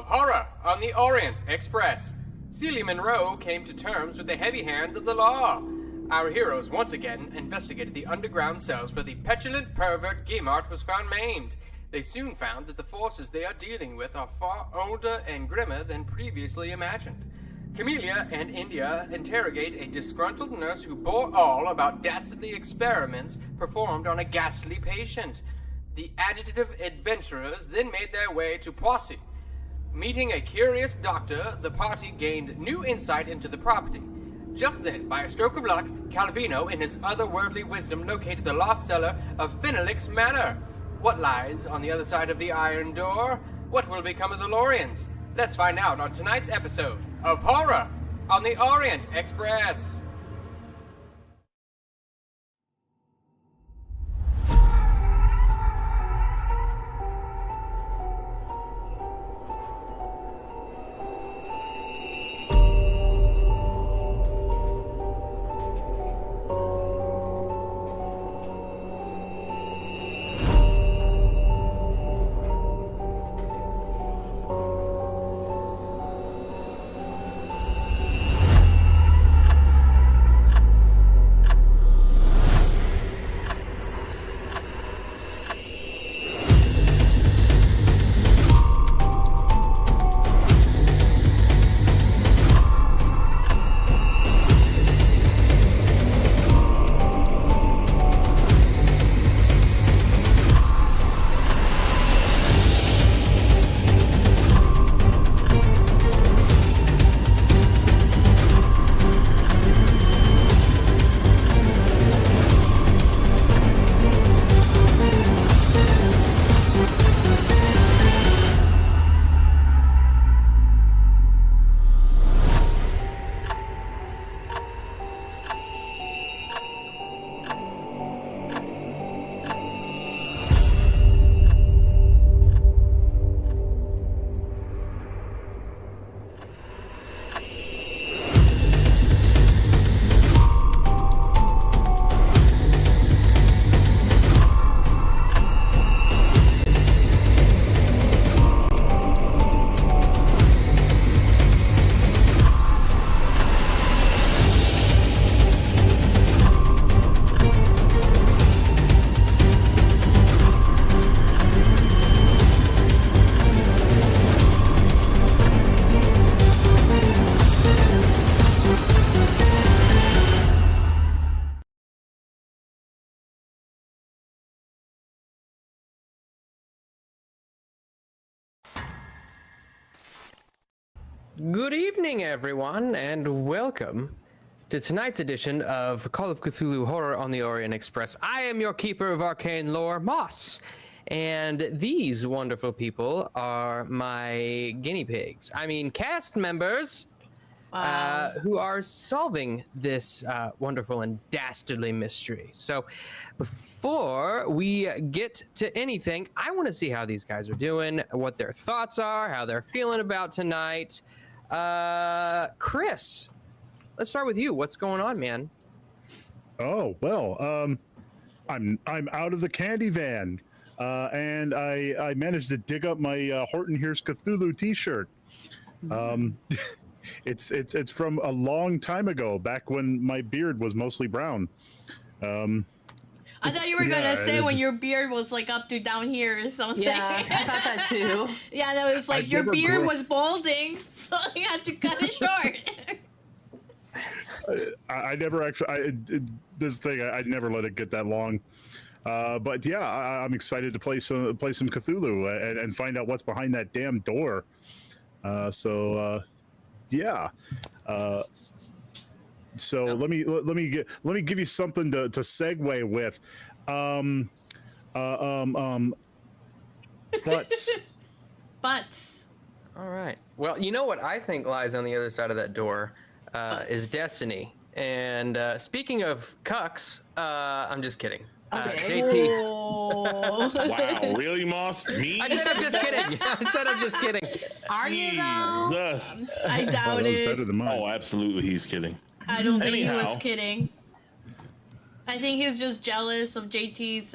of horror on the Orient Express. Celia Monroe came to terms with the heavy hand of the law. Our heroes once again investigated the underground cells where the petulant pervert Guimart was found maimed. They soon found that the forces they are dealing with are far older and grimmer than previously imagined. Camellia and India interrogate a disgruntled nurse who bore all about dastardly experiments performed on a ghastly patient. The agitative adventurers then made their way to Poissy. Meeting a curious doctor, the party gained new insight into the property. Just then, by a stroke of luck, Calvino, in his otherworldly wisdom, located the lost cellar of Phenelix Manor. What lies on the other side of the iron door? What will become of the Lorians? Let's find out on tonight's episode of Horror on the Orient Express. Good evening, everyone, and welcome to tonight's edition of Call of Cthulhu Horror on the Orient Express. I am your keeper of arcane lore, Moss, and these wonderful people are my guinea pigs. I mean, cast members who are solving this wonderful and dastardly mystery. So before we get to anything, I want to see how these guys are doing, what their thoughts are, how they're feeling about tonight. Chris, let's start with you. What's going on, man? Oh, well, I'm out of the candy van, and I managed to dig up my Horton Hears Cthulhu t-shirt. It's from a long time ago, back when my beard was mostly brown. I thought you were gonna say when your beard was like up to down here or something. Yeah, I thought that too. Yeah, that was like your beard was balding, so you had to cut it short. I never actually. This thing, I never let it get that long. But yeah, I'm excited to play some Cthulhu and find out what's behind that damn door. Yeah. So let me give you something to segue with. Butts. All right. Well, you know what I think lies on the other side of that door is destiny. And speaking of cucks, I'm just kidding. Okay. JT. Wow, really, Moss? Me? I said I'm just kidding. Are you though? Jesus. I doubt that was it. better than mine. Oh, absolutely, he's kidding. I don't think he was Anyhow. kidding. I think he's just jealous of JT's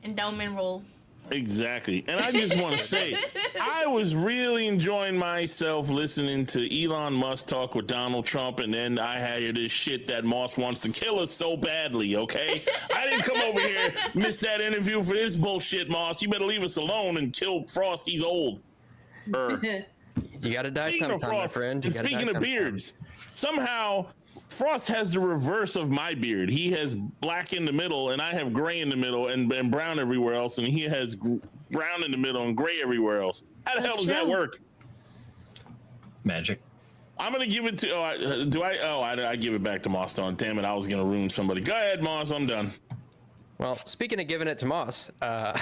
endowment roll. Exactly. And I just want to say, I was really enjoying myself listening to Elon Musk talk with Donald Trump, and then I had this shit that Moss wants to kill us so badly, okay? I didn't come over here, miss that interview for this bullshit, Moss. You better leave us alone and kill Frost. He's old. You gotta die Speaking of sometime, my Frost, friend. and speaking of beards, somehow Frost has the reverse of my beard. He has black in the middle, and I have gray in the middle, and brown everywhere else, and he has brown in the middle and gray everywhere else. How the hell does that work? Magic. I'm gonna give it to. I give it back to Moss. Damn it! I was gonna ruin somebody. Go ahead, Moss. I'm done. Well, speaking of giving it to Moss, God.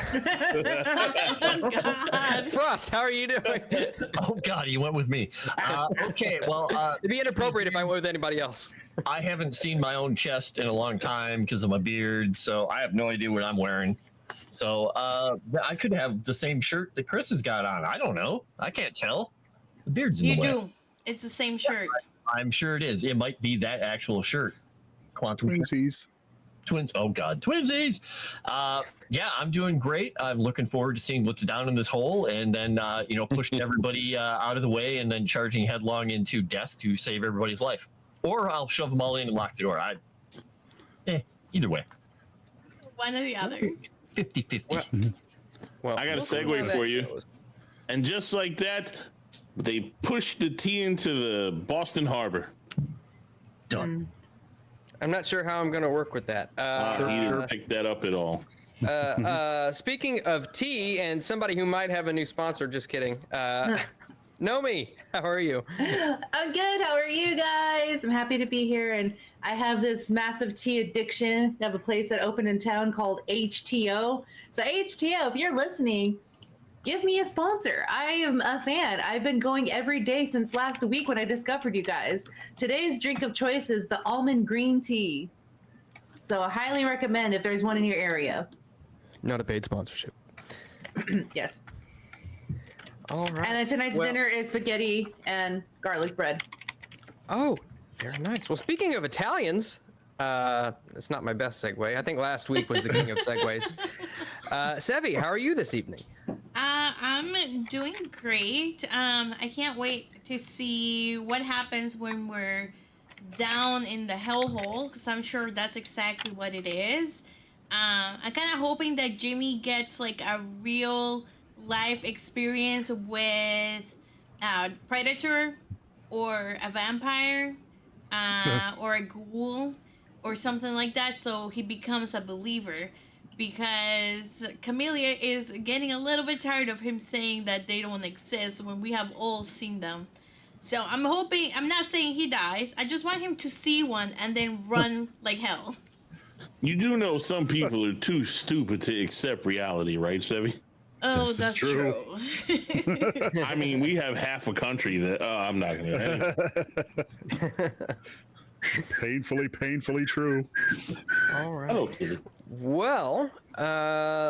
Frost, how are you doing? Oh God, you went with me. Okay, well, It'd be inappropriate if I went with anybody else. I haven't seen my own chest in a long time because of my beard, so I have no idea what I'm wearing. So I could have the same shirt that Chris has got on. I don't know. I can't tell. The beard's in You the way. do. It's the same shirt. I'm sure it is. It might be that actual shirt. Quantum Twinsies. Twins. Oh God, twinsies. Yeah, I'm doing great. I'm looking forward to seeing what's down in this hole, and then pushing everybody out of the way, and then charging headlong into death to save everybody's life. Or I'll shove them all in and lock the door. Either way. One or the other. 50-50. Well, I got a we'll see segue how that for you. goes. And just like that, they pushed the tea into the Boston Harbor. Done. I'm not sure how I'm going to work with that. He didn't pick that up at all. Speaking of tea and somebody who might have a new sponsor, just kidding. Nomi, how are you? I'm good. How are you guys? I'm happy to be here, and I have this massive tea addiction. I have a place that opened in town called HTO. So HTO, if you're listening, give me a sponsor. I am a fan. I've been going every day since last week when I discovered you guys. Today's drink of choice is the almond green tea. So I highly recommend if there's one in your area. Not a paid sponsorship. Yes. All right. And then tonight's dinner is spaghetti and garlic bread. Oh, very nice. Well, speaking of Italians, it's not my best segue. I think last week was the king of segues. Sevvy, how are you this evening? I'm doing great. I can't wait to see what happens when we're down in the hellhole, because I'm sure that's exactly what it is. I'm kind of hoping that Jimmy gets like a real life experience with a predator or a vampire or a ghoul or something like that, so he becomes a believer. Because Camellia is getting a little bit tired of him saying that they don't exist when we have all seen them. So I'm hoping, I'm not saying he dies, I just want him to see one and then run like hell. You do know some people are too stupid to accept reality, right, Sevvy? Oh, This is that's true. true. I mean, we have half a country that I'm not going to. Painfully true. All right. Hello, Kitty. Well,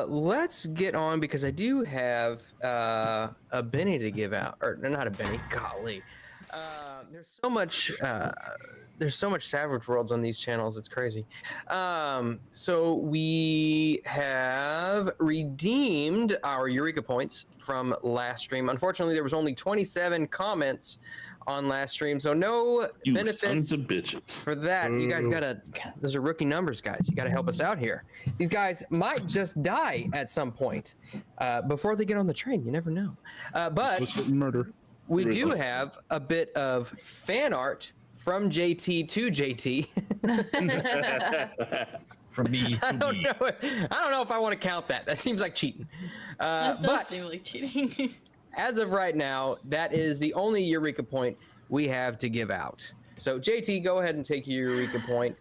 let's get on because I do have a Benny to give out, or not a Benny. Golly, there's so much Savage Worlds on these channels. It's crazy. So we have redeemed our Eureka points from last stream. Unfortunately, there was only 27 comments on last stream, so no You benefits sons of bitches. for that. You guys gotta, those are rookie numbers, guys. You gotta help us out here. These guys might just die at some point before they get on the train. You never know. But Murder. we do have a bit of fan art from JT to JT. From me I to don't me. know. I don't know if I want to count that. That seems like cheating. That does But seem like cheating. as of right now, that is the only Eureka point we have to give out. So JT, go ahead and take your Eureka point.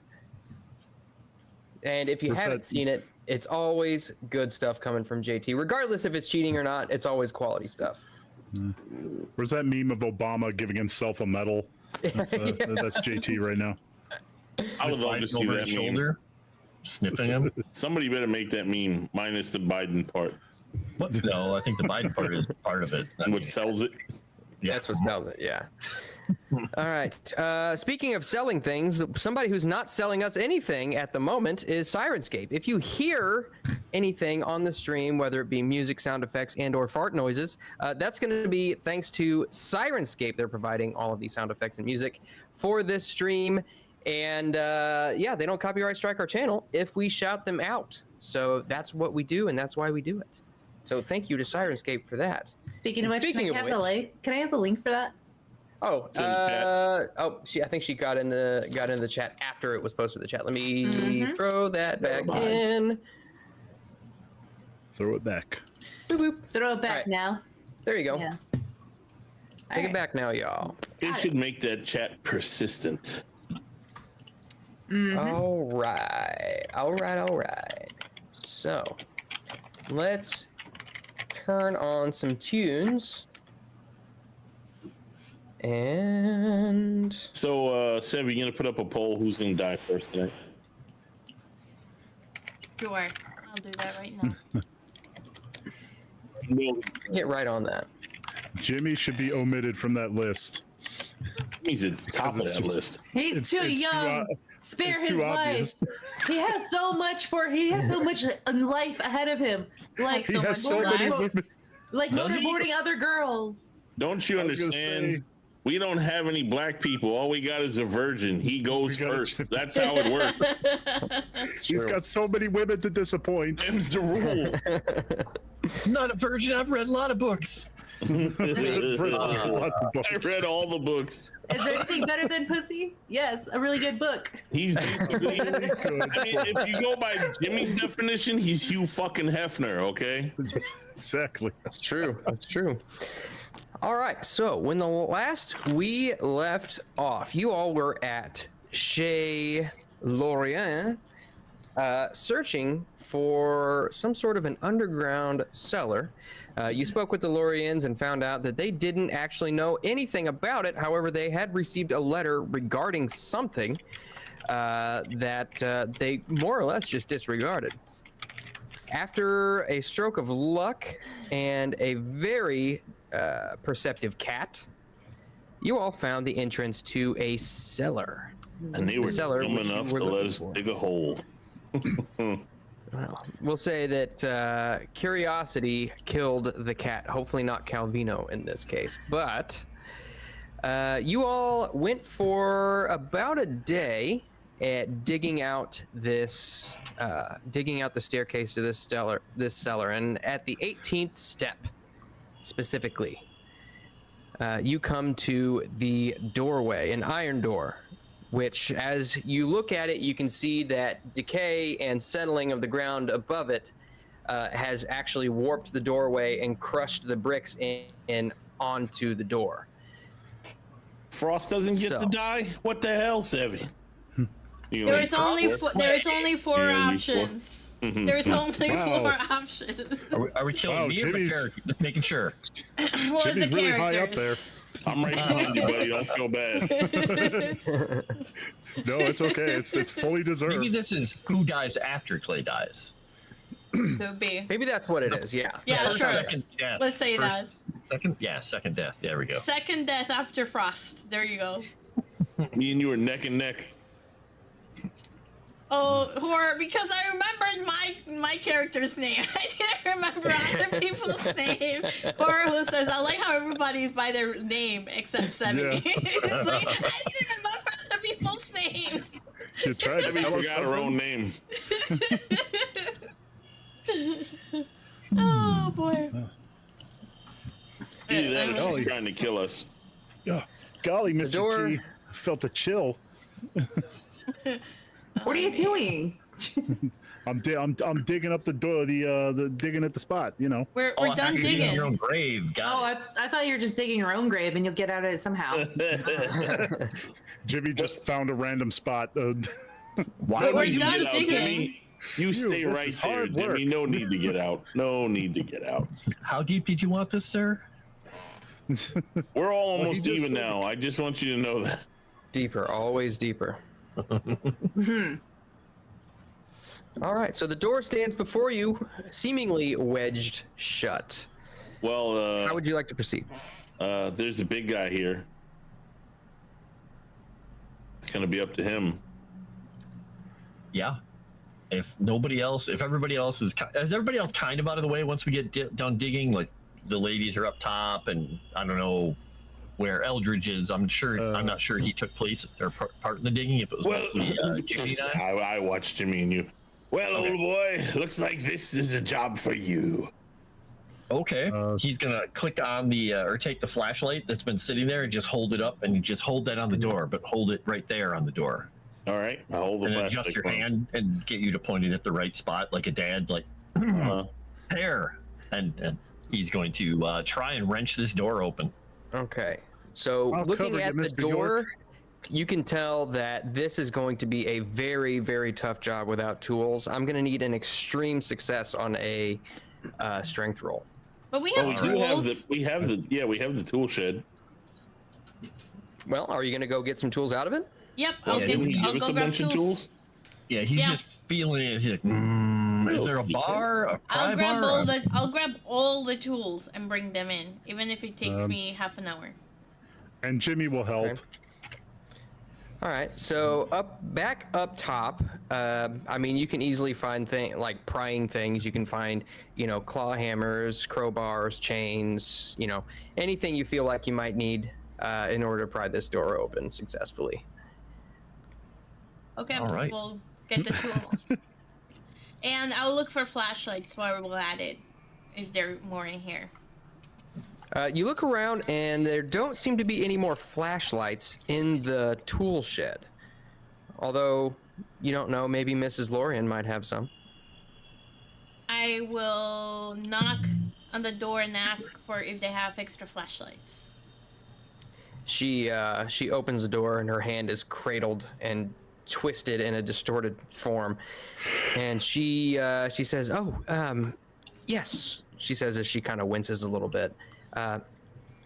And if you What's haven't that? seen it, it's always good stuff coming from JT. Regardless if it's cheating or not, it's always quality stuff. Where's that meme of Obama giving himself a medal? That's JT right now. I would love to see Over that his meme. shoulder, sniffing him. Somebody better make that meme minus the Biden part. What? No, I think the Biden part is part of it. I mean, What sells it? yeah. That's what sells it, yeah. All right. Speaking of selling things, somebody who's not selling us anything at the moment is Sirenscape. If you hear anything on the stream, whether it be music, sound effects, and/or fart noises, that's going to be thanks to Sirenscape. They're providing all of these sound effects and music for this stream. And yeah, they don't copyright strike our channel if we shout them out. So that's what we do, and that's why we do it. So thank you to Sirenscape for that. Speaking of which, can I have the link? Can I have the link for that? Oh, I think she got in the chat after it was posted in the chat. Let me throw that back in. Throw it back. Boop, boop. Throw it back right. now. There you go. Yeah. Take it back now, y'all. It should make that chat persistent. All right. So, let's turn on some tunes. And so, Sevvy, you gonna put up a poll? Who's gonna die first tonight? Sure, I'll do that right now. get right on that. Jimmy should be omitted from that list. He's at the top of that list. He's too young. Spare his life. He has so much in life ahead of him. Like He has so many women. like motorboarding other girls. Don't you understand? We don't have any black people. All we got is a virgin. He goes first. That's how it works. He's got so many women to disappoint. Them's the rule. I'm not a virgin. I've read a lot of books. I read all the books. Is there anything better than pussy? Yes, a really good book. He's basically, I mean, if you go by Jimmy's definition, he's Hugh fucking Hefner, okay? Exactly. That's true. That's true. All right. So when the last we left off, you all were at Chez Lorient, searching for some sort of an underground cellar. You spoke with the Loriens and found out that they didn't actually know anything about it. However, they had received a letter regarding something that they more or less just disregarded. After a stroke of luck and a very perceptive cat, you all found the entrance to a cellar. And they were cellar, dumb enough to let us dig a hole. Well, we'll say that curiosity killed the cat. Hopefully not Calvino in this case. But you all went for about a day at digging out the staircase to this cellar. And at the 18th step, specifically, you come to the doorway, an iron door, which, as you look at it, you can see that decay and settling of the ground above it has actually warped the doorway and crushed the bricks in onto the door. Frost doesn't get to die? What the hell, Sevvy? There is only four options. There's only four options. Are we killing me or the character? Just making sure. Well, it's the really high up characters. there. I'm right behind you, buddy. Don't feel bad. No, it's okay. It's fully deserved. Maybe this is who dies after Clay dies. Could be. Maybe that's what it is. Yeah. Yeah, First, sure. second death. Let's say that. Second death. There we go. Second death after Frost. There you go. Me and you are neck and neck. Oh, horror! Because I remembered my character's name. I didn't remember other people's name. Horror who says, "I like how everybody's by their name except Sevvy." Yeah. It's like I didn't remember other people's names. You tried to We tell us forgot her own name. Oh boy. Either that or she's trying to kill us. Oh, golly, Mr. door- T, I felt a chill. What are you doing? I'm digging up the door, the digging at the spot. You know. We're Oh, done you're digging digging. your own grave. Oh, Got it. I thought you were just digging your own grave and you'll get out of it somehow. Jimmy just found a random spot. Why We're would you done get out, digging. Jimmy? You stay this right is there, hard Jimmy. work. No need to get out. No need to get out. How deep did you want this, sir? We're all almost just even said- now. I just want you to know that. Deeper, always deeper. All right, so the door stands before you, seemingly wedged shut. Well, How would you like to proceed? there's a big guy here. It's gonna be up to him. Yeah. If everybody else is everybody else kind of out of the way once we get done digging? Like the ladies are up top, and I don't know where Eldridge is. I'm not sure he took place or part in the digging. If it was mostly Jimmy and I watched Jimmy and you. Well, old boy, looks like this is a job for you. Okay. He's gonna click on the or take the flashlight that's been sitting there and just hold it up, and you just hold that on the door, but hold it right there on the door. All right, I'll hold the And flashlight. adjust your hand and get you to point it at the right spot, like a dad, like there. And he's going to try and wrench this door open. Okay. So I'll looking cover at you, the Mr. door, York. you can tell that this is going to be a very, very tough job without tools. I'm going to need an extreme success on a strength roll. But we have we tools. we have the tool shed. Well, are you going to go get some tools out of it? Yep, Didn't he I'll give us go a grab bunch tools. of tools? Yeah, he's just feeling it. He's like, is there a bar? A pry bar? I'll grab all the tools and bring them in, even if it takes me half an hour. And Jimmy will help. Okay. All right, so back up top, I mean, you can easily find like prying things. You can find, claw hammers, crowbars, chains, anything you feel like you might need in order to pry this door open successfully. Okay, All right. we'll get the tools. And I'll look for flashlights while we're at it, if there are more in here. You look around, and there don't seem to be any more flashlights in the tool shed. Although, you don't know, maybe Mrs. Lorien might have some. I will knock on the door and ask for if they have extra flashlights. She opens the door, and her hand is cradled and twisted in a distorted form. And she says, yes, she says as she kind of winces a little bit.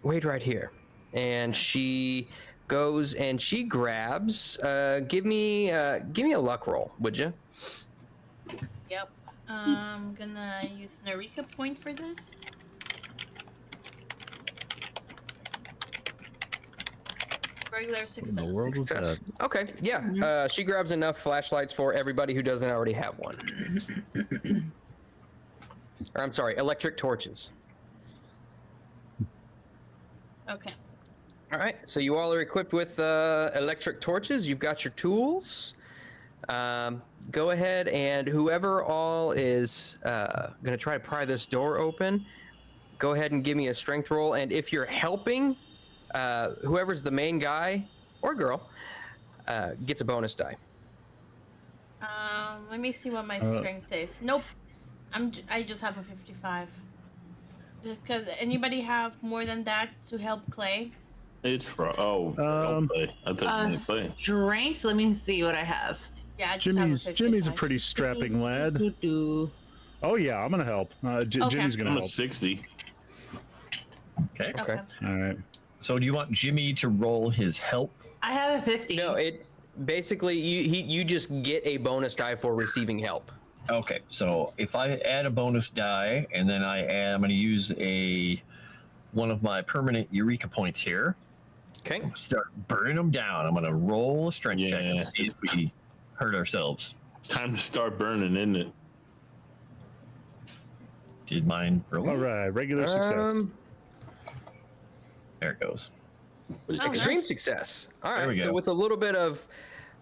Wait right here. And she goes and she grabs, give me a luck roll, would you? Yep. I'm gonna use an Eureka point for this. Regular success. In the world was that? Okay, yeah. She grabs enough flashlights for everybody who doesn't already have one. Or I'm sorry, electric torches. Okay. All right, so you all are equipped with electric torches. You've got your tools. Go ahead, and whoever all is going to try to pry this door open, go ahead and give me a strength roll. And if you're helping, whoever's the main guy or girl gets a bonus die. Let me see what my strength is. Nope. I just have a 55. Because anybody have more than that to help Clay? It's play. I thought you play. Strength. Let me see what I have. Yeah, I just have a 55. Jimmy's a pretty strapping lad. Oh yeah, I'm gonna help. Jimmy's gonna I'm help. a 60. Okay. Okay. All right. So do you want Jimmy to roll his help? I have a 50. No, it basically you just get a bonus die for receiving help. Okay, so if I add a bonus die, and then I'm going to use one of my permanent Eureka points here. Okay. Start burning them down. I'm going to roll a strength check Yeah. and see if we hurt ourselves. Time to start burning, isn't it? Did mine roll? All right. Regular success. There it goes. Extreme nice. success. All There right. we So go. with a little bit of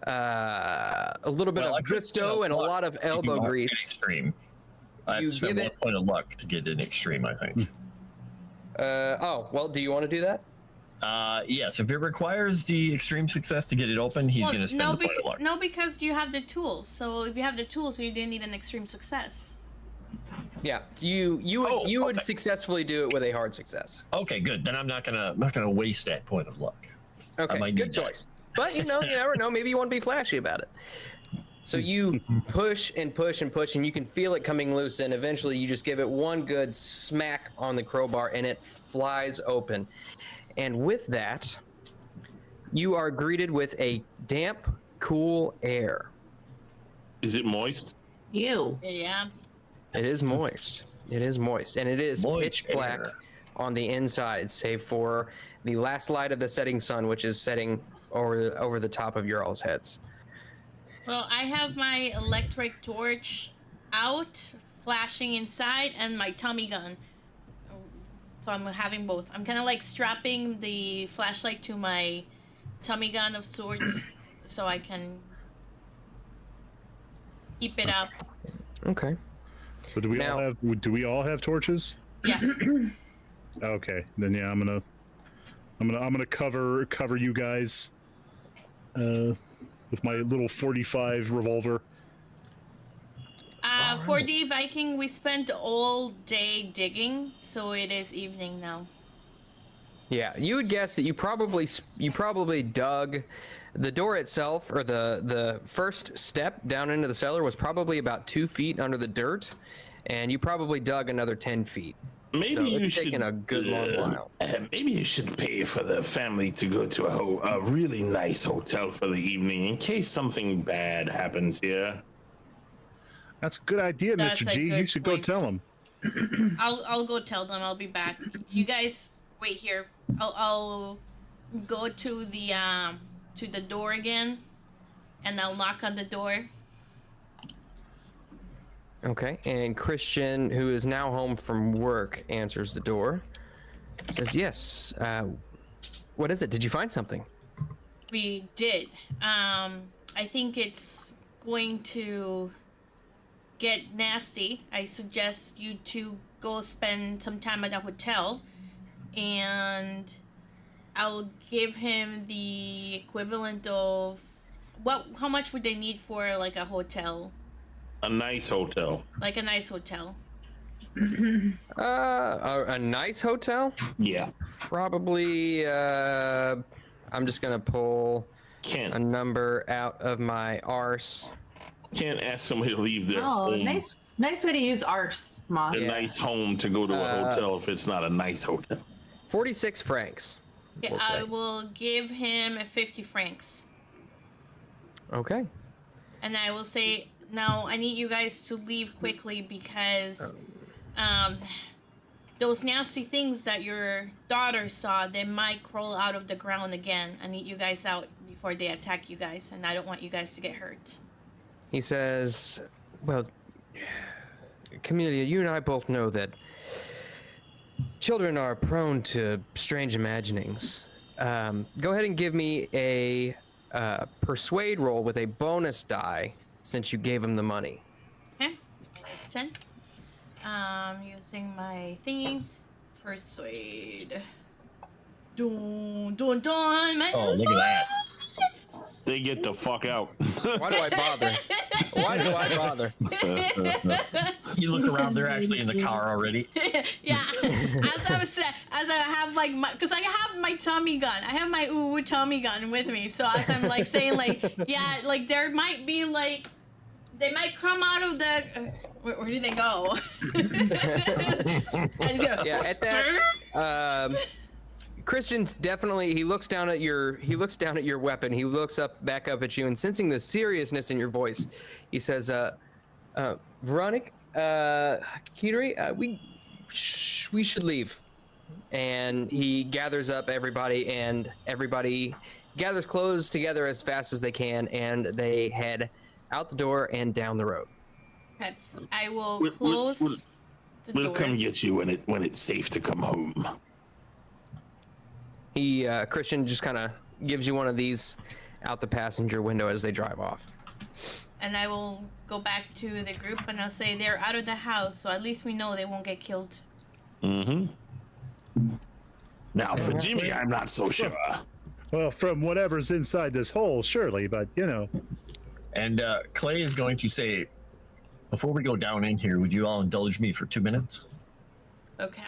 I could gusto spend and a luck lot of to do elbow an grease. Extreme. I have You to spend give 1 point of luck to get an extreme, I think. Well, do you want to do that? Yes, if it requires the extreme success to get it open, he's going to spend a point of luck. No, because you have the tools. So if you have the tools, you didn't need an extreme success. Yeah. You would successfully do it with a hard success. Okay, good. Then I'm not gonna waste that point of luck. Okay, might good need that. choice. But you never know. Maybe you want to be flashy about it. So you push and push and push, and you can feel it coming loose. And eventually, you just give it one good smack on the crowbar, and it flies open. And with that, you are greeted with a damp, cool air. Is it moist? You. Yeah. It is moist. It is moist, and it is Moist pitch black air. on the inside, save for the last light of the setting sun, which is setting over the top of your all's heads. Well, I have my electric torch out, flashing inside, and my Tommy gun. So I'm having both. I'm kind of like strapping the flashlight to my Tommy gun of sorts, so I can keep it up. Okay. So do we all have torches? Yeah. Okay, then yeah, I'm gonna cover you guys with my little 45 revolver. For the Viking, we spent all day digging, so it is evening now. Yeah, you would guess that you probably dug the door itself, or the first step down into the cellar was probably about 2 feet under the dirt, and you probably dug another 10 feet. Maybe so you it's should taken a good long while. Maybe you should pay for the family to go to a really nice hotel for the evening in case something bad happens here. That's a good idea, That's Mr. a G. good You should point. go tell them. I'll go tell them. I'll be back. You guys wait here. I'll go to the door again, and I'll knock on the door. Okay, and Christian, who is now home from work, answers the door. Says, yes, what is it? Did you find something? We did. I think it's going to get nasty. I suggest you two go spend some time at a hotel, and I'll give him the equivalent of how much would they need for like a hotel? A nice hotel. Like a nice hotel. A nice hotel? Yeah. Probably, I'm just gonna pull a number out of my arse. Can't ask somebody to leave their Oh, home. nice way to use arse, Moss. A nice home to go to a hotel if it's not a nice hotel. 46 francs. Yeah, we'll I say. will give him 50 francs. Okay. And I will say, now I need you guys to leave quickly because those nasty things that your daughter saw, they might crawl out of the ground again. I need you guys out before they attack you guys, and I don't want you guys to get hurt. He says, well, Camellia, you and I both know that children are prone to strange imaginings. Go ahead and give me a persuade roll with a bonus die since you gave him the money. Okay, minus 10. Using my thingy. Persuade. Dun, dun, dun. Oh, look at that. They get the fuck out. Why do I bother? Why do I bother? You look around, they're actually in the car already. Yeah, as I have like because I have my Tommy gun. I have my Tommy gun with me. So as I'm like saying like, yeah, like there might be like, they might come out of the, where did they go? Yeah, at that, Christian's definitely, he looks down at your weapon. He looks back up at you, and sensing the seriousness in your voice, he says, Veronica, Kiteri, we should leave. And he gathers up everybody, and everybody gathers clothes together as fast as they can, and they head out the door and down the road. Okay, I will close the door. We'll come get you when it's safe to come home. He, Christian just kind of gives you one of these out the passenger window as they drive off. And I will go back to the group and I'll say they're out of the house, so at least we know they won't get killed. Mm-hmm. Now, for Jimmy, I'm not so sure. Well, from whatever's inside this hole, surely, but you know. And Clay is going to say, before we go down in here, would you all indulge me for 2 minutes? Okay.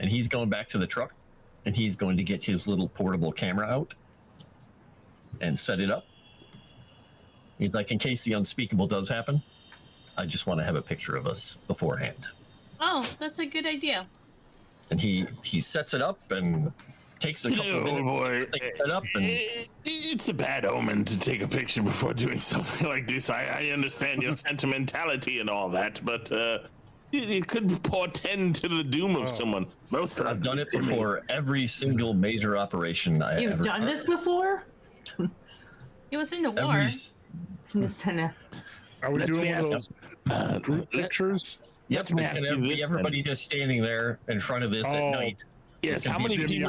And he's going back to the truck, and he's going to get his little portable camera out and set it up. He's like, in case the unspeakable does happen, I just want to have a picture of us beforehand. Oh, that's a good idea. And he sets it up and takes a couple of minutes boy. to get set up. And It's a bad omen to take a picture before doing something like this. I understand your sentimentality and all that, but It could portend to the doom of someone. Most I've done it before. Every single major operation I You've ever done this before? It was in the war. Every, Are we Let's doing be one of those group pictures? yep, Let me it's ask gonna you be this, everybody just standing there in front of this at Oh. night. Yes, how many people?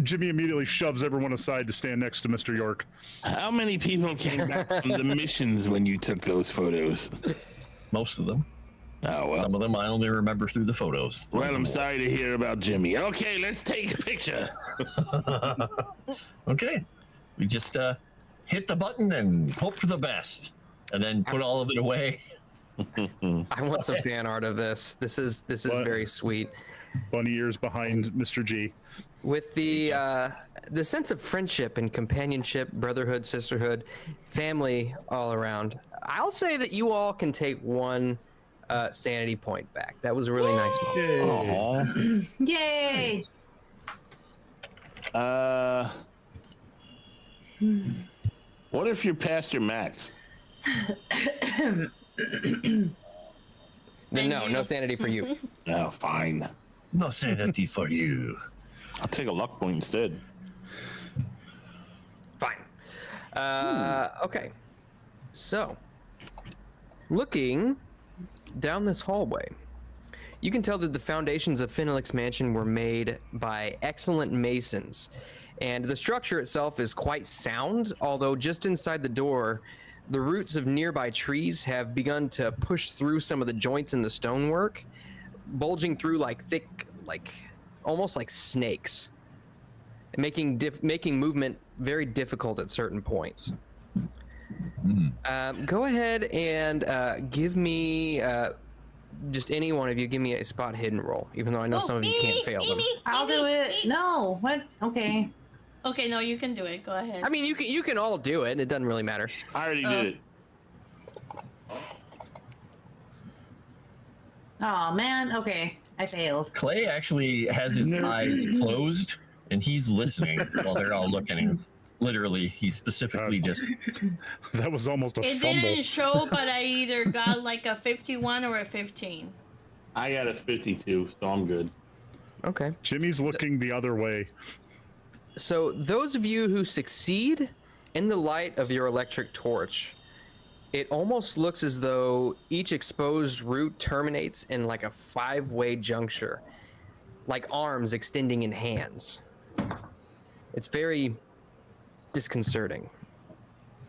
Jimmy immediately shoves everyone aside to stand next to Mr. York. How many people came back from the missions when you took those photos? Most of them. Oh well. Some of them I only remember through the photos. Well, I'm sorry to hear about Jimmy. Okay, let's take a picture. Okay, we just hit the button and hope for the best, and then put all of it away. I want some fan art of this. This is What? very sweet. Bunny ears behind Mr. G. With the sense of friendship and companionship, brotherhood, sisterhood, family all around. I'll say that you all can take one sanity point back. That was a really nice moment. Yay! What if you're past your max? Then no sanity for you. Oh, fine. No sanity for you. I'll take a luck point instead. Fine. Okay. So, looking down this hallway, you can tell that the foundations of Fenelix Mansion were made by excellent masons, and the structure itself is quite sound, although just inside the door, the roots of nearby trees have begun to push through some of the joints in the stonework, bulging through like thick, like almost like snakes, making movement very difficult at certain points. Go ahead and give me just any one of you. Give me a spot hidden roll, even though I know some of you can't fail them. I'll do it. No, what? Okay. Okay, no, you can do it. Go ahead. I mean, you can all do it, and it doesn't really matter. I already did it. Oh man. Okay, I failed. Clay actually has his eyes closed, and he's listening while they're all looking. Literally, he specifically just. That was almost a it fumble. didn't show, but I either got like a 51 or a 15. I got a 52, so I'm good. Okay. Jimmy's looking the other way. So those of you who succeed in the light of your electric torch, it almost looks as though each exposed root terminates in like a 5-way juncture, like arms extending in hands. It's very disconcerting.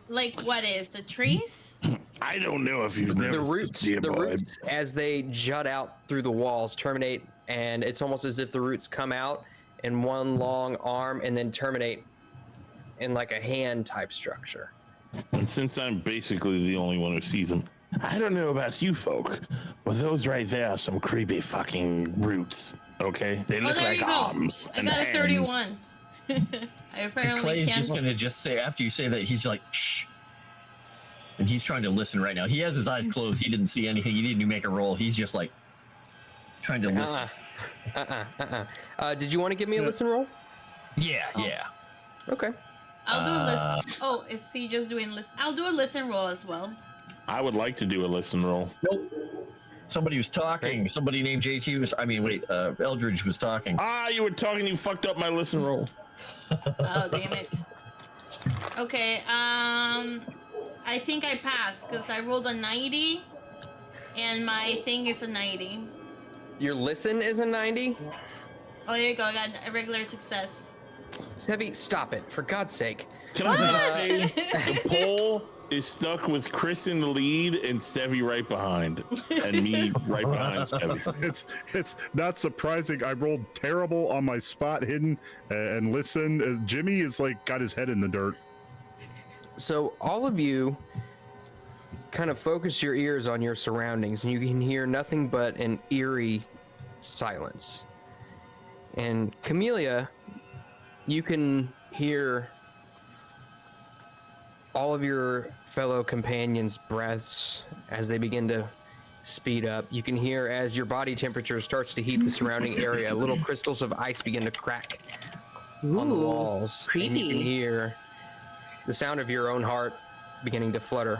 Like what is the trees? I don't know if you've never The roots, seen the a boy. roots, as they jut out through the walls, terminate, and it's almost as if the roots come out in one long arm and then terminate in like a hand type structure. And since I'm basically the only one who sees them, I don't know about you folk, but those right there are some creepy fucking roots. Okay, they look there like you go. arms. I and got a hands. 31. I And apparently Clay's can't. just gonna just say after you say that he's like shh, and he's trying to listen right now. He has his eyes closed. He didn't see anything. He didn't even make a roll. He's just like trying to listen. Did you want to give me a listen roll? Yeah, yeah. Okay. I'll do a listen. Oh, is he just doing listen? I'll do a listen roll as well. I would like to do a listen roll. Nope. Somebody was talking. Somebody named JT was. I mean, wait. Eldridge was talking. Ah, you were talking. You fucked up my listen roll. Oh, damn it. Okay, I think I passed because I rolled a 90 and my thing is a 90. Your listen is a 90? Oh, there you go. I got a regular success. Sevvy, stop it, for God's sake. Can I just say the poll is stuck with Chris in the lead and Sevvy right behind, and me right behind Sevvy. It's not surprising. I rolled terrible on my spot hidden and listen. Jimmy is like got his head in the dirt. So all of you kind of focus your ears on your surroundings, and you can hear nothing but an eerie silence. And Camellia, you can hear all of your fellow companions' breaths as they begin to speed up. You can hear as your body temperature starts to heat the surrounding area, little crystals of ice begin to crack on the walls. And you can creepy. hear the sound of your own heart beginning to flutter.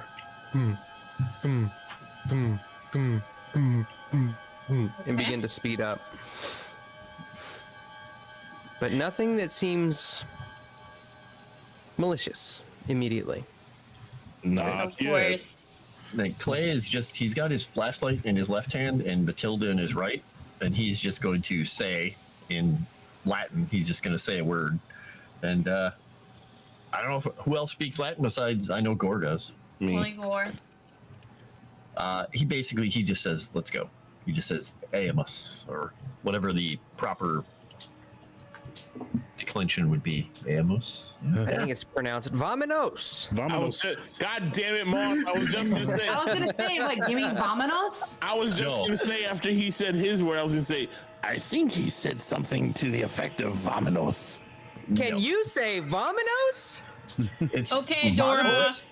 and begin to speed up. But nothing that seems malicious immediately. Not Of yet. course. Like Clay is he's got his flashlight in his left hand and Matilda in his right, and he's just going to say in Latin, he's just going to say a word. And I don't know who else speaks Latin besides, I know Gore does. Only Me. Gore. He just says, let's go. He just says, Aemus, or whatever the proper declension would be. Aemus? I think it's pronounced Vamanos. God damn it, Moss. I was just gonna say. I was gonna say, like, you mean Vominos? I was just No. gonna say after he said his word, I was gonna say, I think he said something to the effect of vominos. Can No. you say Vamanos? It's Okay, Dora. Vamos.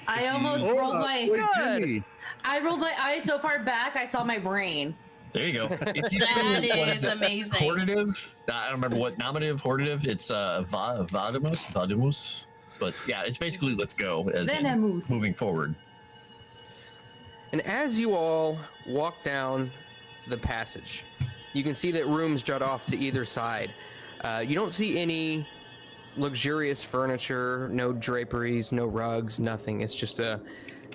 I almost Hold rolled up, my. wait, Good. Jimmy. I rolled my eyes so far back, I saw my brain. There you go. If you That what is it? amazing. Hortative. I don't remember what nominative, hortative. It's vadimus. But yeah, it's basically let's go as in Venomous. moving forward. And as you all walk down the passage, you can see that rooms jut off to either side. You don't see any luxurious furniture, no draperies, no rugs, nothing. It's just a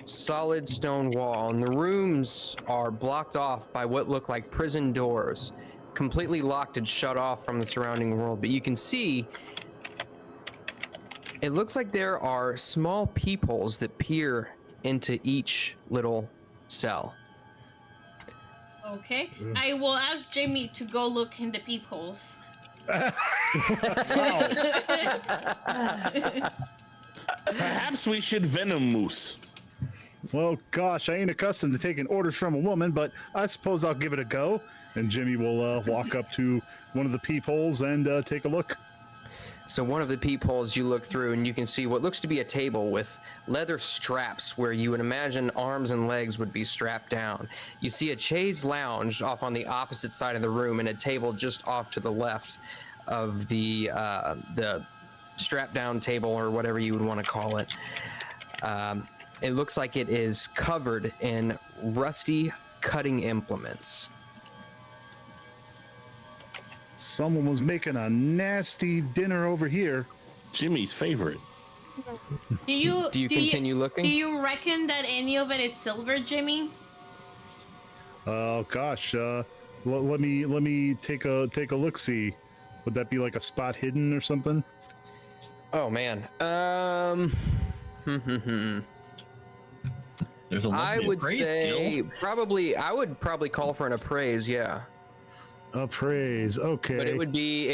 solid stone wall, and the rooms are blocked off by what look like prison doors, completely locked and shut off from the surrounding world. But you can see it looks like there are small peepholes that peer into each little cell. Okay. I will ask Jamie to go look in the peepholes. Perhaps we should venom moose. Well, gosh, I ain't accustomed to taking orders from a woman, but I suppose I'll give it a go. And Jimmy will walk up to one of the peepholes and take a look. So one of the peepholes you look through and you can see what looks to be a table with leather straps where you would imagine arms and legs would be strapped down. You see a chaise lounge off on the opposite side of the room and a table just off to the left of the strap down table or whatever you would want to call it. It looks like it is covered in rusty cutting implements. Someone was making a nasty dinner over here. Jimmy's favorite. Do you continue looking? Do you reckon that any of it is silver, Jimmy? Oh gosh, let me take a look. See, would that be like a spot hidden or something? Oh man. There's a I lovely would appraise say skill. I would probably call for an appraise, yeah. Appraise, okay. But it would be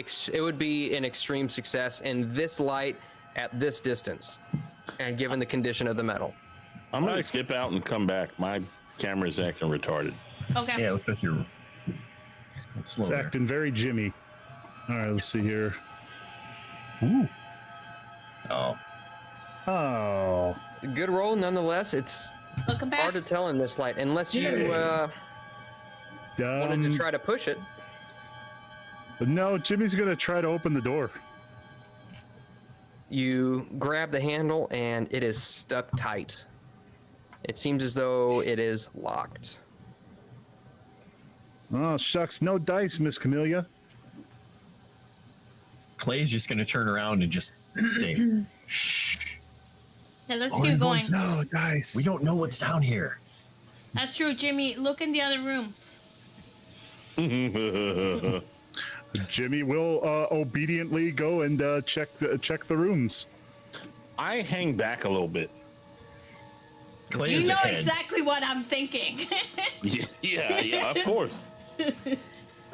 an extreme success in this light at this distance, and given the condition of the metal. I'm gonna dip out and come back. My camera's acting retarded. Okay. Yeah, looks like you're It's slow there. acting very Jimmy. All right, let's see here. Ooh. Oh. Oh, Good roll, nonetheless. It's Welcome back. hard to tell in this light, unless you wanted to try to push it. No, Jimmy's gonna try to open the door. You grab the handle, and it is stuck tight. It seems as though it is locked. Oh shucks, no dice, Miss Camellia. Clay's just going to turn around and just say, shh. Okay, let's Orange keep going. voices. No dice. We don't know what's down here. That's true, Jimmy. Look in the other rooms. Jimmy will obediently go and check the rooms. I hang back a little bit. Clay You is know ahead. exactly what I'm thinking. Yeah, of course.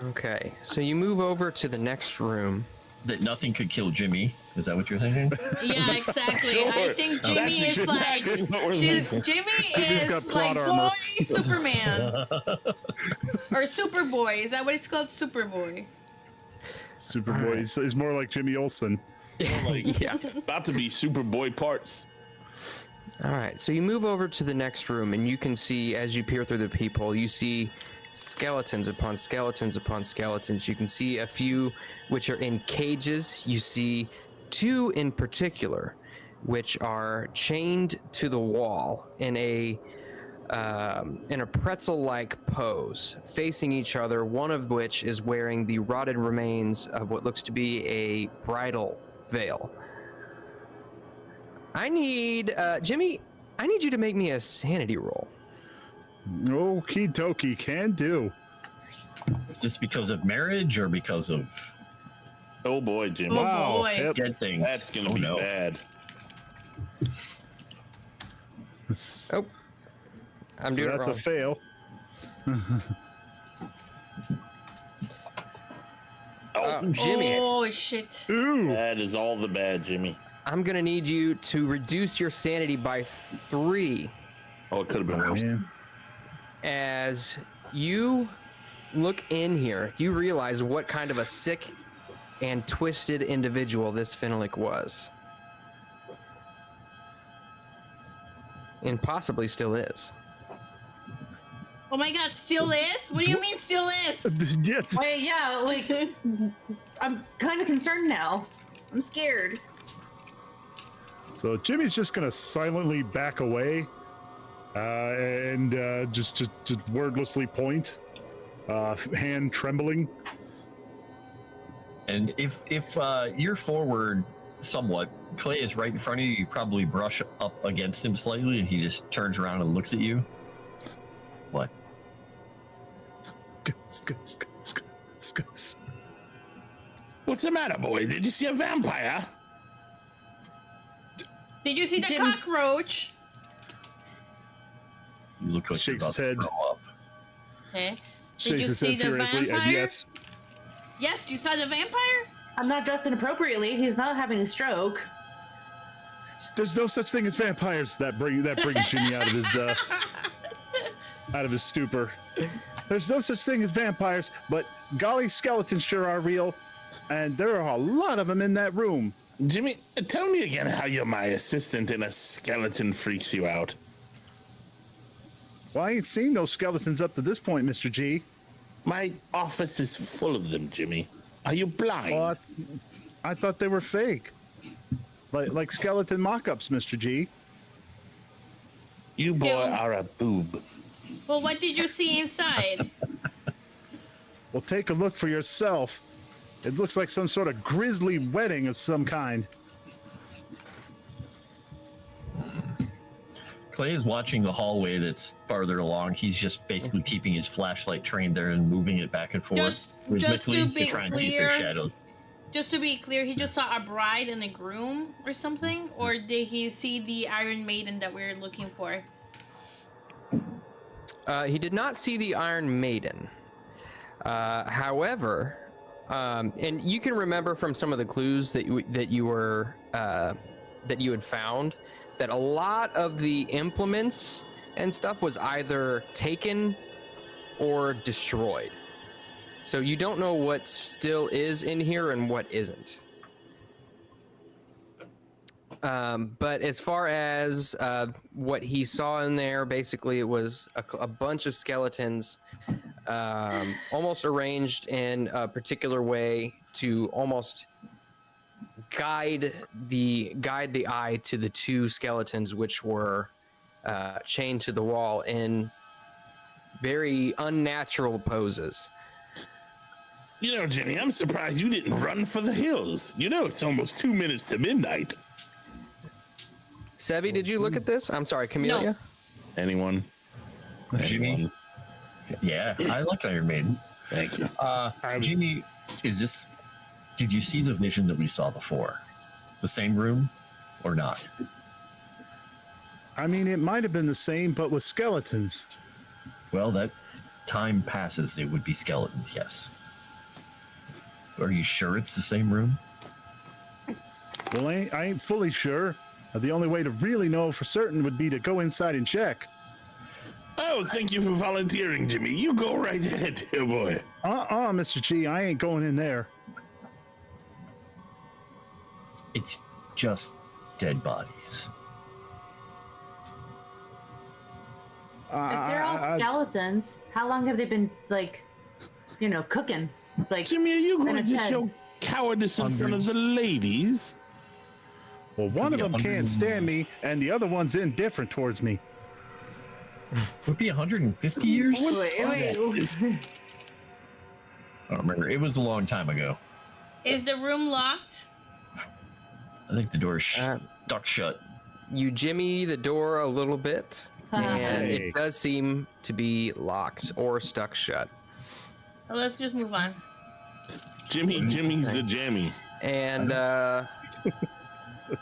Okay, so you move over to the next room. That nothing could kill Jimmy. Is that what you're thinking? Yeah, exactly. I Sure. think Jimmy That's is like exactly what we're Jimmy thinking. got is plot like armor. boy Superman or Superboy. Is that what it's called, Superboy? Superboy is more like Jimmy Olsen. Like, Yeah. about to be Superboy parts. All right, so you move over to the next room, and you can see, as you peer through the peephole, you see skeletons upon skeletons upon skeletons. You can see a few which are in cages. You see two in particular, which are chained to the wall in a in a pretzel-like pose, facing each other, one of which is wearing the rotted remains of what looks to be a bridal veil. I need, Jimmy, I need you to make me a sanity roll. Okie dokie, can do. Is this because of marriage or because of Oh boy, Jimmy. Oh Wow. boy. Yep. dead things? That's gonna be bad. Oh, I'm So doing that's it a wrong. fail. Jimmy, Oh shit. Ooh. That is all the bad, Jimmy. I'm gonna need you to reduce your sanity by 3 Oh, it could have been worse. Man. as you look in here. You realize what kind of a sick and twisted individual this Fenalik was. And possibly still is. Oh my god, still is? What do you mean still is? Yeah. Wait, yeah, like I'm kind of concerned now. I'm scared. So Jimmy's just gonna silently back away, and just wordlessly point, hand trembling. And if you're forward somewhat, Clay is right in front of you. You probably brush up against him slightly, and he just turns around and looks at you. What? What's the matter, boy? Did you see a vampire? Did you see the Jim- cockroach? You look like you're Shakes about his to head. throw up. Okay. Did Shakes you his see head the furiously, and vampire? yes. Yes, you saw the vampire? I'm not dressed inappropriately. He's not having a stroke. There's no such thing as vampires. That brings Jimmy out of his stupor. There's no such thing as vampires, but golly, skeletons sure are real, and there are a lot of them in that room. Jimmy, tell me again how you're my assistant and a skeleton freaks you out. Well, I ain't seen no skeletons up to this point, Mr. G. My office is full of them, Jimmy. Are you blind? Well, I thought they were fake, like skeleton mock-ups, Mr. G. You boy Ew. are a boob. Well, what did you see inside? Well, take a look for yourself. It looks like some sort of grisly wedding of some kind. Clay is watching the hallway that's farther along. He's just basically keeping his flashlight trained there and moving it back and forth Just to rhythmically be try and see if there's clear- shadows. Just to be clear, he just saw a bride and a groom or something? Or did he see the Iron Maiden that we were looking for? He did not see the Iron Maiden. However, and you can remember from some of the clues that you had found that a lot of the implements and stuff was either taken or destroyed. So you don't know what still is in here and what isn't. But as far as what he saw in there, basically it was a bunch of skeletons almost arranged in a particular way to almost guide the eye to the two skeletons, which were chained to the wall in very unnatural poses. You know, Jimmy, I'm surprised you didn't run for the hills. You know, it's almost 2 minutes to midnight. Sevvy, did you look at this? I'm sorry, Camellia? Anyone? Jimmy? Anyone? Yeah, I like Iron Maiden. Thank you. Jimmy, did you see the vision that we saw before? The same room or not? I mean, it might have been the same, but with skeletons. Well, that time passes, it would be skeletons, yes. Are you sure it's the same room? Well, I ain't fully sure. The only way to really know for certain would be to go inside and check. Oh, thank you for volunteering, Jimmy. You go right ahead, dear boy. Mr. G, I ain't going in there. It's just dead bodies. If they're all skeletons, how long have they been, like, cooking? Like, Jimmy, are you in going a to tent? show cowardice in front of Hundreds. the ladies? Well, one of Yeah, them can't stand me, and the other one's indifferent towards me. Would it be 150 years? Wait. I don't remember. It was a long time ago. Is the room locked? I think the door is stuck shut. You jimmy the door a little bit, and Hey. it does seem to be locked or stuck shut. Well, let's just move on. Jimmy's the jammy. And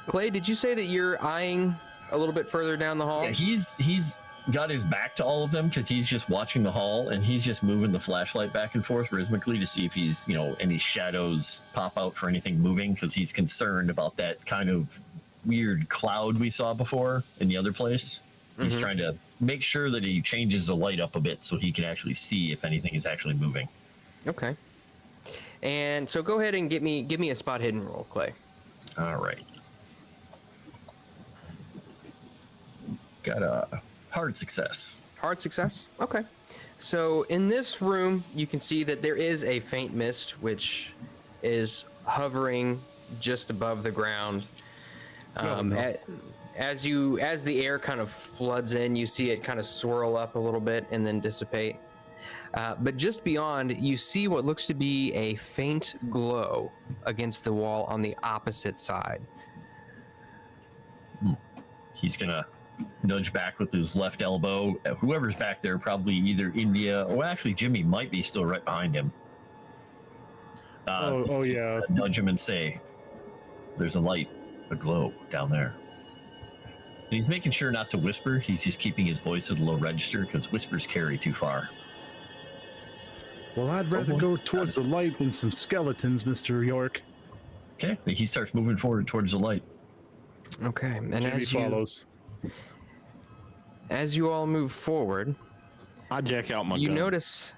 Clay, did you say that you're eyeing a little bit further down the hall? Yeah, he's got his back to all of them because he's just watching the hall and he's just moving the flashlight back and forth rhythmically to see if he's, any shadows pop out for anything moving because he's concerned about that kind of weird cloud we saw before in the other place. He's trying to make sure that he changes the light up a bit so he can actually see if anything is actually moving. Okay. And so go ahead and give me a spot hidden roll, Clay. All right. Got a hard success. Hard success? Okay. So in this room, you can see that there is a faint mist which is hovering just above the ground. As the air kind of floods in, you see it kind of swirl up a little bit and then dissipate. But just beyond, you see what looks to be a faint glow against the wall on the opposite side. He's gonna nudge back with his left elbow. Whoever's back there, probably either India or actually Jimmy might be still right behind him. Oh yeah. Nudge him and say, "There's a light, a glow down there." And he's making sure not to whisper. He's just keeping his voice at a low register because whispers carry too far. Well, I'd rather go towards the light than some skeletons, Mr. York. Okay, he starts moving forward towards the light. Okay. And Jimmy follows. as you all move forward, I jack out my you gun. notice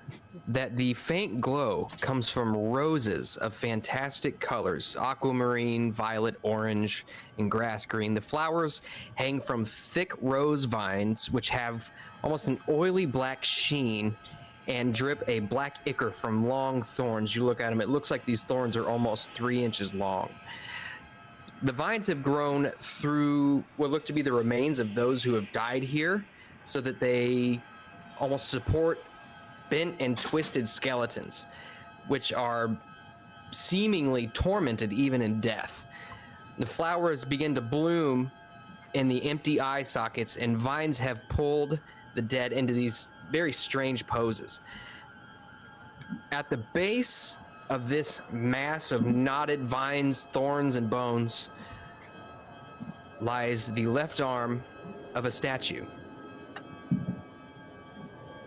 that the faint glow comes from roses of fantastic colors: aquamarine, violet, orange, and grass green. The flowers hang from thick rose vines, which have almost an oily black sheen and drip a black ichor from long thorns. You look at them, it looks like these thorns are almost 3 inches long. The vines have grown through what look to be the remains of those who have died here, so that they almost support bent and twisted skeletons, which are seemingly tormented even in death. The flowers begin to bloom in the empty eye sockets, and vines have pulled the dead into these very strange poses. At the base of this mass of knotted vines, thorns, and bones lies the left arm of a statue.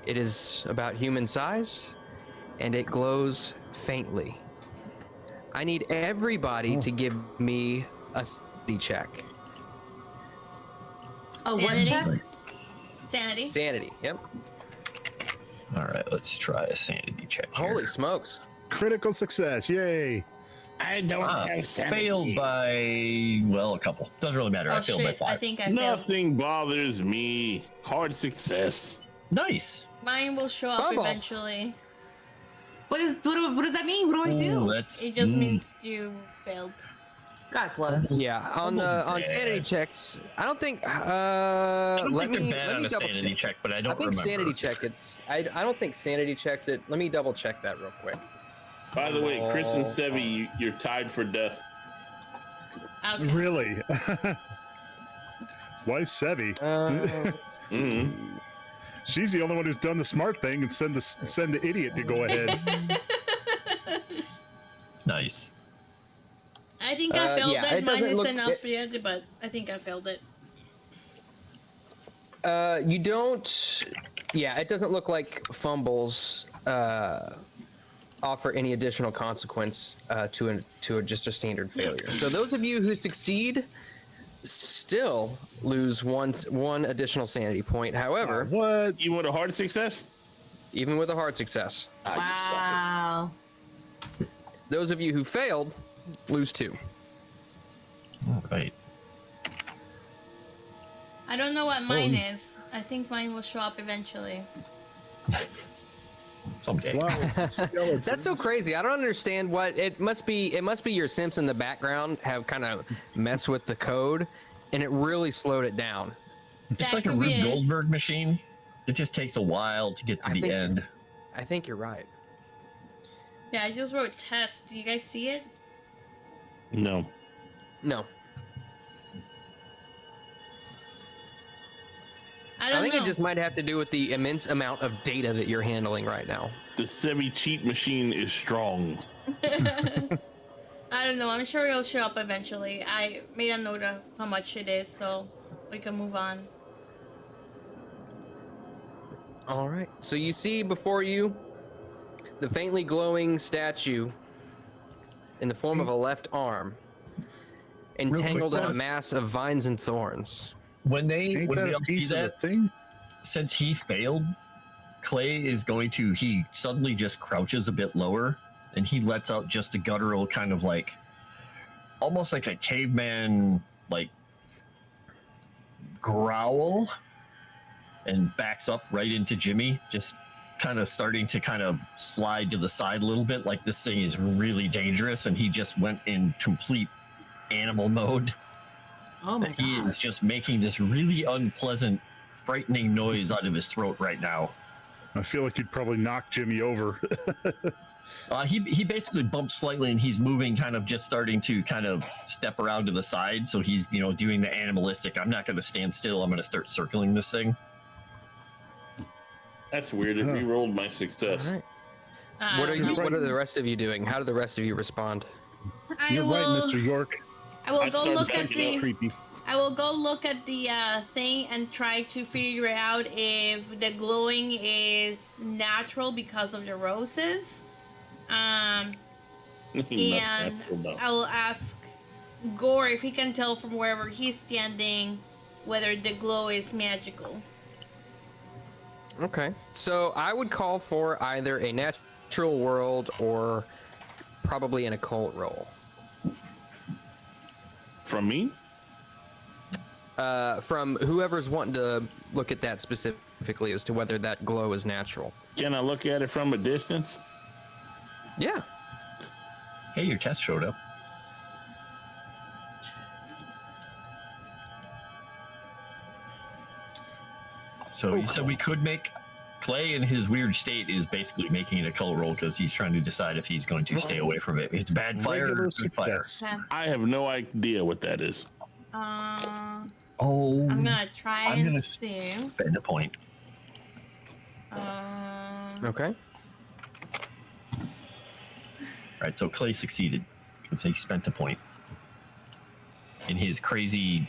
It is about human sized, and it glows faintly. I need everybody to give me a sanity check. Oh, what Sanity? check? Sanity. Sanity, yep. All right, let's try a sanity check here. Holy smokes. Critical success, yay! I don't have sanity. Failed by, well, a couple. Doesn't really matter. Oh I failed by shit! 5. I think I failed. Nothing bothers me. Hard success. Nice. Mine will show up Fumble. eventually. What does that mean? What do I do? That's It just means you failed. God bless. Yeah, on bad. sanity checks, I don't think. I don't let think me they're bad let on me a double sanity check, but I don't I think remember. sanity check. I don't think sanity checks it. Let me double check that real quick. By the way, Chris and Sevvy, you're tied for death. Okay. Really? Why Sevvy? She's the only one who's done the smart thing and send the idiot to go ahead. Nice. I think I failed yeah, it. it Mine doesn't look- isn't up yet, but I think I failed it. You don't. Yeah, it doesn't look like fumbles offer any additional consequence to just a standard failure. So those of you who succeed still lose one additional sanity point. However, What? You want a hard success? even with a hard success, Wow. those of you who failed lose 2. All right. I don't know what mine is. I think mine will show up eventually. Someday. Wow, skeletons. That's so crazy. I don't understand what it must be. It must be your simps in the background have kind of messed with the code, and it really slowed it down. It's That like a could be Rube it. Goldberg machine. It just takes a while to get to the end. I think you're right. Yeah, I just wrote test. Do you guys see it? No. No. I think know. it just might have to do with the immense amount of data that you're handling right now. The Sevvy cheat machine is strong. I don't know. I'm sure it'll show up eventually. I made a note of how much it is, so we can move on. All right. So you see before you the faintly glowing statue in the form of a left arm, entangled in a mass of vines and thorns. When Ain't we that a all see piece of the that, thing? since he failed, Clay is going to, he suddenly just crouches a bit lower and he lets out just a guttural kind of like, almost like a caveman, like growl, and backs up right into Jimmy, just kind of starting to kind of slide to the side a little bit, like this thing is really dangerous, and he just went in complete animal mode. Oh my He god. is just making this really unpleasant, frightening noise out of his throat right now. I feel like you'd probably knock Jimmy over. He basically bumps slightly, and he's moving, kind of just starting to kind of step around to the side. So he's, you know, doing the animalistic. I'm not going to stand still. I'm going to start circling this thing. That's weird. It re-rolled my success. All right. I What are don't you? know. What are the rest of you doing? How do the rest of you respond? You're right, Mr. York. I will I go started look at punching the. Creepy. I will go look at the thing and try to figure out if the glowing is natural because of the roses. And I will ask Gore if he can tell from wherever he's standing whether the glow is magical. Okay. So I would call for either a natural world or probably an occult roll. From me? From whoever's wanting to look at that specifically as to whether that glow is natural. Can I look at it from a distance? Yeah. Hey, your test showed up. So you said we could make Clay in his weird state is basically making it a color roll because he's trying to decide if he's going to stay away from it. It's bad fire Regular or good fire. success. I have no idea what that is. Oh, I'm gonna try I'm and gonna see. spend a point. Okay. Right, so Clay succeeded because he spent a point in his crazy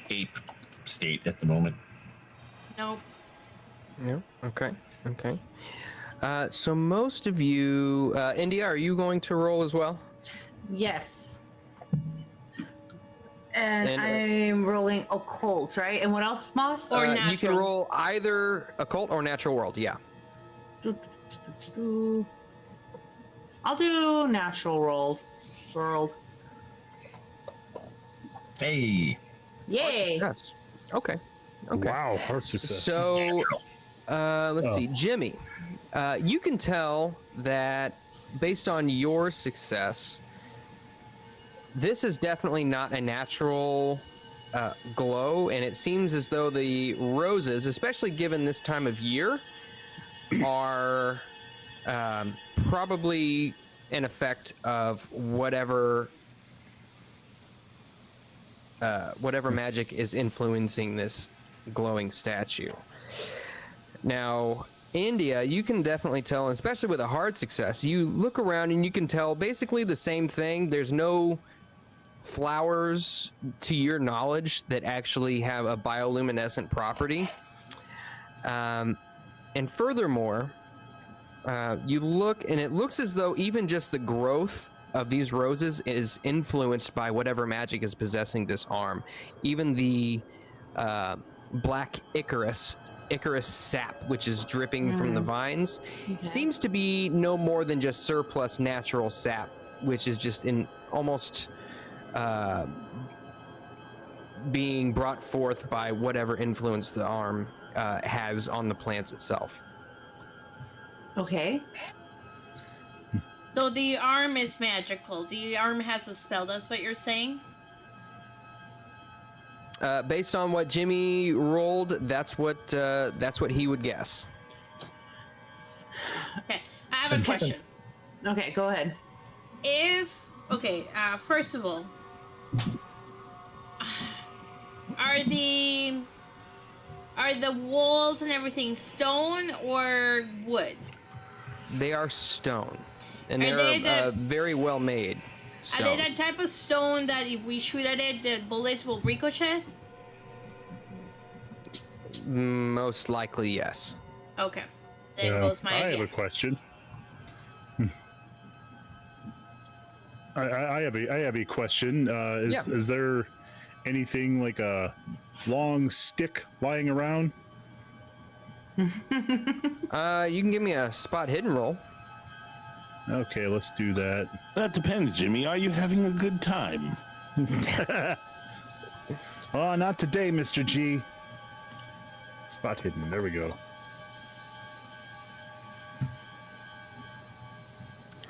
ape state at the moment. Nope. Yeah. Okay. Okay. So most of you, India, are you going to roll as well? Yes. And, And, I'm rolling occult, right? And what else, Moss? Or You can natural. roll either occult or natural world. Yeah. I'll do natural world. Hey, Yay! Yes. Okay. Okay. Wow, hard success. So, let's see, Jimmy. You can tell that based on your success, this is definitely not a natural glow, and it seems as though the roses, especially given this time of year, are probably an effect of whatever magic is influencing this glowing statue. Now, India, you can definitely tell, and especially with a hard success, you look around and you can tell basically the same thing. There's no flowers, to your knowledge, that actually have a bioluminescent property. And furthermore, you look, and it looks as though even just the growth of these roses is influenced by whatever magic is possessing this arm. Even the black Icarus sap, which is dripping from the vines, seems to be no more than just surplus natural sap, which is just in almost being brought forth by whatever influence the arm has on the plants itself. Okay. So the arm is magical. The arm has a spell. That's what you're saying? Based on what Jimmy rolled, that's what he would guess. Okay, I have a question. Okay, go ahead. First of all, are the walls and everything stone or wood? They are stone, and Are they're they very well made. Are Stone. they that type of stone that if we shoot at it, the bullets will ricochet? Most likely, yes. Okay, there goes my I idea. have a question. I have a question. Is there anything like a long stick lying around? You can give me a spot hidden roll. Okay, let's do that. That depends, Jimmy. Are you having a good time? Oh, not today, Mr. G. Spot hidden. There we go.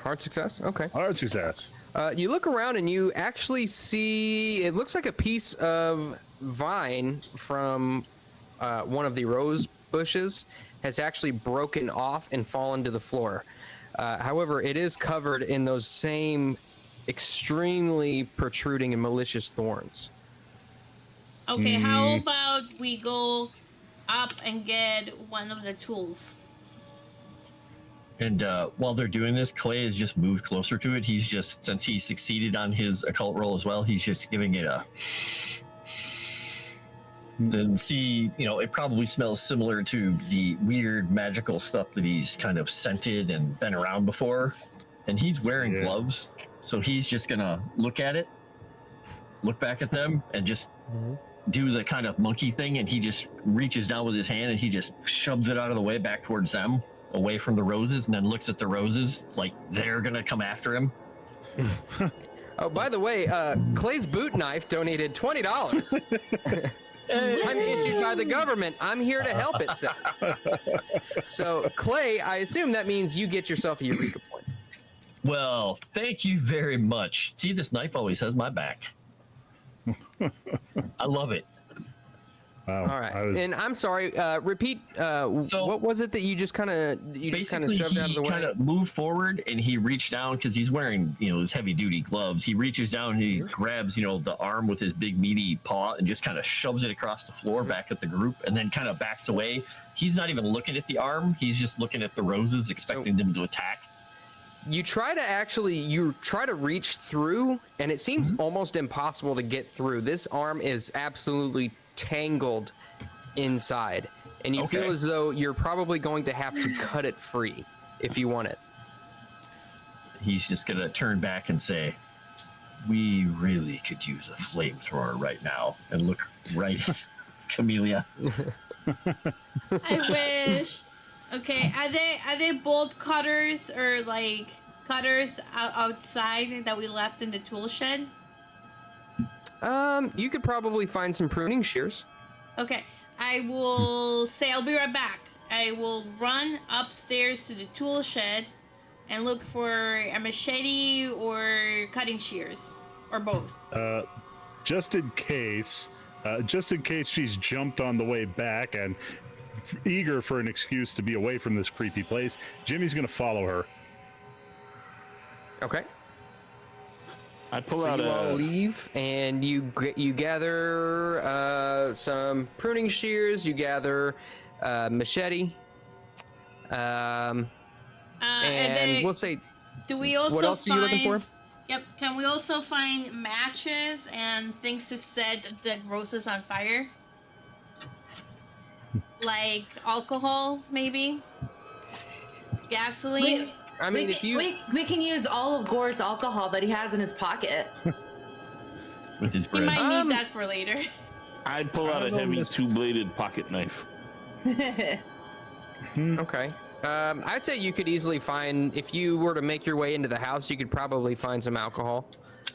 Hard success. Okay. Hard success. You look around and you actually see it looks like a piece of vine from one of the rose bushes has actually broken off and fallen to the floor. However, it is covered in those same extremely protruding and malicious thorns. Okay, how about we go up and get one of the tools? And while they're doing this, Clay has just moved closer to it. He's just, since he succeeded on his occult roll as well, he's just giving it a... Then see, it probably smells similar to the weird magical stuff that he's kind of scented and been around before. And he's wearing gloves, so he's just gonna look at it, look back at them, and just do the kind of monkey thing, and he just reaches down with his hand and he just shoves it out of the way back towards them, away from the roses, and then looks at the roses like they're gonna come after him. Oh, by the way, Clay's boot knife donated $20. I'm issued by the government. I'm here to help it, sir. So, Clay, I assume that means you get yourself a Eureka point. Well, thank you very much. See, this knife always has my back. I love it. Wow. All right, and I'm sorry. Repeat. What was it that you just kind of shoved out of the way? He kind of moved forward and he reached down because he's wearing his heavy duty gloves. He reaches down and he grabs the arm with his big meaty paw and just kind of shoves it across the floor back at the group and then kind of backs away. He's not even looking at the arm. He's just looking at the roses, expecting them to attack. You try to reach through, and it seems almost impossible to get through. This arm is absolutely tangled inside, and you feel as though you're probably going to have to cut it free if you want it. He's just gonna turn back and say, "We really could use a flamethrower right now," and look right at Camellia. I wish. Okay, are they bolt cutters or like cutters outside that we left in the tool shed? You could probably find some pruning shears. Okay, I will say I'll be right back. I will run upstairs to the tool shed and look for a machete or cutting shears, or both. Just in case she's jumped on the way back and eager for an excuse to be away from this creepy place, Jimmy's gonna follow her. Okay. I pull So out you all leave, and you gather some pruning shears. You gather machete, and we'll say. Do we also what else are you looking for? Yep. Can we also find matches and things to set the roses on fire? Like alcohol, maybe? Gasoline? I mean, we can use all of Gore's alcohol that he has in his pocket. With his We bread. might need that for later. I'd pull out a heavy two-bladed pocket knife. Okay. I'd say you could easily find, if you were to make your way into the house, you could probably find some alcohol.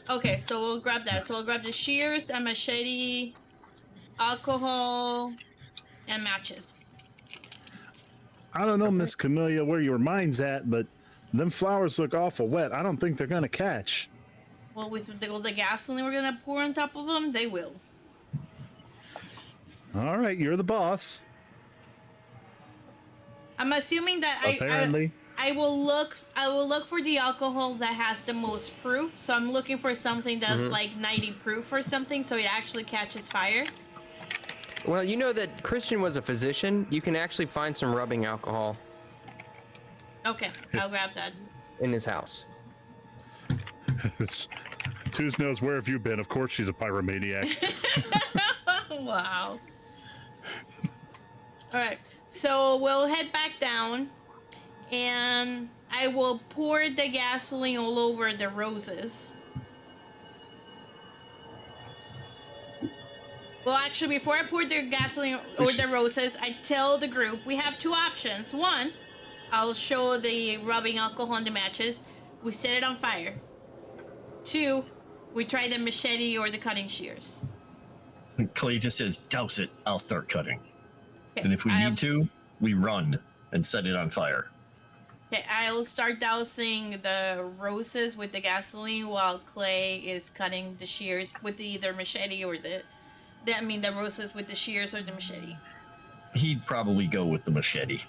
Okay, so we'll grab that. So we'll grab the shears, a machete, alcohol, and matches. I don't know, Miss Camellia, where your mind's at, but them flowers look awful wet. I don't think they're gonna catch. Well, with the gasoline we're gonna pour on top of them, they will. All right, you're the boss. I'm assuming that Apparently. I will look for the alcohol that has the most proof. So I'm looking for something that's like 90 proof or something, so it actually catches fire. Well, you know that Christian was a physician. You can actually find some rubbing alcohol Okay, I'll grab that. in his house. Tooz knows, where have you been? Of course she's a pyromaniac. Wow. All right, so we'll head back down, and I will pour the gasoline all over the roses. Well, actually, before I pour the gasoline over the roses, I tell the group we have two options. One, I'll show the rubbing alcohol on the matches. We set it on fire. Two, we try the machete or the cutting shears. Clay just says, douse it, I'll start cutting. Okay, And if we need to, we run and set it on fire. Okay, I'll start dousing the roses with the gasoline while Clay is cutting the shears with either machete or the roses with the shears or the machete. He'd probably go with the machete.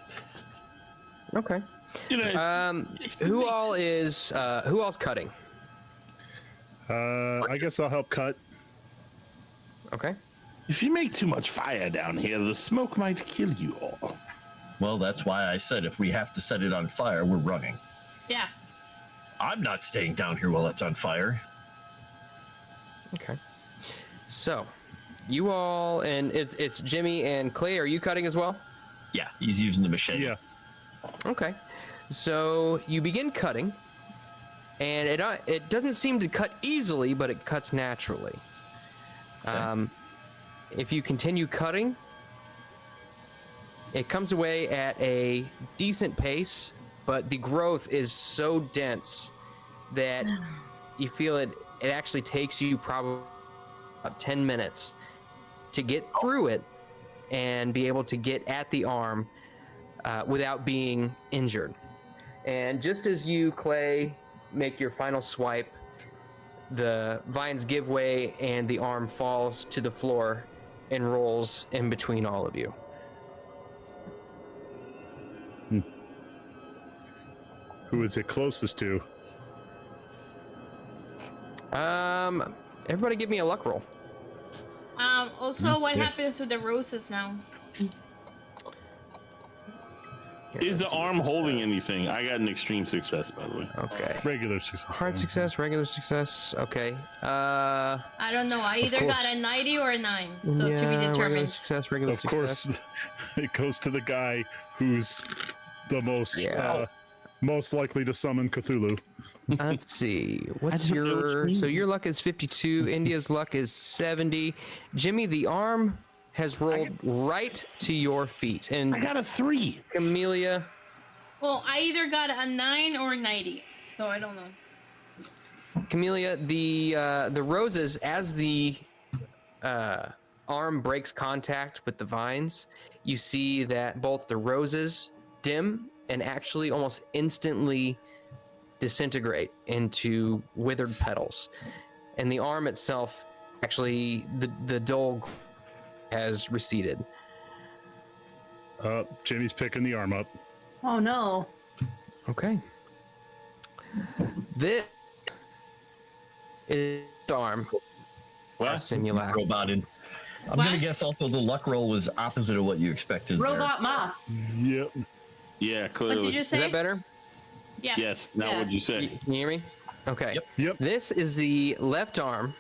Okay. You know, Who all's cutting? I guess I'll help cut. Okay. if you make too much fire down here, the smoke might kill you all. Well, that's why I said if we have to set it on fire, we're running. Yeah. I'm not staying down here while it's on fire. Okay. So, you all, and it's Jimmy and Clay. Are you cutting as well? Yeah, he's using the machete. Yeah. Okay. So you begin cutting, and it doesn't seem to cut easily, but it cuts naturally. Okay. If you continue cutting, it comes away at a decent pace, but the growth is so dense that you feel it actually takes you probably about 10 minutes to get through it and be able to get at the arm without being injured. And just as you, Clay, make your final swipe, the vines give way and the arm falls to the floor and rolls in between all of you. Who is it closest to? Everybody give me a luck roll. Also, what happens with the roses now? Here, Is the let's see. arm holding anything? I got an extreme success, by the way. Okay. Regular success. Hard success, regular success. Okay. I don't know. I either got course. a 90 or a 9. So to be Regular determined. success, regular Of success. course, it goes to the guy who's the most Yeah. most likely to summon Cthulhu. Let's see. What's don't know what you your... mean. So your luck is 52. India's luck is 70. Jimmy, the arm has rolled right to your feet. And I got a 3. Camellia... Well, I either got a 9 or a 90. So I don't know. Camellia, the roses, as the arm breaks contact with the vines, you see that both the roses dim and actually almost instantly disintegrate into withered petals. And the arm itself, actually, the dull has receded. Jimmy's picking the arm up. Oh no. Okay. This is the arm. Well, Simulacrum. Roboted. I'm What? going to guess also the luck roll was opposite of what you expected. there. Robot moss. Yep. yeah, What clearly. did you Is say? that better? Yeah. Yes, now Yeah. what'd you say? Can you hear me? Okay. Yep. Yep. This is the left arm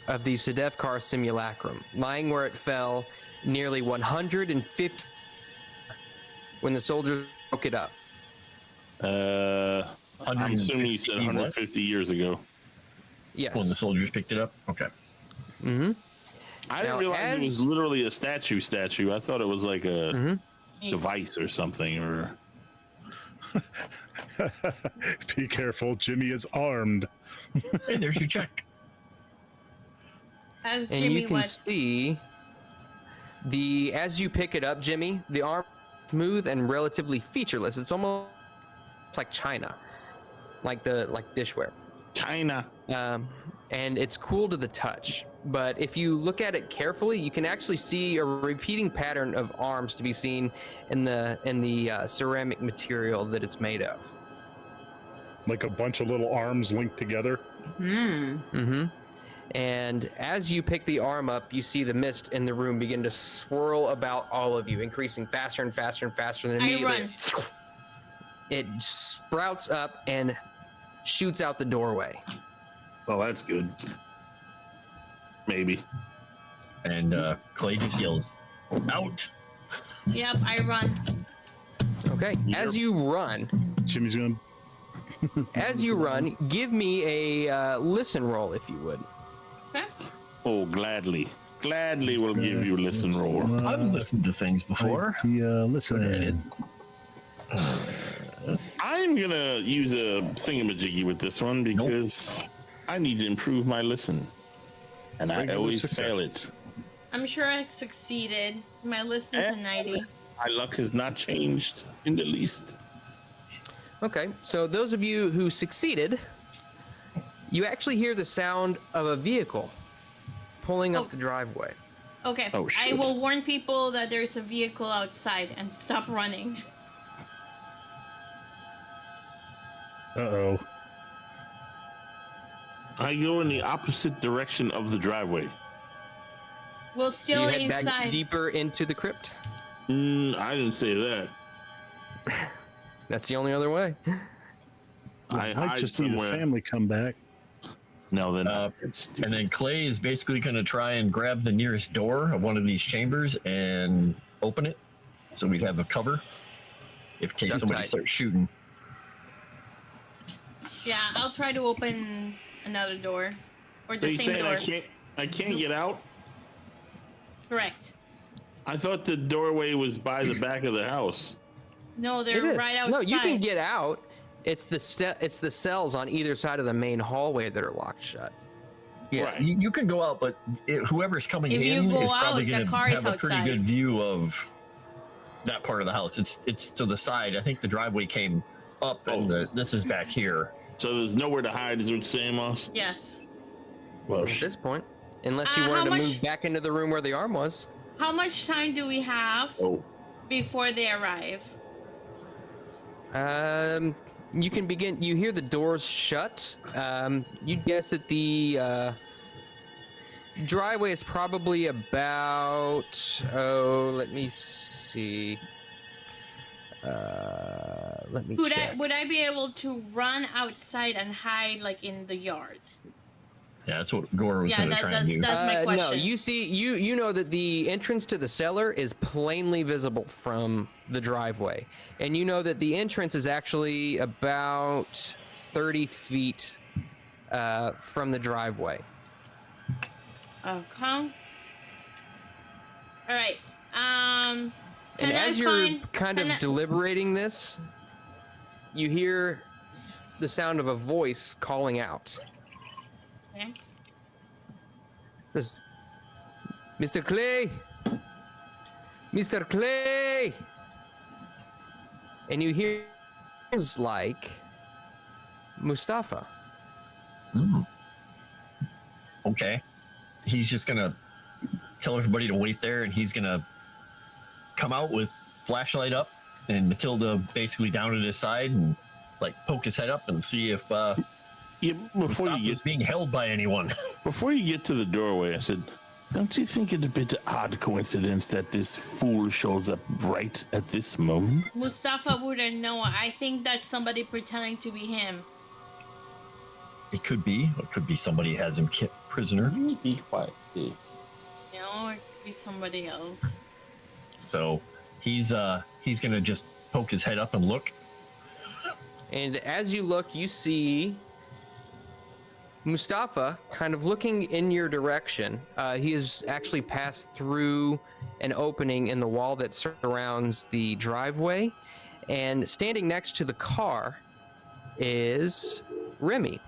of the Sedefkar simulacrum, lying where it fell nearly 150 when the soldiers broke it up. I'm assuming you said 150 what? 150 years ago. Yes. When the soldiers picked it up? Okay. Mm-hmm. I didn't Now, realize it was as- literally a statue. I thought it was like a device or something. Or Be careful, Jimmy is armed. Hey, there's your check. As And Jimmy you can what? see as you pick it up, Jimmy, the arm is smooth and relatively featureless. It's almost like china, like dishware. China. And and it's cool to the touch. But if you look at it carefully, you can actually see a repeating pattern of arms to be seen in the ceramic material that it's made of. Like a bunch of little arms linked together. And as you pick the arm up, you see the mist in the room begin to swirl about all of you, increasing faster and faster and faster. And immediately, it sprouts up and shoots out the doorway. Well, that's good. Maybe. And Clay just yells, "Out!" Yep, I run. Okay, as you run, Jimmy's going. as you run, give me a listen roll if you would. Okay. Oh, gladly. Gladly will give you a listen roll. I've listened to things before. Listen. I'm going to use a thingamajiggy with this one because I need to improve my listen. And I always fail it. I'm sure I succeeded. My list is a 90. My luck has not changed in the least. Okay, so those of you who succeeded, you actually hear the sound of a vehicle pulling up the driveway. Okay, Oh, I shit. will warn people that there's a vehicle outside and stop running. Uh-oh. I go in the opposite direction of the driveway. We'll So still you head back inside. deeper into the crypt. I didn't say that. That's the only other way. I might hide just need somewhere. a family come back. No, then it's stupid. And then Clay is basically going to try and grab the nearest door of one of these chambers and open it, so we'd have a cover in case Duct somebody tight. starts shooting. Yeah, I'll try to open another door. Or So the you same saying door. I can't get out? Correct. I thought the doorway was by the back of the house. No, It they're is. right outside. No, you can get out. It's the cells on either side of the main hallway that are locked shut. Yeah, Right. you can go out, but whoever's coming If you in go is probably out, the going to car is have a pretty outside. good view of that part of the house. It's to the side. I think the driveway came up, and this is back here. So there's nowhere to hide, is what you're saying, Moss? Yes. Well, At this point, unless you How wanted to much- move back into the room where the arm was. How much time do we have before they arrive? You can begin. You hear the doors shut. You'd guess that the driveway is probably about. Oh, let me see. Let me check. Would I be able to run outside and hide like in the yard? Yeah, that's what Gore was Yeah, going to try and do. that's my No, question. you see, you know that the entrance to the cellar is plainly visible from the driveway, and you know that the entrance is actually about 30 feet from the driveway. Okay. All right. And Can as I you're find, kind of can I- deliberating this, you hear the sound of a voice calling out. Okay. This, Mr. Clay, Mr. Clay, and you hear it's like Mustafa. Okay. He's just going to tell everybody to wait there, and he's going to come out with flashlight up and Matilda basically down at his side and like poke his head up and see if before Mustafa you is get being held by anyone. before you get to the doorway, I said, "Don't you think it a bit odd coincidence that this fool shows up right at this moment?" Mustafa wouldn't know. I think that's somebody pretending to be him. It could be. It could be somebody has him prisoner. Be quiet. You know, or it could be somebody else. So he's gonna just poke his head up and look. And as you look, you see Mustafa kind of looking in your direction. He has actually passed through an opening in the wall that surrounds the driveway. And standing next to the car is Remy,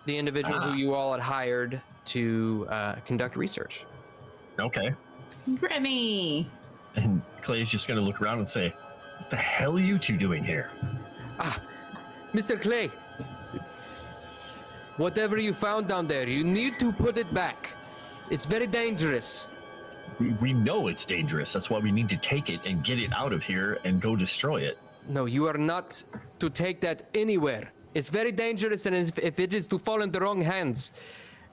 the individual who you all had hired to conduct research. Okay. Remy. And Clay's just gonna look around and say, "What the hell are you two doing here?" Mr. Clay, Whatever you found down there, you need to put it back. It's very dangerous. We know it's dangerous. That's why we need to take it and get it out of here and go destroy it. No, you are not to take that anywhere. It's very dangerous, and if it is to fall in the wrong hands,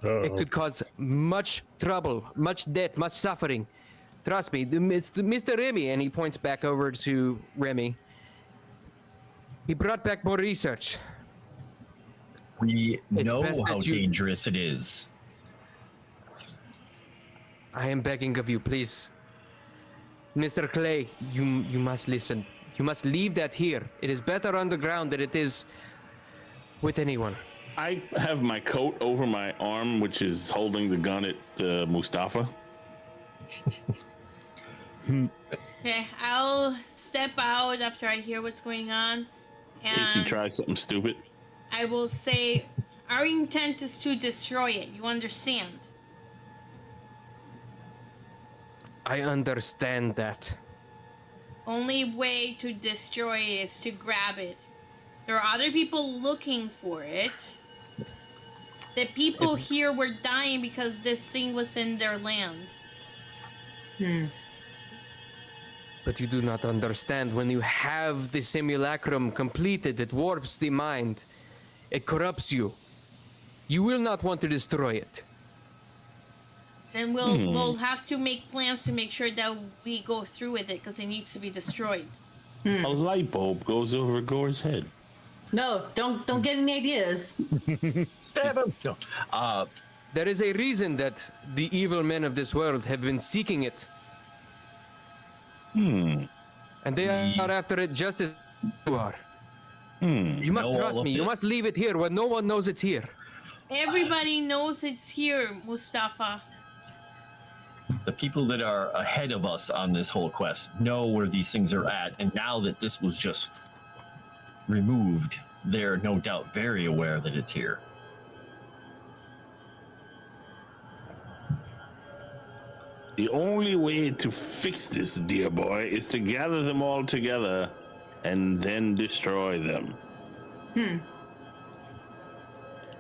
it could cause much trouble, much death, much suffering. Trust me, it's Mr. Remy, and he points back over to Remy. He brought back more research. We know best how that you- dangerous it is. I am begging of you, please. Mr. Clay, you must listen. You must leave that here. It is better underground than it is with anyone. I have my coat over my arm, which is holding the gun at Mustafa. Okay, I'll step out after I hear what's going on. In case he And tries something stupid. I will say, our intent is to destroy it. You understand? I understand that. Only way to destroy it is to grab it. There are other people looking for it. The people here were dying because this thing was in their land. But you do not understand. When you have the simulacrum completed, it warps the mind. It corrupts you. You will not want to destroy it. Then we'll have to make plans to make sure that we go through with it because it needs to be destroyed. A light bulb goes over Gore's head. No, don't get any ideas. Stab him! No. There is a reason that the evil men of this world have been seeking it. And they are after it just as you are. You must know trust all me. of You this? must leave it here where no one knows it's here. Everybody knows it's here, Mustafa. The people that are ahead of us on this whole quest know where these things are at, and now that this was just removed, they're no doubt very aware that it's here. The only way to fix this, dear boy, is to gather them all together and then destroy them.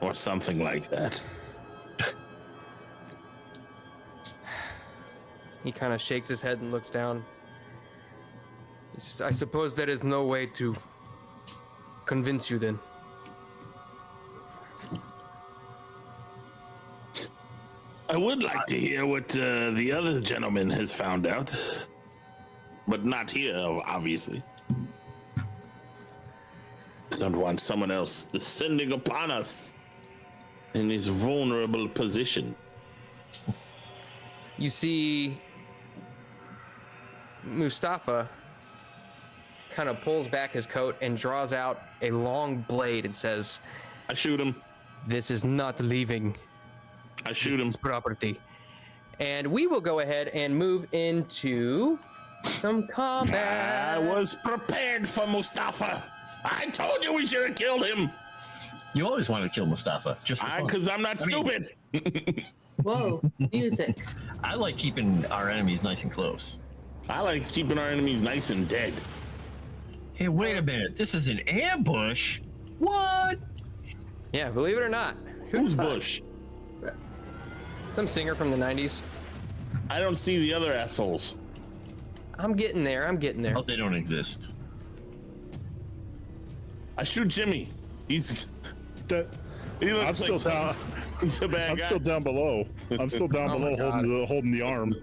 Or something like that. He kind of shakes his head and looks down. He says, I suppose there is no way to convince you then. I would like to hear what the other gentleman has found out. But not here, obviously. Don't want someone else descending upon us in this vulnerable position. You see Mustafa kind of pulls back his coat and draws out a long blade and says, I shoot him. this is not leaving I shoot him. this property. And we will go ahead and move into some combat. I was prepared for Mustafa. I told you we should have killed him. You always want to kill Mustafa, just for fun. Because I'm not stupid. Whoa, music. I like keeping our enemies nice and close. I like keeping our enemies nice and dead. Hey, wait a minute. This is an ambush? What? Yeah, believe it or not. Who's thought? Bush? Some singer from the 90s. I don't see the other assholes. I'm getting there. I'm getting there. Oh, they don't exist. I shoot Jimmy. He's That- he looks I'm like still down. he's a bad I'm guy. still down below. I'm still down Oh my below, holding the arm.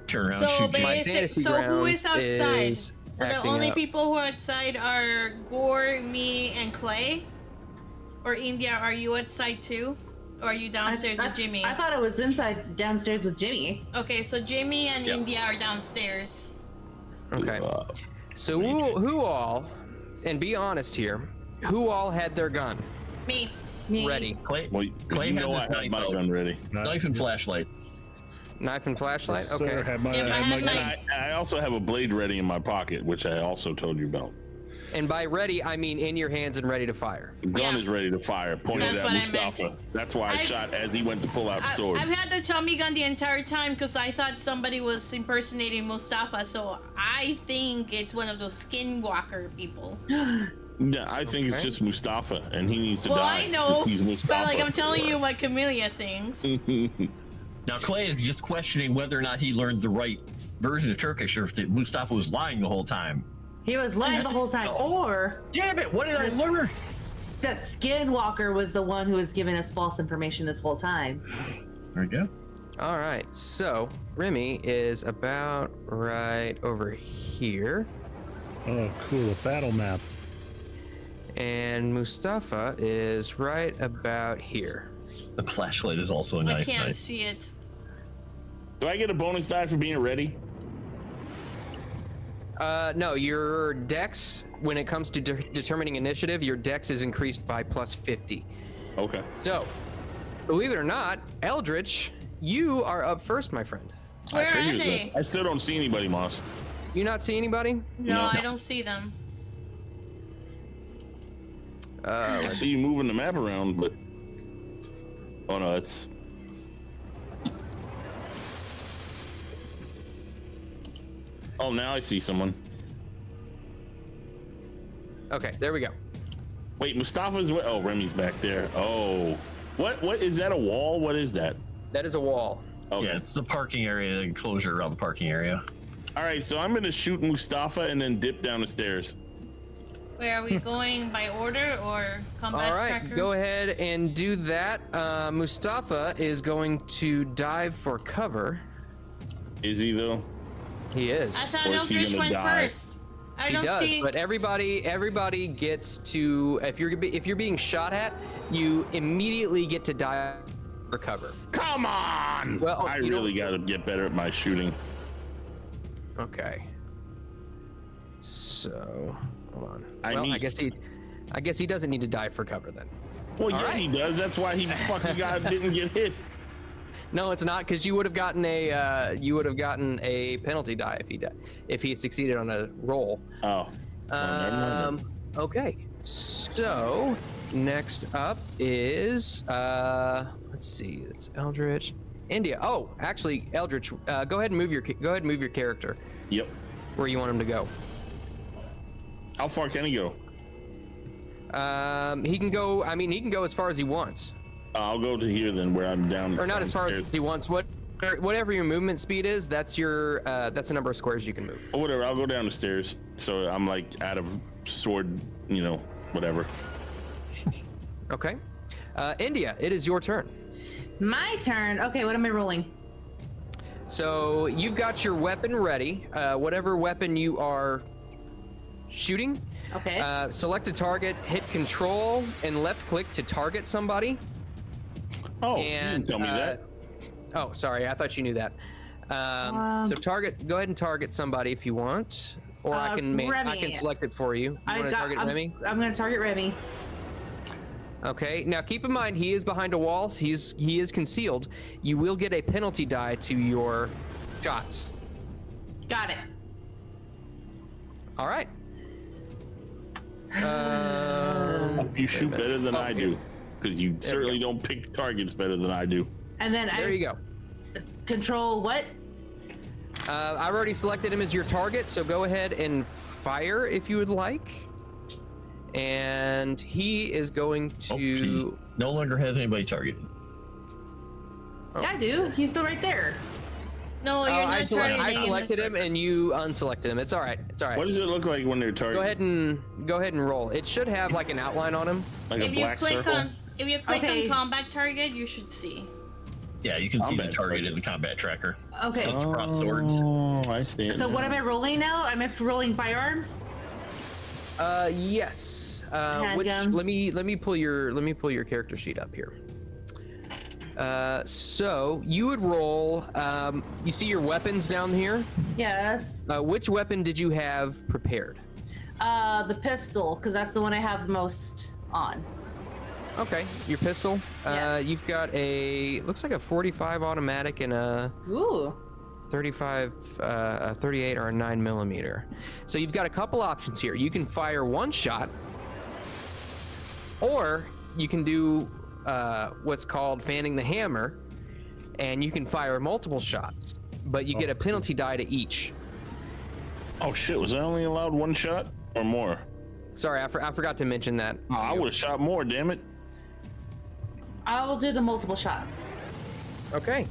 Turn around, So shoot Jimmy. basic. fantasy So who ground is outside? is So the acting only up. people who are outside are Gore, me, and Clay. Or India, are you outside too? Or are you downstairs with Jimmy? I thought it was inside downstairs with Jimmy. Okay, so Jimmy and Yep. India are downstairs. Okay. So who all, and be honest here, who all had their gun Me. Me. ready? Clay, Well, Clay you has know I his have knife my out. gun ready. Knife and flashlight. Knife and flashlight? Yes, sir, Okay. have my, Yeah, but I have gun. my- I also have a blade ready in my pocket, which I also told you about. And by ready, I mean in your hands and ready to fire. The gun Yeah. is ready to fire, pointed That's at what I Mustafa. meant. That's why I I've- shot as he went to pull out the sword. I've had the Tommy gun the entire time because I thought somebody was impersonating Mustafa, so I think it's one of those skinwalker people. Yeah, I think it's just Mustafa, and he needs to Well, die. I know, He's Mustafa. but like I'm telling you what Camellia thinks. Now Clay is just questioning whether or not he learned the right version of Turkish, or if Mustafa was lying the whole time. He was lying the whole time, or Damn it! What did I learn? that Skinwalker was the one who was giving us false information this whole time. There we go. All right, so Remy is about right over here, Oh, cool. A battle map. and Mustafa is right about here. The flashlight is also a I knife. can't see it. Do I get a bonus die for being ready? No, your dex, when it comes to determining initiative, your dex is increased by plus 50. Okay. So, believe it or not, Eldritch, you are up first, my friend. Where are figured they? that. I still don't see anybody, Moss. You not see anybody? No, No. I don't see them. I see you moving the map around, but oh no, it's oh now I see someone. Okay, there we go. Wait, Mustafa's oh Remy's back there. Oh, what is that? A wall? What is that? That is a wall. Okay. Yeah, it's the parking area, the enclosure around the parking area. All right, so I'm gonna shoot Mustafa and then dip down the stairs. Where are we going by order or combat All right, tracker? go ahead and do that. Mustafa is going to dive for cover. Is he though? He is. I thought Or is he Eldritch gonna went die? first. I He don't does, see. but everybody gets to, if you're being shot at, you immediately get to dive for cover. Come on! Well, I you know- really gotta get better at my shooting. Okay. So, hold on. I Well, missed. I guess he doesn't need to dive for cover then. Well, All yeah, right. he does. That's why he fucking didn't get hit. No, it's not, because you would have gotten a penalty die if he succeeded on a roll. Oh. Never mind. Okay. So next up is let's see, it's Eldritch. India. Oh, actually, Eldritch, go ahead and move your character Yep. where you want him to go. How far can he go? He can go. I mean, he can go as far as he wants, I'll go to here then, where I'm down. or not as far as downstairs. he wants. Whatever your movement speed is, that's the number of squares you can move. Or whatever. I'll go down the stairs. So I'm like out of sword, whatever. Okay. India, it is your turn. My turn. Okay, what am I rolling? So you've got your weapon ready. Whatever weapon you are shooting. Okay. Select a target, hit control, and left click to target somebody. Oh, you And didn't tell me that. Oh, sorry, I thought you knew that. So go ahead and target somebody if you want, or I can Remy. select it for you. You want to target Remy? I'm going to target Remy. Okay. Now keep in mind he is behind a wall. So he is concealed. You will get a penalty die to your shots. Got it. All right. You shoot better than Oh, I do, because you certainly don't pick targets better than I do. And then There you go. Control what? I've already selected him as your target, so go ahead and fire if you would like. And he is going to. Oh, geez. No longer has anybody targeted. Yeah, I do. He's still right there. No, you're not I targeting selected him and you unselected him. It's all right. It's all right. What does it look like when they're targeted? Go ahead and roll. It should have like an outline on him. Like a If you black click circle? on combat target, you should see. Yeah, you can see the Combat target target. in the combat tracker. Okay. It's cross swords. Oh, I see it. So now. what am I rolling now? I'm rolling firearms. Yes. Which Handgun. let me pull your character sheet up here. So you would roll. You see your weapons down here. Yes. Which weapon did you have prepared? The pistol, because that's the one I have the most on. Okay, your pistol. Yeah. You've got looks like a 45 automatic and a Ooh. 35, a 38 or a 9mm. So you've got a couple options here. You can fire one shot, or you can do what's called fanning the hammer, and you can fire multiple shots, but you get a penalty die to each. Oh shit! Was I only allowed one shot or more? Sorry, I forgot to mention that. Oh, I would have shot more, damn it. I will do the multiple shots. Okay,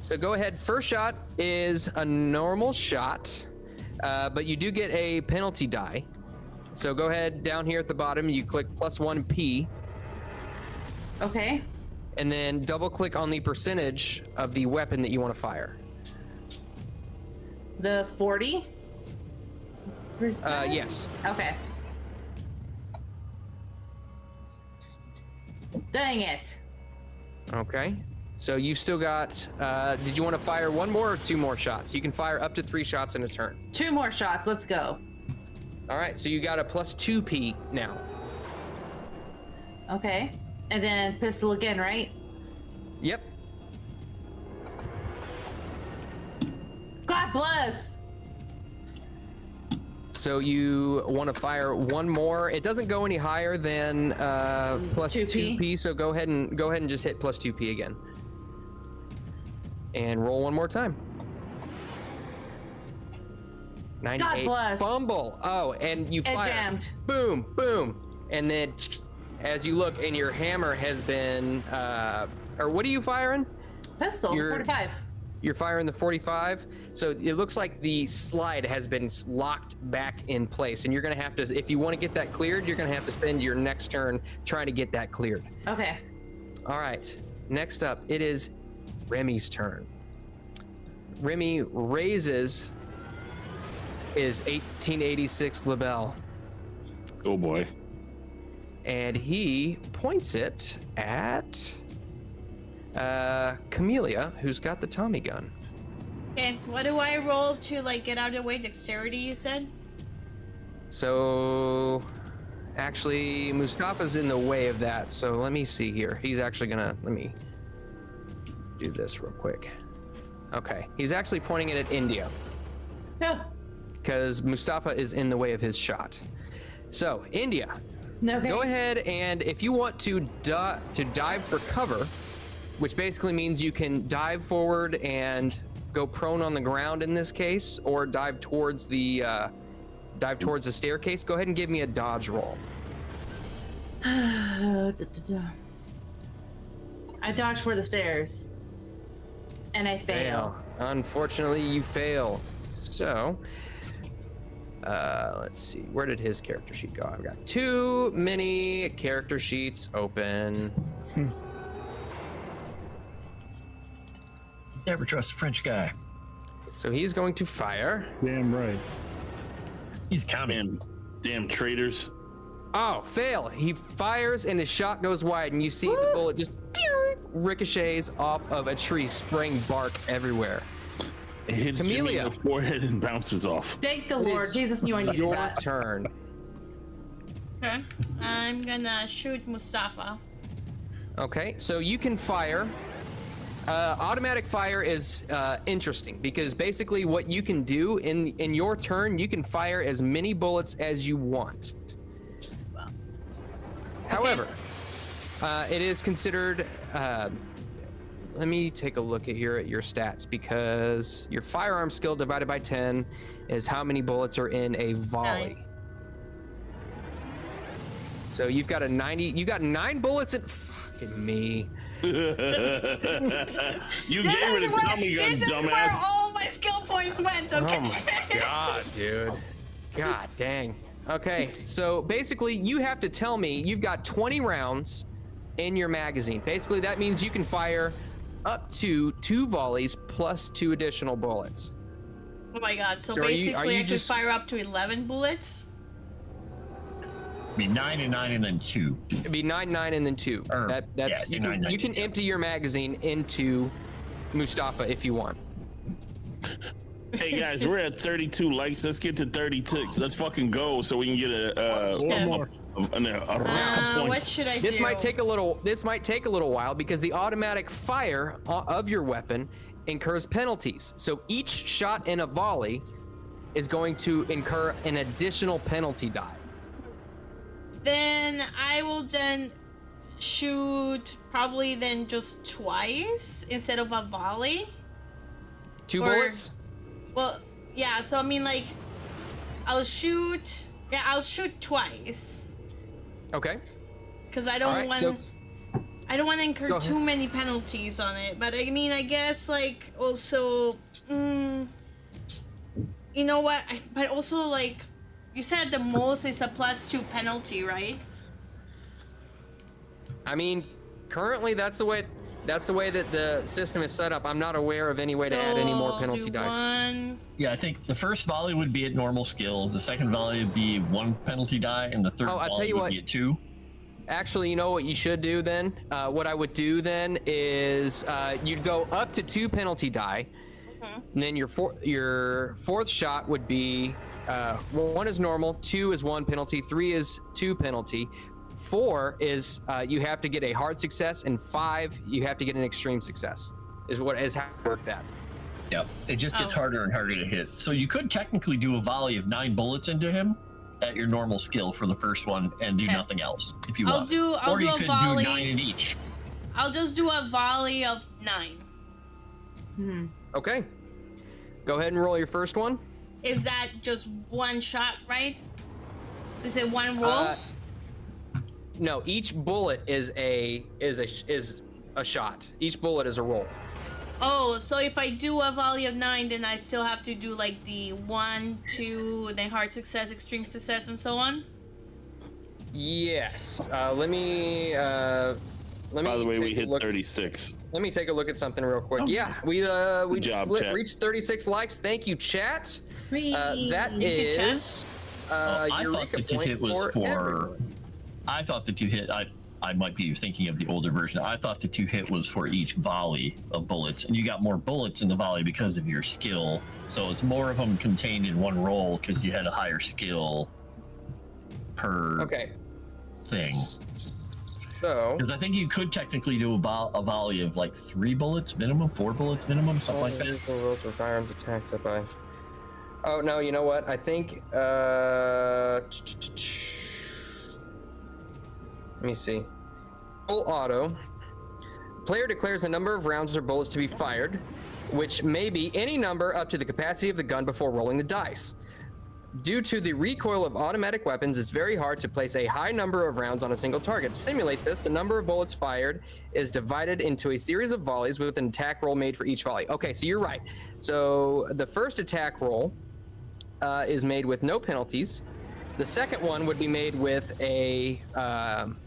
so go ahead. First shot is a normal shot, but you do get a penalty die. So go ahead down here at the bottom. You click +1p, Okay. and then double click on the percentage of the weapon that you want to fire. The 40%? Yes. Okay. Dang it. Okay. So you've still got. Did you want to fire one more or two more shots? You can fire up to 3 shots in a turn. 2 more shots. Let's go. All right. So you got a +2p now. Okay. And then pistol again, right? Yep. God bless. So you want to fire one more. It doesn't go any higher than +2p. So go ahead and just hit +2p again. And roll one more time. 98. God bless. Fumble. Oh, and you It fire. jammed. Boom, boom. And then as you look, and your hammer has been, or what are you firing? Pistol, You're- 45. You're firing the 45. So it looks like the slide has been locked back in place. And you're going to have to, if you want to get that cleared, you're going to have to spend your next turn trying to get that cleared. Okay. All right. Next up, it is Remy's turn. Remy raises his 1886 Lebel. Oh boy. And he points it at Camellia, who's got the Tommy gun. Okay, what do I roll to like get out of the way? Dexterity, you said? So actually Mustafa's in the way of that, so let me see here. He's actually gonna, let me do this real quick. Okay, he's actually pointing it at India Yeah. because Mustafa is in the way of his shot. So India, Okay. go ahead, and if you want to dive for cover, which basically means you can dive forward and go prone on the ground in this case, or dive towards the staircase. Go ahead and give me a dodge roll. I dodged for the stairs. And I fail. Unfortunately, you fail. So, let's see. Where did his character sheet go? I've got too many character sheets open. Never trust a French guy. So he's going to fire. Damn right. He's coming. Damn traitors. Oh, fail. He fires and his shot goes wide, and you see the bullet just ricochets off of a tree, spraying bark everywhere. It hits Jimmy in Camellia. the forehead and bounces off. Thank the It Lord. is Jesus knew I needed Your that. turn. Okay. I'm gonna shoot Mustafa. Okay, so you can fire. Automatic fire is interesting because basically what you can do in your turn, you can fire as many bullets as you want. However, it is considered. Let me take a look at here at your stats, because your firearm skill divided by 10 is how many bullets are in a volley. 9. So you've got a 90. You got 9 bullets in. Fucking me. You gave it a Tommy gun, this is where dumbass. all my skill points went, okay? Oh my god, dude. God dang. Okay, so basically you have to tell me you've got 20 rounds in your magazine. Basically that means you can fire up to 2 volleys plus 2 additional bullets. Oh my god, so So are you basically I could just- fire up to 11 bullets? Be 9 and 9 and then 2. It'd be 9, 9, and then 2. That's yeah, you, 9, can, 9, you can 2, yeah. empty your magazine into Mustafa if you want. Hey guys, we're at 32 likes. Let's get to 36. Let's fucking go so we can get a Okay. More. round point. What should I do? This might take a little while because the automatic fire of your weapon incurs penalties. So each shot in a volley is going to incur an additional penalty die. Then I will then shoot probably then just twice instead of a volley. 2 Or- bullets? Well, yeah, so I mean like I'll shoot Yeah, I'll shoot twice. Okay. Because I don't Alright, want. so- I don't want to incur Go ahead. too many penalties on it. But I mean, I guess like also. You know what? But also like, you said the most is a +2 penalty, right? I mean, currently that's the way that the system is set up. I'm not aware of any way to add any more So, penalty do dice. one. Yeah, I think the first volley would be at normal skill. The second volley would be 1 penalty die, and the third Oh, I'll tell volley you would what. be at 2. Actually, you know what you should do then? What I would do then is you'd go up to 2 penalty die, and then your fourth shot would be 1 is normal, 2 is 1 penalty, 3 is 2 penalty, 4 is you have to get a hard success, and 5 you have to get an extreme success. Is how it worked that. Yep. It just gets Oh. harder and harder to hit. So you could technically do a volley of 9 bullets into him at your normal skill for the first one and do Okay. nothing else if you I'll want. do or you a could volley. do 9 in each. I'll just do a volley of 9. Okay. Go ahead and roll your first one. Is that just one shot, right? Is it one roll? No, each bullet is a shot. Each bullet is a roll. Oh, so if I do a volley of 9, then I still have to do like the 1, 2, then hard success, extreme success, and so on? Yes. Let me. By By the way, we hit 36. Let me take a look at something real quick. Oh, Yeah, nice. we Good just job, chat. reached 36 likes. Thank you, chat. That Thank you, chat. is I thought Eureka the 2 point hit was for for. everyone. I thought the 2 hit. I might be thinking of the older version. I thought the 2 hit was for each volley of bullets, and you got more bullets in the volley because of your skill. So it's more of them contained in one roll because you had a higher skill per Okay, thing. so Because I think you could technically do a volley of like 3 bullets minimum, 4 bullets minimum, something like that. Rolls for firearms attacks up by. Oh no, you know what? I think. Let me see. Full auto. Player declares a number of rounds or bullets to be fired, which may be any number up to the capacity of the gun before rolling the dice. Due to the recoil of automatic weapons, it's very hard to place a high number of rounds on a single target. To simulate this, the number of bullets fired is divided into a series of volleys with an attack roll made for each volley. Okay, so you're right. So the first attack roll is made with no penalties. The second one would be made with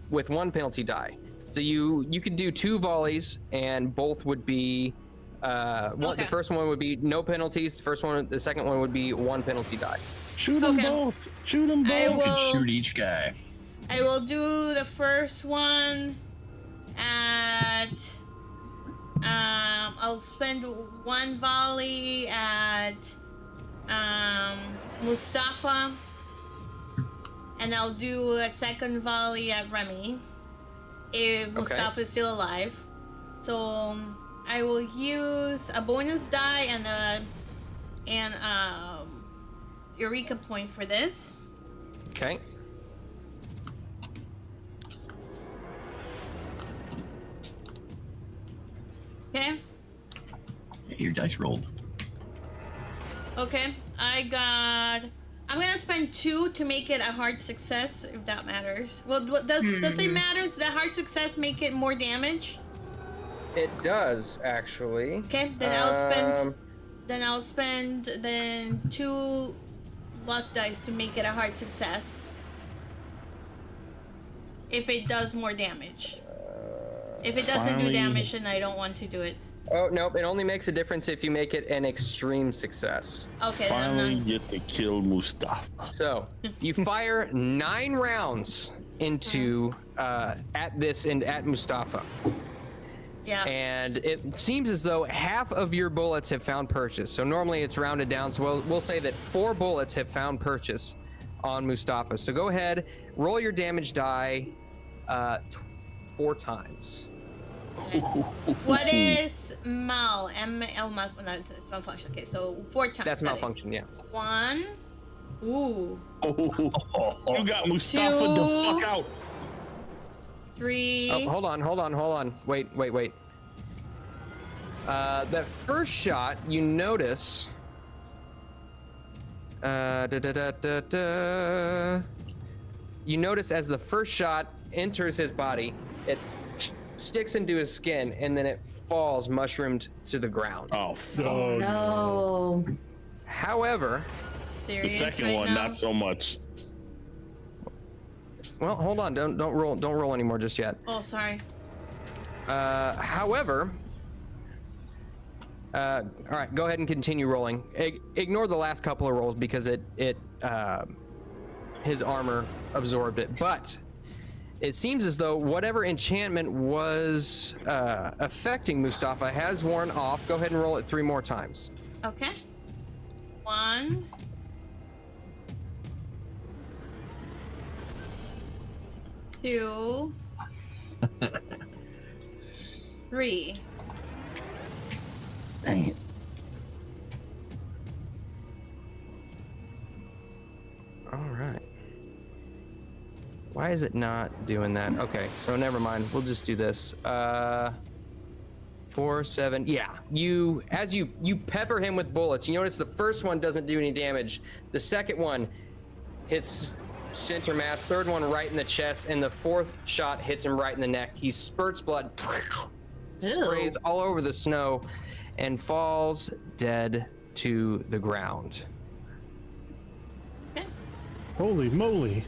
with 1 penalty die. So you could do 2 volleys, and both would be Okay. the first one would be no penalties. The second one would be 1 penalty die. Shoot them Okay. both. Shoot them both. I You could will- shoot each guy. I will do the first one at. I'll spend 1 volley at Mustafa, and I'll do a second volley at Remy if Mustafa is still alive. So I will use a bonus die and a Eureka point for this. Okay. Okay. Your dice rolled. Okay, I'm gonna spend 2 to make it a hard success, if that matters. Well, does it matter? Does the hard success make it more damage? It does actually. Okay, then I'll spend 2 luck dice to make it a hard success. If it does more damage. If it doesn't do Finally- damage, then I don't want to do it. Oh nope! It only makes a difference if you make it an extreme success. Okay, Finally then get to kill Mustafa. So you fire 9 rounds into at Mustafa, yeah. and it seems as though half of your bullets have found purchase. So normally it's rounded down. So we'll say that 4 bullets have found purchase on Mustafa. So go ahead, roll your damage die 4 times. What is mal? No, it's malfunction. Okay, so 4 times. That's Got it. malfunction. Yeah. 1. Ooh. You got Mustafa the 2. fuck out. 3. Oh, hold on. Wait. That first shot, you notice You notice as the first shot enters his body, it sticks into his skin, and then it falls mushroomed to the ground. Oh, fuck. Oh, No. However, The Serious second right one, now? not so much. well, hold on, don't roll anymore just yet. Oh, sorry. However, all right, go ahead and continue rolling. Ignore the last couple of rolls because his armor absorbed it. But it seems as though whatever enchantment was affecting Mustafa has worn off. Go ahead and roll it 3 more times. Okay. 1. 2. 3. Dang it. All right. Why is it not doing that? Okay, so never mind. We'll just do this. 4, 7. Yeah, you pepper him with bullets. You notice the first one doesn't do any damage. The second one hits center mass. Third one right in the chest, and the fourth shot hits him right in the neck. He spurts blood, sprays all over the snow, and falls dead to the ground. holy moly!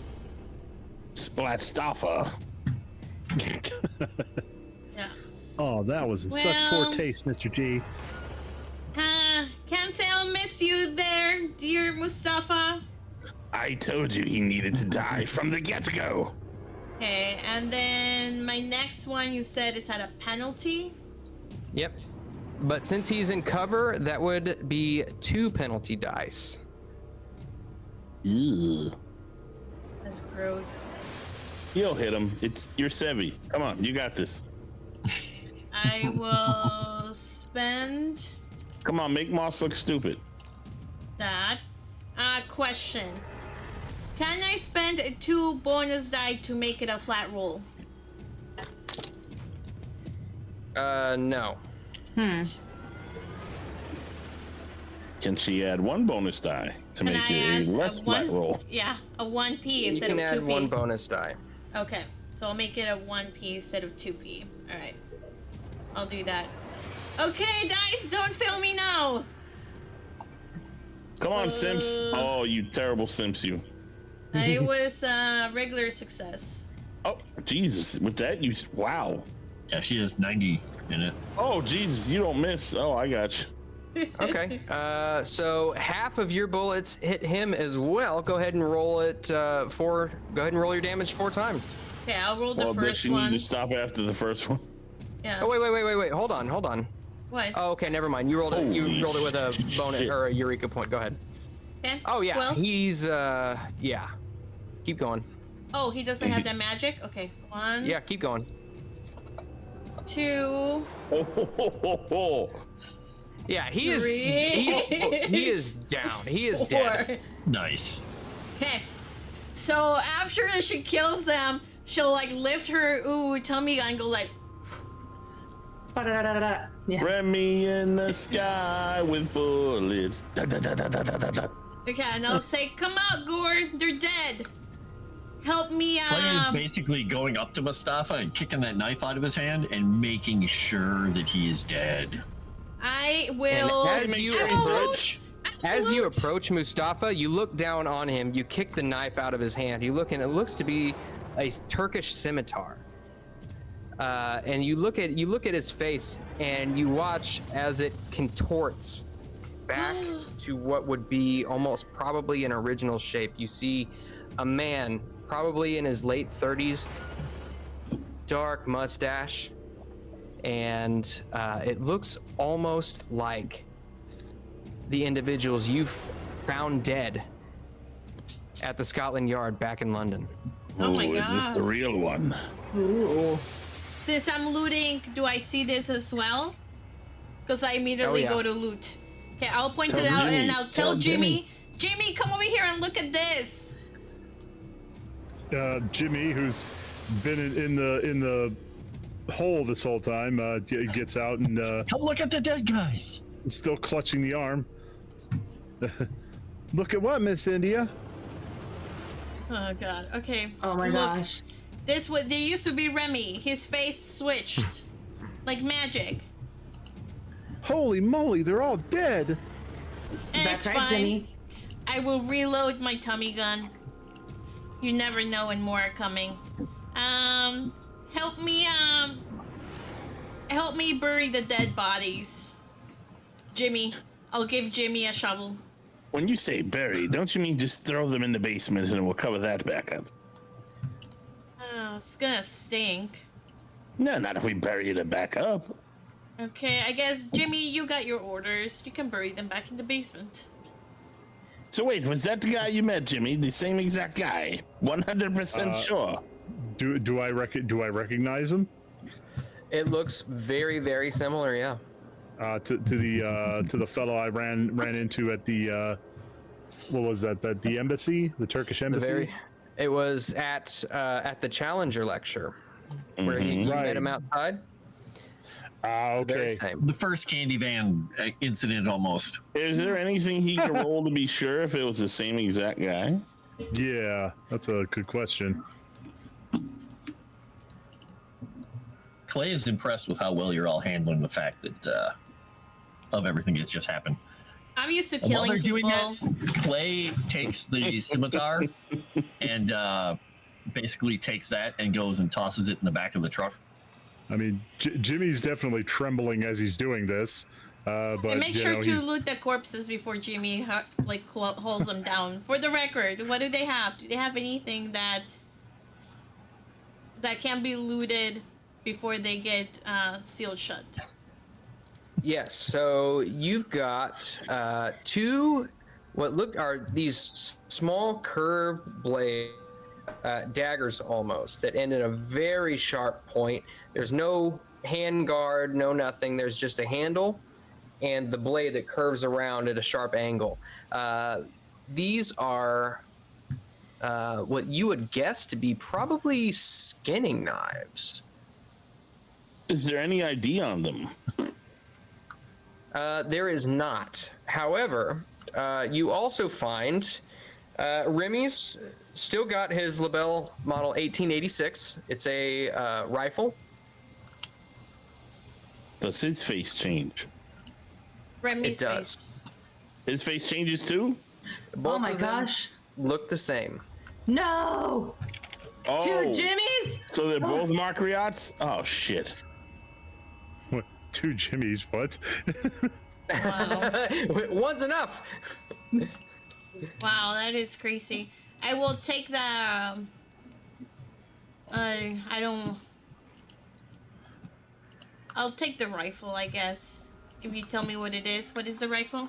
Splatstaffa. Yeah. Oh, that was in such Well- poor taste, Mr. G. Can't say I'll miss you there, dear Mustafa. I told you he needed to die from the get-go. Okay, and then my next one you said is at a penalty. Yep. But since he's in cover, that would be 2 penalty dice. Ew. That's gross. You'll hit him. You're Sevvy. Come on, you got this. I will spend Come on, make Moss look stupid. that. Question. Can I spend 2 bonus die to make it a flat roll? No. Can she add 1 bonus die to Can make I it add a less flat roll? Yeah, a 1p You instead can of add 2p. 1 bonus die. Okay, so I'll make it a 1p instead of 2p. All right, I'll do that. Okay, dice, don't fail me now. Come on, Simps. Oh, you terrible Simps, you. It was a regular success. Oh, Jesus. With that, wow. Yeah, she has 90 in it. Oh, Jesus, you don't miss. Oh, I got you. Okay. So half of your bullets hit him as well. Go ahead and roll it Go ahead and roll your damage 4 times. Okay, I'll roll the Well, does first she one. need to stop after the first one? Yeah. Oh wait. Hold on. What? Oh, okay, never mind. You rolled it. You Holy rolled it with a bonus shit. or a Eureka point. Go ahead. Okay. Oh yeah, Well, he's yeah. Keep going. oh, he doesn't have that magic. Okay. 1, Yeah, keep going. 2, Oh, ho, ho, ho, ho. Yeah, he is. 3. He is down. He is dead. 4. Nice. Okay. So after she kills them, she'll like lift her tummy gun and go like, Ba-da-da-da-da. Yeah. Remy in the sky with bullets. Da, da, da, da, da, da, da, da. okay, and I'll say, "Come out, Gore. They're dead. Help me Slayer is basically going up to Mustafa and kicking that knife out of his hand and making sure that he is dead. I will. And as you I will approach, loot. I will as you loot. approach Mustafa, you look down on him. You kick the knife out of his hand. You look, and it looks to be a Turkish scimitar. And you look at his face, and you watch as it contorts back to what would be almost probably an original shape. You see a man, probably in his late 30s, dark mustache, and it looks almost like the individuals you've found dead at the Scotland Yard back in London. Oh my Is this God. the real one? Ooh. Since I'm looting, do I see this as well? Because I immediately yeah. go to loot. Okay, I'll point Tell it out Jimmy. and I'll tell Tell Jimmy. Jimmy, come over here and look at this. Jimmy, who's been in the hole this whole time, gets out and Come look at the dead guys. still clutching the arm. Look at what, Miss India? Oh god. Okay. Oh my look. gosh. This what they used to be Remy. His face switched like magic. Holy moly, they're all dead. And That's it's right, fine. Jimmy. I will reload my tummy gun. You never know when more are coming. Help me bury the dead bodies. Jimmy, I'll give Jimmy a shovel. When you say bury, don't you mean just throw them in the basement and we'll cover that back up? Oh, it's gonna stink. No, not if we bury it back up. Okay, I guess Jimmy, you got your orders. You can bury them back in the basement. So wait, was that the guy you met, Jimmy? The same exact guy? 100% sure. Do I recognize him? It looks very, very similar. Yeah. To the fellow I ran into at the what was that? The embassy, the Turkish embassy. It was at the Challenger lecture where you met him outside. Okay. The first candy van incident almost. Is there anything he could roll to be sure if it was the same exact guy? Yeah, that's a good question. Clay is impressed with how well you're all handling the fact that of everything that's just happened. I'm used to And while killing they're doing people. that, Clay takes the scimitar and basically takes that and goes and tosses it in the back of the truck. I mean, Jimmy's definitely trembling as he's doing this, but And make sure to he's... loot the corpses before Jimmy holds them down. For the record, what do they have? Do they have anything that can be looted before they get sealed shut? Yes. So you've got two are these small curved blade daggers almost that end in a very sharp point. There's no hand guard, no nothing. There's just a handle and the blade that curves around at a sharp angle. These are what you would guess to be probably skinning knives. Is there any ID on them? There is not. However, you also find Remy's still got his Lebel model 1886. It's a rifle. Does his face change? Remy's It does. face. His face changes too? Both Oh my of them gosh. look the same. No. Oh, Two Jimmys. so they're both Markriots? Oh, shit. What, two Jimmys? What? Wow. One's enough. Wow, that is crazy. I will take the. I'll take the rifle, I guess. If you tell me what it is. What is the rifle?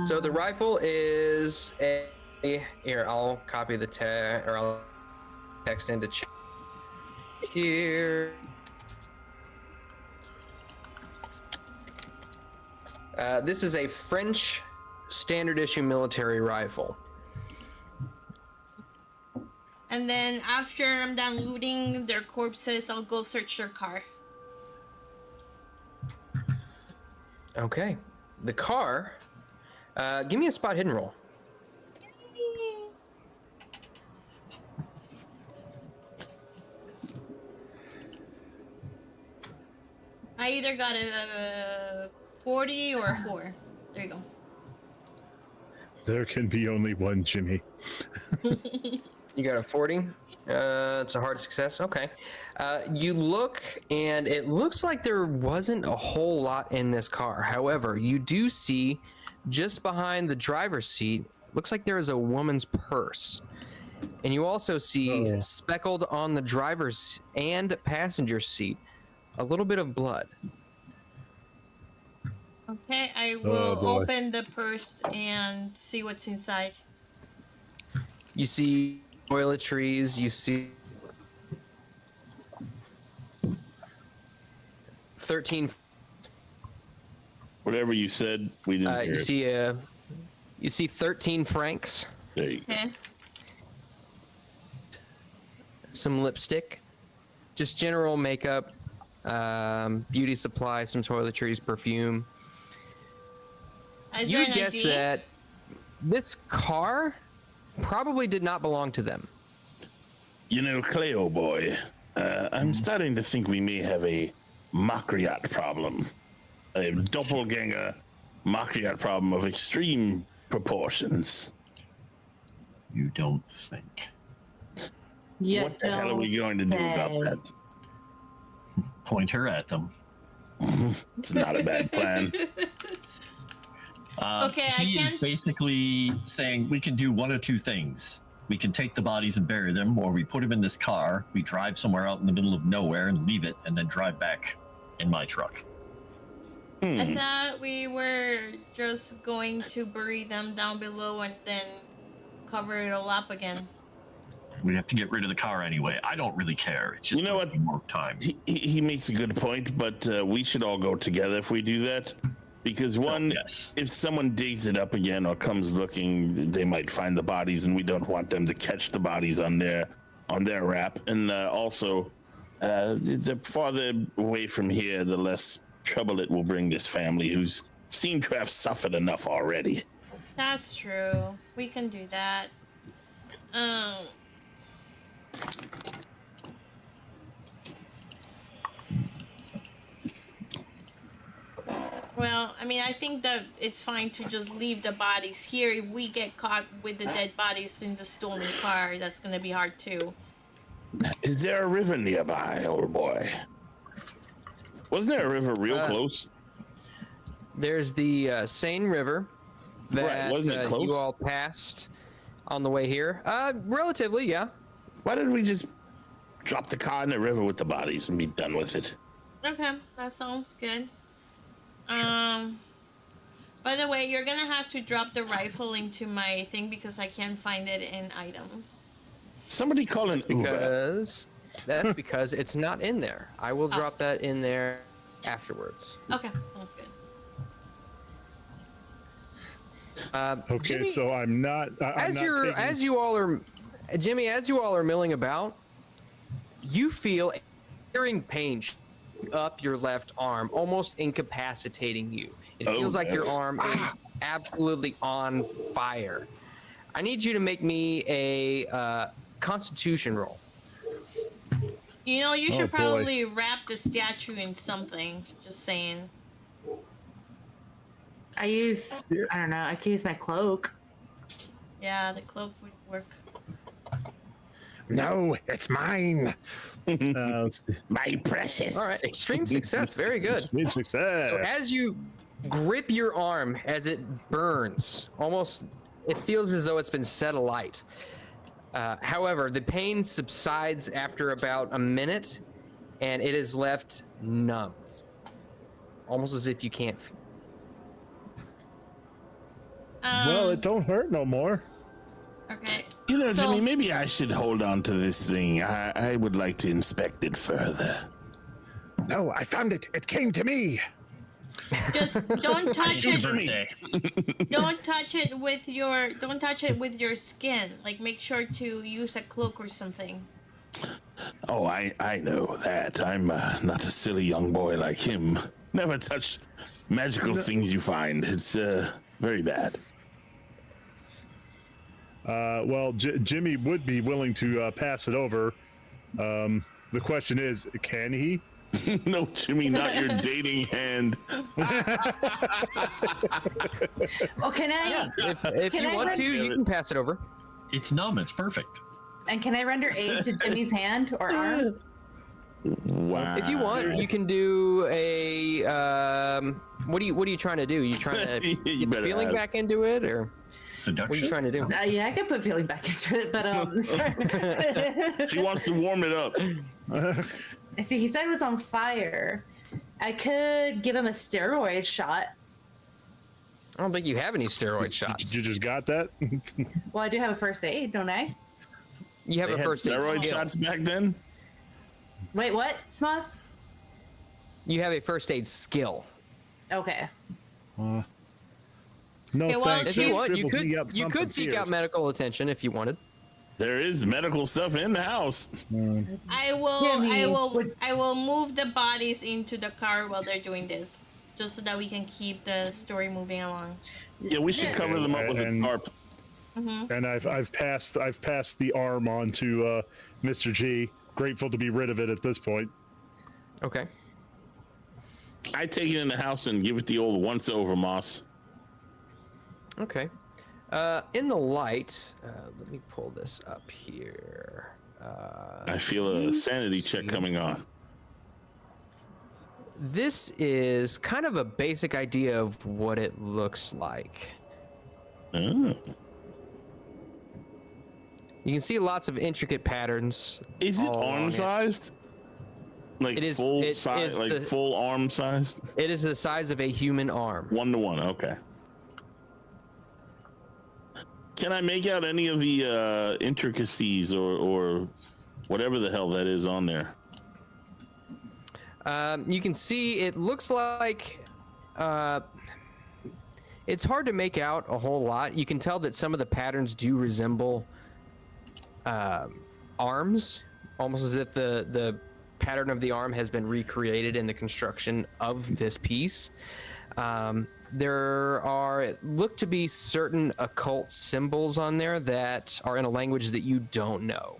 So the rifle is a. Here, I'll copy the or I'll text into chat here. This is a French standard issue military rifle. And then after I'm done looting their corpses, I'll go search their car. Okay. The car. Give me a spot hidden roll. I either got a 40 or a 4. There you go. There can be only one Jimmy. You got a 40. It's a hard success. Okay. You look, and it looks like there wasn't a whole lot in this car. However, you do see just behind the driver's seat, looks like there is a woman's purse. And you also see speckled on the driver's and passenger seat a little bit of blood. Okay, I will boy. open the purse and see what's inside. You see toiletries, you see 13. Whatever you said, we didn't hear You see 13 francs, There you go. Okay. some lipstick, just general makeup, beauty supply, some toiletries, perfume. Is You there would an guess ID? that This car probably did not belong to them. You know, Cleo boy, I'm starting to think we may have a Makriot problem. A doppelganger Makriot problem of extreme proportions. You don't think. You What the hell are we going to do about that? Point her at them. It's not a bad plan. Okay, I he is can't- basically saying we can do one of two things. We can take the bodies and bury them, or we put them in this car, we drive somewhere out in the middle of nowhere and leave it, and then drive back in my truck. I thought we were just going to bury them down below and then cover it all up again. We have to get rid of the car anyway. I don't really care. It's just You know what? wasting more time. He makes a good point, but we should all go together if we do that. Because one, yes. if someone digs it up again or comes looking, they might find the bodies, and we don't want them to catch the bodies on their wrap. And also, the farther away from here, the less trouble it will bring this family, who's seem to have suffered enough already. That's true. We can do that. Well, I mean, I think that it's fine to just leave the bodies here. If we get caught with the dead bodies in the stolen car, that's gonna be hard too. Is there a river nearby, old boy? Wasn't there a river real close? There's the Seine River that Right, wasn't it close? you all passed on the way here. Relatively, yeah. Why didn't we just drop the car in the river with the bodies and be done with it? Okay, that sounds good. By the way, you're gonna have to drop the rifle into my thing because I can't find it in items. Somebody call an Uber. That's because it's not in there. I will drop that in there afterwards. Okay, sounds good. Okay, Jimmy, so I'm not. as you all are milling about, you feel a searing pain up your left arm, almost incapacitating you. It feels like your arm is absolutely on fire. I need you to make me a Constitution roll. You know, you should boy. probably wrap the statue in something. Just saying. I don't know, I can use my cloak. Yeah, the cloak would work. No, it's mine. My precious. All right, extreme success. Very good. Great success. So as you grip your arm as it burns, almost it feels as though it's been set alight. However, the pain subsides after about a minute, and it is left numb, almost as if you can't feel. Well, it don't hurt no more. Okay. You know, So- Jimmy, maybe I should hold on to this thing. I would like to inspect it further. No, I found it. It came to me. Just don't touch it. Birthday. Don't touch it with your. Don't touch it with your skin. Like, make sure to use a cloak or something. Oh, I know that. I'm not a silly young boy like him. Never touch magical things you find. It's very bad. Well, Jimmy would be willing to pass it over. The question is, can he? No, Jimmy, not your dating hand. Well, can I? If Can you I want run- to, you can pass it over. It's numb. It's perfect. And can I render aid to Jimmy's hand or arm? Wow. If you want, you can do a. What are you trying to do? You trying to You get the better feeling ask. back into it, or what are Seduction. you trying to do? Yeah, I could put feeling back into it, but sorry. She wants to warm it up. I see. He said it was on fire. I could give him a steroid shot. I don't think you have any steroid shots. You just got that? Well, I do have a first aid, don't I? You have They a had first aid steroid skill. shots back then? Wait, what? Smoss? You have a first aid skill. Okay. No Okay, well, thanks. If you That want, you scribbles me up could you something could seek out fierce. medical attention if you wanted. There is medical stuff in the house. I will. Jimmy, I will. would- I will move the bodies into the car while they're doing this, just so that we can keep the story moving along. Yeah, we should cover them up with a tarp. And I've passed the arm on to Mr. G. Grateful to be rid of it at this point. Okay. I take it in the house and give it the old once over, Moss. Okay. In the light, let me pull this up here. I feel a sanity check coming on. This is kind of a basic idea of what it looks like. Oh. You can see lots of intricate patterns. Is it all along arm sized? Like It is- full it size, is like the- full arm sized? It is the size of a human arm. 1-to-1, okay. Can I make out any of the intricacies or whatever the hell that is on there? You can see it looks like it's hard to make out a whole lot. You can tell that some of the patterns do resemble arms, almost as if the pattern of the arm has been recreated in the construction of this piece. There look to be certain occult symbols on there that are in a language that you don't know.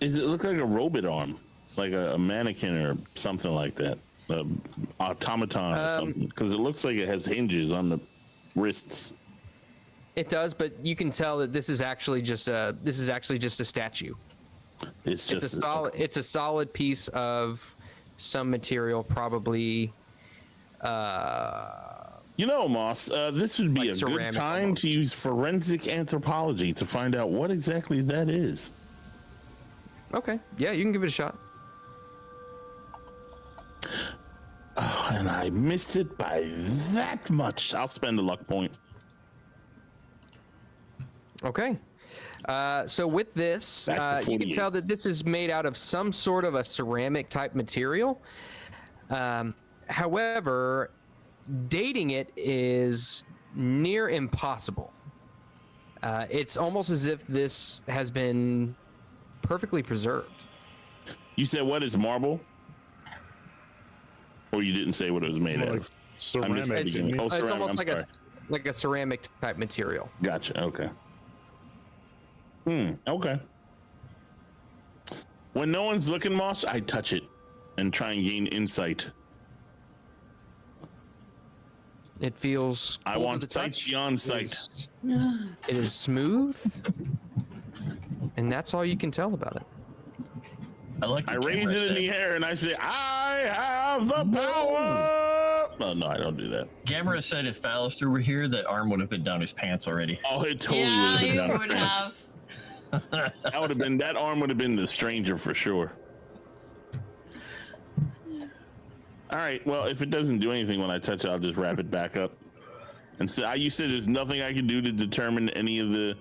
Does it look like a robot arm? Like a mannequin or something like that? Automaton or something? Because it looks like it has hinges on the wrists. It does, but you can tell that this is actually just a statue. It's just It's a solid piece of some material, probably. You know, Moss, this would be Like a good ceramic time almost. to use forensic anthropology to find out what exactly that is. Okay, yeah, you can give it a shot. Oh, and I missed it by that much. I'll spend a luck point. Okay. So with this, Back to you can 48. tell that this is made out of some sort of a ceramic type material. However, dating it is near impossible. It's almost as if this has been perfectly preserved. You said what is marble? Or you didn't say what it was made out of? I missed that Ceramic. beginning. Oh, It's ceramic, almost I'm sorry. like a ceramic type material. Gotcha. Okay. Okay. When no one's looking, Moss, I touch it and try and gain insight. It feels. I cool to want the sight touch. beyond sight. It is smooth, and that's all you can tell about it. I like. I raise it in the air and I say, I have the power. Oh, no, I don't do that. Gamera said if Fallister were here, that arm would have been down his pants already. Oh, it totally Yeah, would have been you down his would pants. have. That arm would have been the stranger for sure. All right, well, if it doesn't do anything when I touch it, I'll just wrap it back up. And so you said there's nothing I can do to determine any of the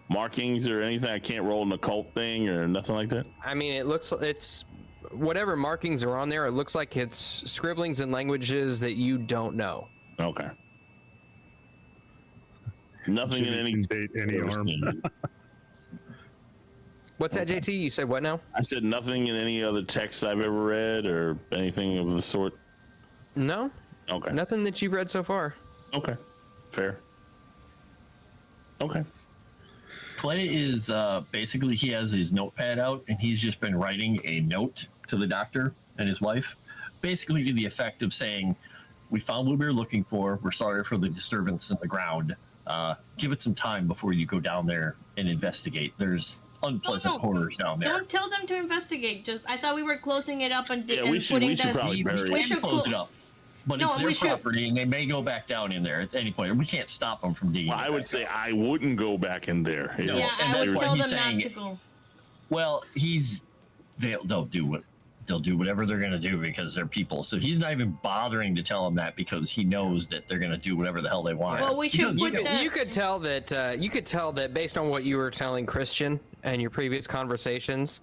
markings or anything. I can't roll an occult thing or nothing like that. I mean, it's whatever markings are on there. It looks like it's scribblings in languages that you don't know. Okay. Nothing in any Date any arm. What's that, JT? You said what now? I said nothing in any other text I've ever read or anything of the sort. No, Okay. nothing that you've read so far. Okay. Fair. Okay. Clay is basically he has his notepad out and he's just been writing a note to the doctor and his wife, basically to the effect of saying, "We found what we were looking for. We're sorry for the disturbance in the ground. Give it some time before you go down there and investigate. There's unpleasant No. horrors down there." Don't tell them to investigate. I thought we were closing it up and, Yeah, and we should putting the. probably bury it. We We should should close clo- it up. But No, it's we their should- property and they may go back down in there at any point. We can't stop them from digging. Well, it I would back say up. I wouldn't go back in there. No. Yeah, And I would that's tell why he's them not saying- to go. Well, they'll do whatever they're going to do because they're people. So he's not even bothering to tell them that because he knows that they're going to do whatever the hell they want. Well, we should Because put the. You could tell that based on what you were telling Christian and your previous conversations,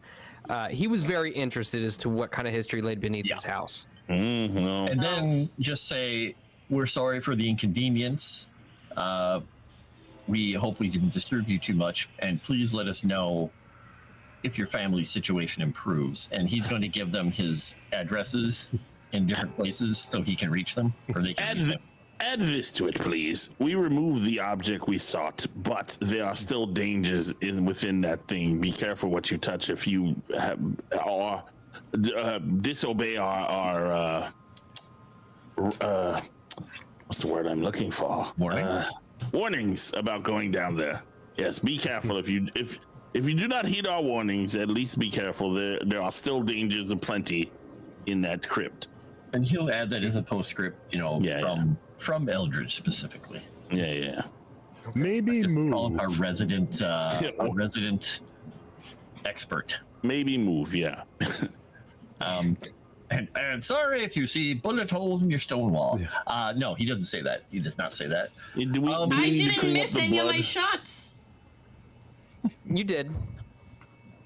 he was very interested as to what kind of history laid beneath his house. No. And then just say, "We're sorry for the inconvenience. We hope we didn't disturb you too much, and please let us know if your family's situation improves." And he's going to give them his addresses in different places so he can reach them, or they can reach them. Add this to it, please. We removed the object we sought, but there are still dangers within that thing. Be careful what you touch if you disobey our what's the word I'm looking for? Warnings about going down there. Yes, be careful if you do not heed our warnings. At least be careful. There are still dangers aplenty in that crypt. And he'll add that as a postscript, from Eldritch specifically. Yeah. Maybe Just move. call him our resident expert. Maybe move. Yeah. And sorry if you see bullet holes in your stone wall. No, he doesn't say that. He does not say that. I didn't miss any of my shots. You did.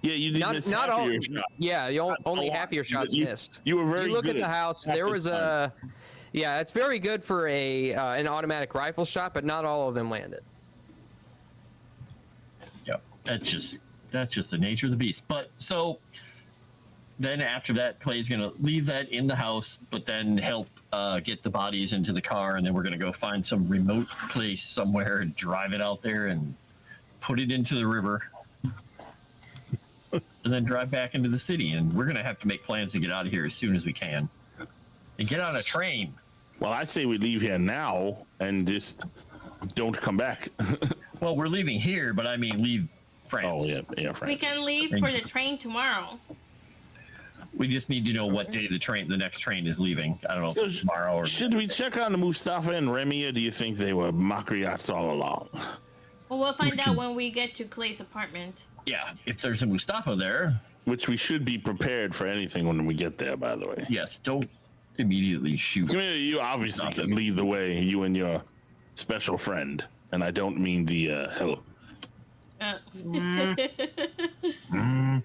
Yeah, you did miss not half all. of your shot. Yeah, only half of your shots missed. You were very You look good at the house. half There the was time. it's very good for an automatic rifle shot, but not all of them landed. Yep. That's just the nature of the beast. But so then after that, Clay's gonna leave that in the house, but then help get the bodies into the car, and then we're gonna go find some remote place somewhere and drive it out there and put it into the river. And then drive back into the city, and we're gonna have to make plans to get out of here as soon as we can, and get on a train. Well, I say we leave here now and just don't come back. Well, we're leaving here, but I mean leave France. Oh yeah, France. We can leave for the train tomorrow. We just need to know what day the next train is leaving. I don't know, So if it's tomorrow or. Should we check on Mustafa and Remy, or do you think they were Makriats all along? Well, we'll find out when we get to Clay's apartment. Yeah, if there's a Mustafa there. Which we should be prepared for anything when we get there, by the way. Yes, don't immediately shoot. I mean, you obviously can lead the way, you and your special friend. And I don't mean the hell.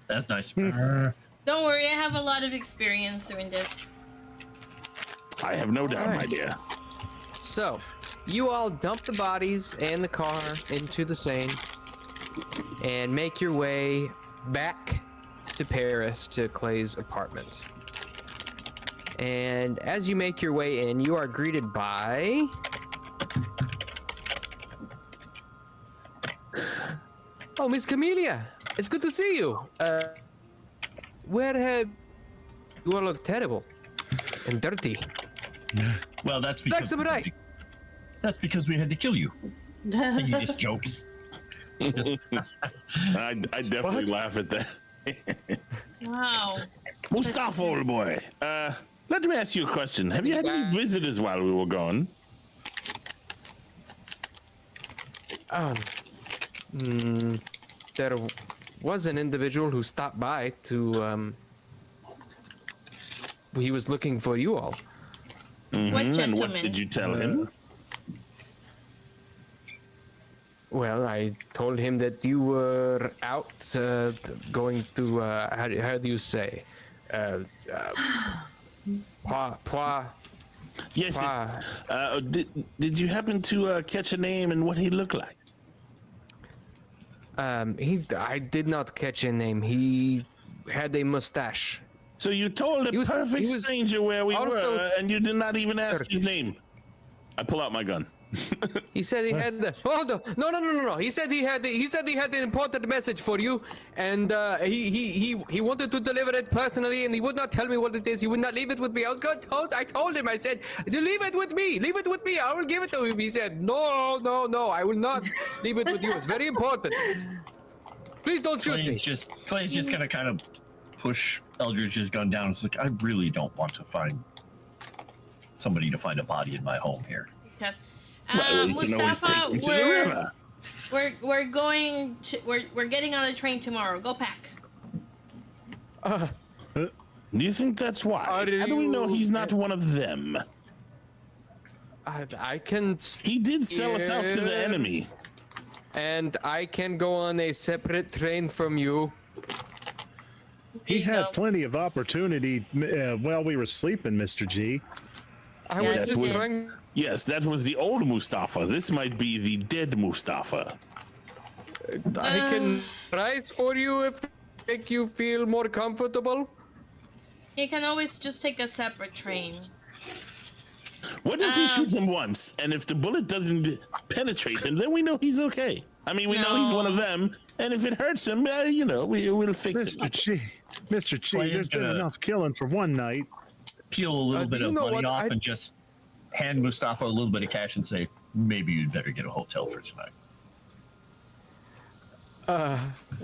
That's nice. Don't worry, I have a lot of experience doing this. I have no doubt, Alright. my dear. So, you all dump the bodies and the car into the Seine and make your way back to Paris to Clay's apartment. And as you make your way in, you are greeted by... Oh, Miss Camellia, it's good to see you. Where have... You all look terrible and dirty. Well, that's because that's because we had to kill you. And he just jokes. I definitely laugh at that. Wow. Mustafa, old boy. Let me ask you a question. Have you had any visitors while we were gone? There was an individual who stopped by to, he was looking for you all. What And what gentleman? did you tell him? Well, I told him that you were out going to, how do you say? Yes. Did you happen to catch a name and what he looked like? I did not catch a name. He had a mustache. So you told a He was- perfect he was stranger where we also were, and you did not even ask his name. I pull out my gun. He said he had the. Oh no! He said he had an important message for you, and he wanted to deliver it personally, and he would not tell me what it is. He would not leave it with me. I told him. I said, leave it with me. Leave it with me. I will give it to him. He said, no. I will not leave it with you. It's very important. Please don't shoot me. Clay's just gonna kind of push Eldritch's gun down. It's like, I really don't want to find somebody to find a body in my home here. Okay. Well, you can always take Mustafa, him to the river. we're going to we're getting on a train tomorrow. Go pack. Do you think that's why? How do we know he's not one of them? I can. He did sell us out to the enemy. And I can go on a separate train from you. He There you had go. plenty of opportunity while we were sleeping, Mr. G. I Yeah, was that just was- trying. Yes, that was the old Mustafa. This might be the dead Mustafa. I can rise for you if make you feel more comfortable. You can always just take a separate train. What if we shoot him once, and if the bullet doesn't penetrate him, then we know he's okay? I mean, we know he's one of them, and if it hurts him, we'll fix it. Mr. Chi, there's been enough killing for one night. Peel a little bit of money off and just hand Mustafa a little bit of cash and say, maybe you'd better get a hotel for tonight.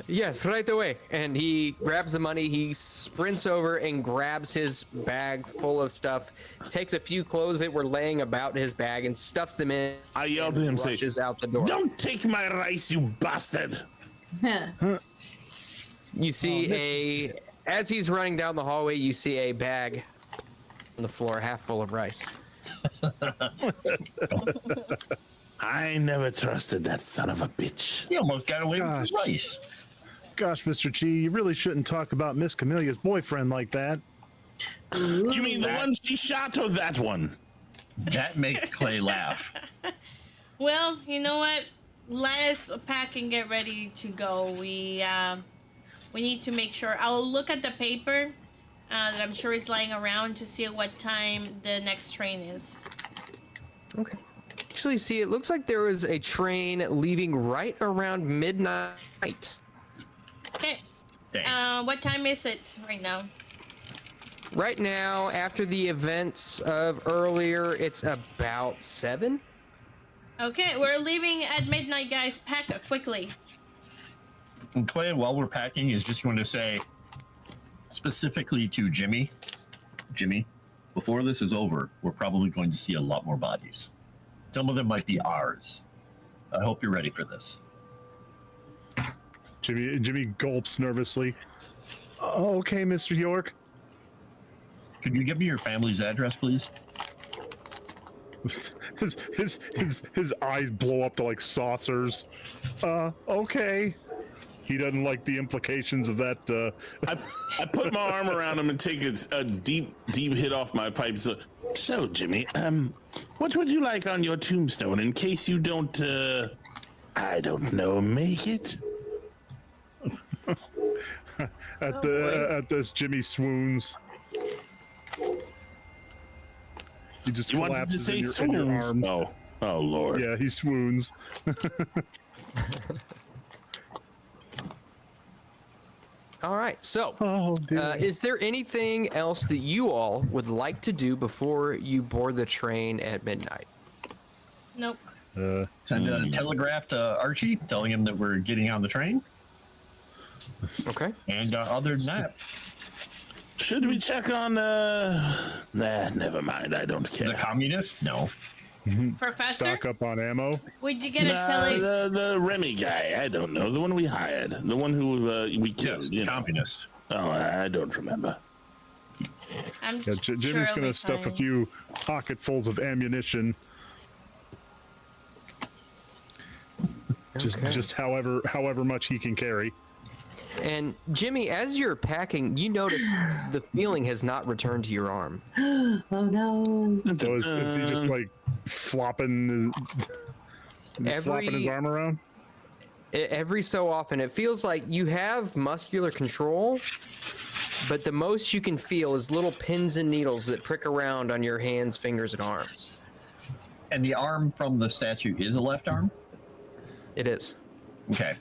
Yes, right away. And he grabs the money, he sprints over and grabs his bag full of stuff, takes a few clothes that were laying about his bag and stuffs them in. I yelled at him, rushes out the door. "Don't take my rice, you bastard!" You see as he's running down the hallway, you see a bag on the floor, half full of rice. I never trusted that son of a bitch. He almost got away with the rice. Gosh, Mr. Chi, you really shouldn't talk about Miss Camelia's boyfriend like that. You mean the one she shot or that one? That makes Clay laugh. Well, you know what? Let's pack and get ready to go. We need to make sure. I'll look at the paper that I'm sure is lying around to see at what time the next train is. Okay. Actually, see, it looks like there was a train leaving right around midnight. Okay. Dang. What time is it right now? Right now, after the events of earlier, it's about 7. Okay, we're leaving at midnight, guys. Pack quickly. And Clay, while we're packing, is just going to say, specifically to Jimmy, before this is over, we're probably going to see a lot more bodies. Some of them might be ours. I hope you're ready for this. Jimmy gulps nervously. Okay, Mr. York. Could you give me your family's address, please? His eyes blow up to like saucers. Okay. He doesn't like the implications of that. I put my arm around him and take a deep hit off my pipe. So Jimmy, what would you like on your tombstone in case you don't, I don't know, make it? At this, Jimmy swoons. He just collapses in your arm. Oh Lord. Yeah, he swoons. All right, so dear. is there anything else that you all would like to do before you board the train at midnight? Nope. Send a telegraph to Archie telling him that we're getting on the train. Okay. And other than that, should we check on never mind, I don't care. the communist? No. Professor? Stock up on ammo. Would you get a tele... The Remy guy, I don't know. The one we hired. The one who we killed. Yes, communist. Oh, I don't remember. I'm Yeah, Jimmy's sure it'll gonna be stuff a fine. few pocketfuls of ammunition. Just however much he can carry. And Jimmy, as you're packing, you notice the feeling has not returned to your arm. Oh no. So is he just like flopping his arm around? Every so often, it feels like you have muscular control, but the most you can feel is little pins and needles that prick around on your hands, fingers, and arms. And the arm from the statue is a left arm? It is. Okay.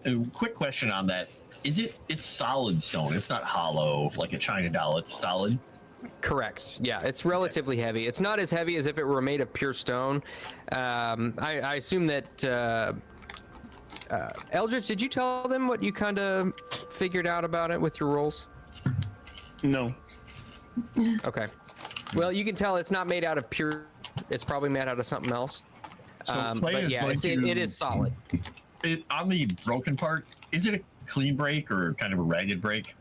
A quick question on that. It's solid stone. It's not hollow like a China doll. It's solid. Correct. Yeah, it's relatively heavy. It's not as heavy as if it were made of pure stone. I assume that Eldritch, did you tell them what you kind of figured out about it with your rolls? No. Okay. Well, you can tell it's not made out of pure. It's probably made out of something else. So Clay but is yeah, going it is solid. On the broken part, is it a clean break or kind of a ragged break?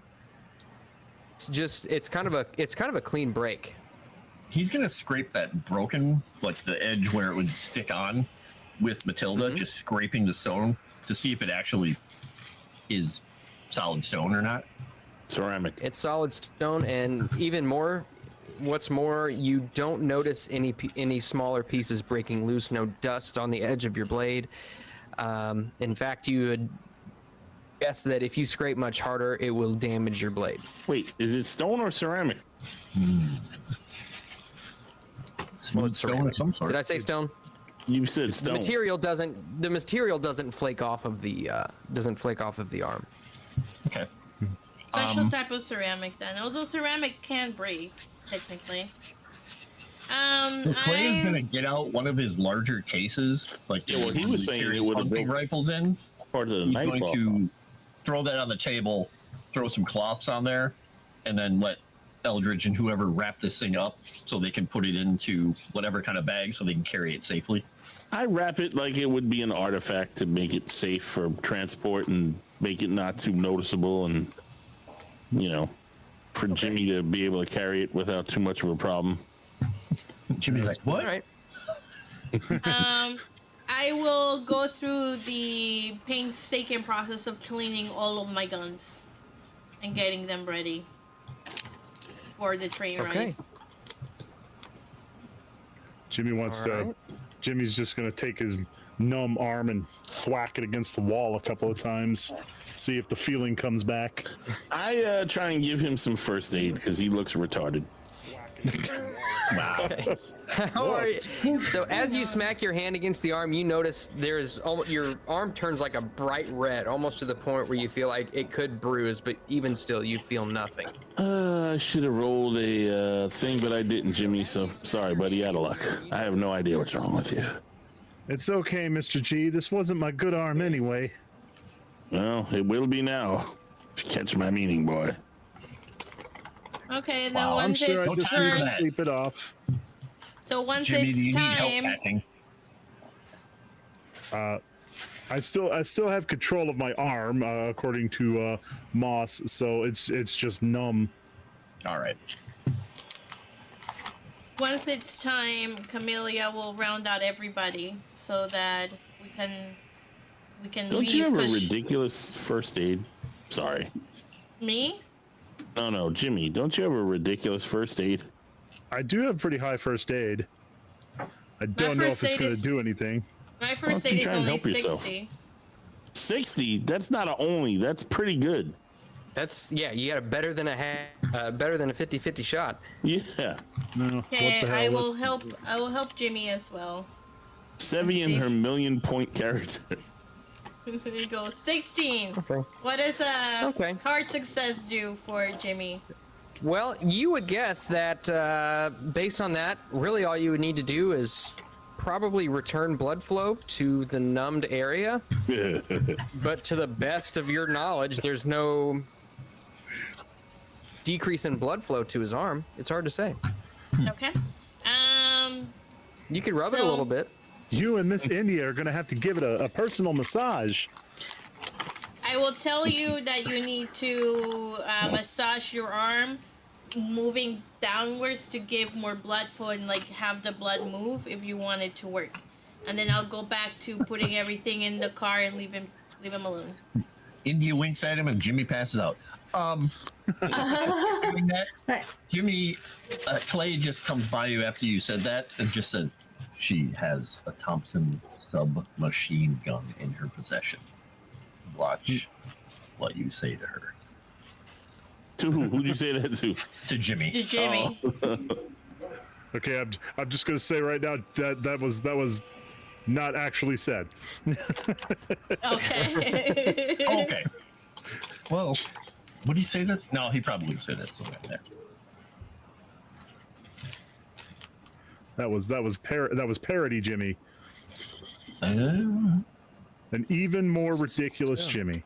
It's kind of a clean break. He's gonna scrape that broken, like the edge where it would stick on, with Matilda, just scraping the stone to see if it actually is solid stone or not. Ceramic. It's solid stone, and even more. What's more, you don't notice any smaller pieces breaking loose. No dust on the edge of your blade. In fact, you would guess that if you scrape much harder, it will damage your blade. Wait, is it stone or ceramic? Smooth stone of some sort. Did I say stone? You said The stone. material doesn't flake off of the arm. Okay. Special type of ceramic then. Although ceramic can break, technically. Clay is gonna get out one of his larger cases, like Yeah, well, he was saying it would have hunting been rifles in. part of the He's night going ball. to throw that on the table, throw some cloths on there, and then let Eldritch and whoever wrap this thing up so they can put it into whatever kind of bag so they can carry it safely. I wrap it like it would be an artifact to make it safe for transport and make it not too noticeable, and for Jimmy to be able to carry it without too much of a problem. Jimmy's like, what? All right. I will go through the painstaking process of cleaning all of my guns and getting them ready for the train Okay. ride. Jimmy wants All to. right. Jimmy's just gonna take his numb arm and thwack it against the wall a couple of times, see if the feeling comes back. I try and give him some first aid because he looks retarded. Wow. How are you? So as you smack your hand against the arm, you notice there's almost your arm turns like a bright red, almost to the point where you feel like it could bruise, but even still, you feel nothing. I should have rolled a thing, but I didn't, Jimmy. So sorry, buddy. Out of luck. I have no idea what's wrong with you. It's okay, Mr. G. This wasn't my good arm anyway. Well, it will be now. If you catch my meaning, boy. Okay, then Wow, I'm once Sure, I it's just Don't need do to that. sleep it off. so once Jimmy, do it's you need help time, packing? I still have control of my arm, according to Moss. So it's just numb. All right. once it's time, Camellia will round out everybody so that we can Don't leave. you have a 'cause ridiculous first aid? Sorry. me? No, Jimmy. Don't you have a ridiculous first aid? I do have pretty high first aid. I don't know if first it's aid going is- to do anything. My first don't you aid is try and only help yourself? 60. 60? That's not a only. That's pretty good. That's you got a better than a 50-50 shot. Yeah. No. Okay, what the hell? I will Let's- help. I will help Jimmy as well. Sevvy and see. her 1,000,000-point character. There you go. 16. Okay. What does a Okay. hard success do for Jimmy? Well, you would guess that based on that, really all you would need to do is probably return blood flow to the numbed area. But to the best of your knowledge, there's no decrease in blood flow to his arm. It's hard to say. Okay. You could rub it a So- little bit. You and Miss India are going to have to give it a personal massage. I will tell you that you need to massage your arm, moving downwards to give more blood flow and like have the blood move if you want it to work. And then I'll go back to putting everything in the car and leave him alone. India winks at him and Jimmy passes out. Doing that, Jimmy, Clay just comes by you after you said that and just said, she has a Thompson submachine gun in her possession. Watch what you say to her. To who? Who'd you say that to? To Jimmy. To Jimmy. Okay, I'm just going to say right now that was not actually said. Okay. Okay. Well, would he say that? No, he probably would say that somewhere there. That was parody, Jimmy. Uh, An even more ridiculous Jimmy.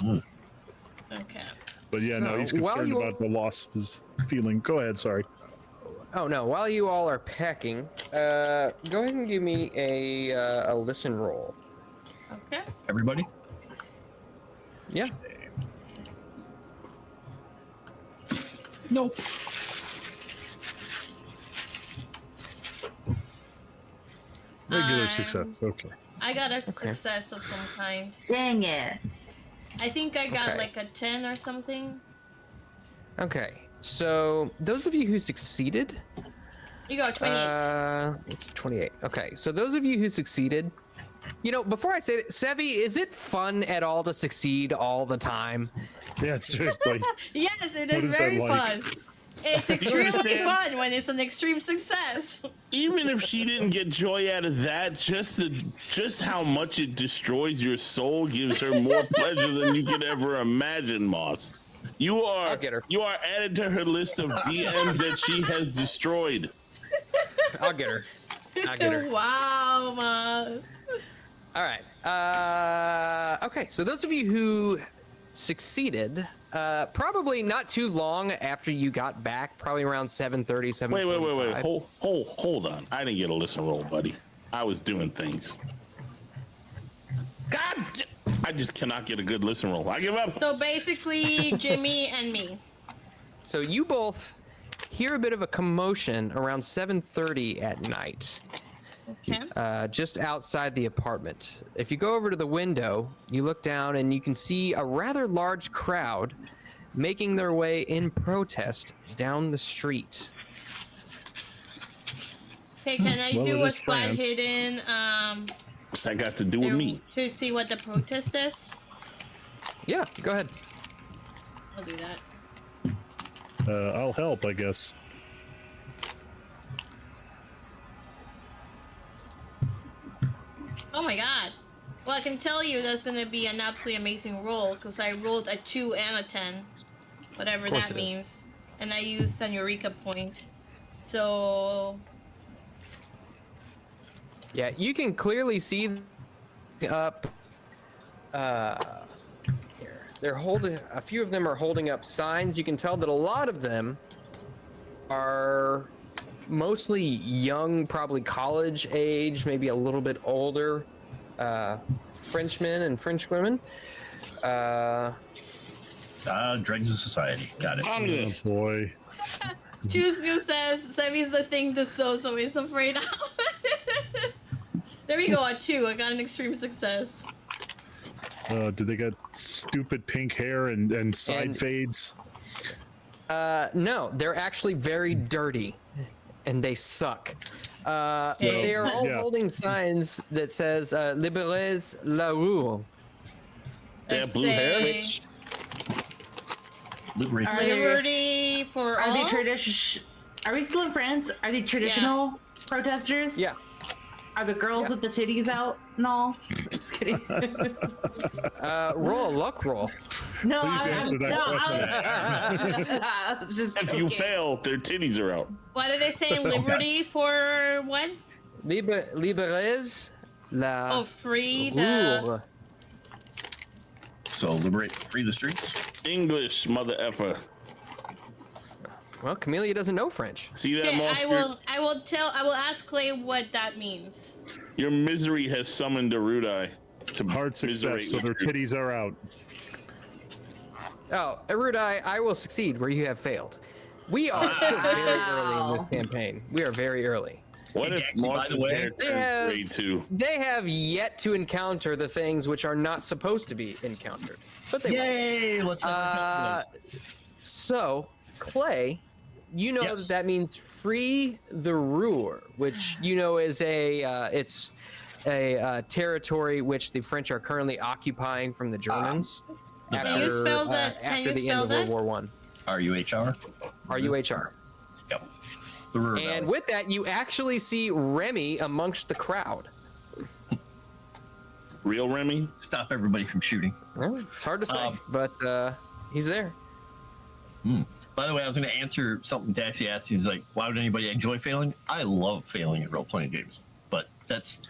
Okay. But yeah, no, he's So, while concerned you- about the loss of his feeling. Go ahead, sorry. Oh no! While you all are packing, go ahead and give me a listen roll. Okay. everybody? Yeah. Nope. Regular I'm- success. Okay. I got a success of some kind. Dang it. I think I got Okay. like a 10 or something. Okay. So those of you who succeeded, You got 28. it's 28. Okay. So those of you who succeeded, before I say that, Sevvy, is it fun at all to succeed all the time? Yeah, seriously. Yes, it what is is that very like? fun. It's extremely understand? fun when it's an extreme success. Even if she didn't get joy out of that, just how much it destroys your soul gives her more pleasure than you could ever imagine, Moss. I'll get her. You are added to her list of DMs that she has destroyed. I'll get her. I'll get her. Wow, Moss. All right. Okay, so those of you who succeeded, probably not too long after you got back, probably around 7:30, 7:45. Wait. Hold on. I didn't get a listen roll, buddy. I was doing things. I just cannot get a good listen roll. I give up. So basically, Jimmy and me. So you both hear a bit of a commotion around 7:30 at night. Okay. Just outside the apartment. If you go over to the window, you look down and you can see a rather large crowd making their way in protest down the street. Okay, can I Well, do it a is spot France. hidden What's that got to do with me? to see what the protest is? Yeah, go ahead. I'll do that. I'll help, I guess. Oh my god. Well, I can tell you that's gonna be an absolutely amazing roll because I rolled a 2 and a 10, whatever course that it is. means, and I used an Eureka point. So Yeah, you can clearly see up. Here. They're holding. A few of them are holding up signs. You can tell that a lot of them are mostly young, probably college age, maybe a little bit older, Frenchmen and Frenchwomen. Dregs of society. Got it. Honest. Boy. Chusku says Sevvy's the thing to so is afraid of. There we go, a 2. I got an extreme success. Do they got stupid pink hair and side And- fades? No, they're actually very dirty, and they suck. They are all Yeah. holding signs that says "Libérez la rue," They have Let's blue hair? say which Liberate. Are they- liberty for Are all. they Are we still in France? Are they traditional protesters? yeah. Are the girls with the titties out and all? Just kidding. Roll a luck roll. No, Please answer that question. I was just If you joking. fail, their titties are out. What are they saying? Liberty for what? Libérez la Oh, free the. rue. So liberate, free the streets. English, mother effer. Well, Camellia doesn't know French. See that, Okay, Moss? I will ask Clay what that means. Your misery has summoned a Rudai to Hard success, so their titties are out. Oh, Erudai, I will succeed where you have failed. We are still very early in this campaign. We are very early. What Hey, if Daxy, by Moss's the way, hair they turns have- gray too? They have yet to encounter the things which are not supposed to be encountered, but they will. Yay! Let's So, Clay, you know Yes. that means free the Ruhr, which you know is it's a territory which the French are currently occupying from the Germans Can you spell that? Can after you the end spell of that? World War One. RUHR. RUHR. Yep. The Ruhr And Valley. with that, you actually see Remy amongst the crowd. Real Remy? Stop everybody from shooting. Well, it's hard to say, Um, but he's there. By the way, I was going to answer something Daxy asked. He's like, why would anybody enjoy failing? I love failing at role-playing games. But that's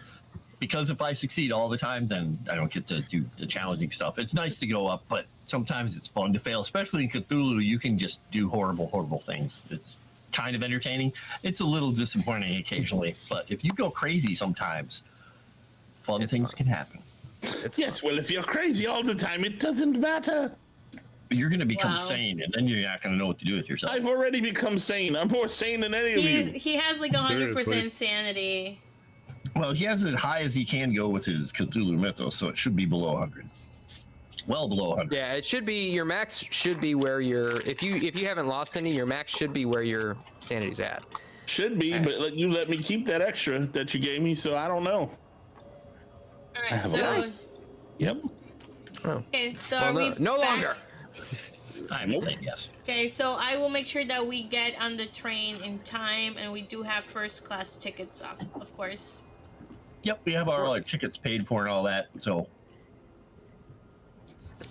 because if I succeed all the time, then I don't get to do the challenging stuff. It's nice to go up, but sometimes it's fun to fail. Especially in Cthulhu, you can just do horrible, horrible things. It's kind of entertaining. It's a little disappointing occasionally. But if you go crazy sometimes, fun things can happen. It's Yes, well, if you're crazy all the time, it doesn't matter. But you're going to become Wow. sane, and then you're not going to know what to do with yourself. I've already become sane. I'm more sane than any of you. He has like 100% Seriously. sanity. Well, he has it high as he can go with his Cthulhu mythos, so it should be below 100. Well below 100. Yeah, it should be your max should be where your if you haven't lost any, your max should be where your sanity's at. Should be, but you let me keep that extra that you gave me, so I don't know. All right, have a so right. Yep. okay, so Well, are we no back? longer. I'm saying yes. Okay, so I will make sure that we get on the train in time, and we do have first class tickets, of course. Yep, we have our tickets paid for and all that, so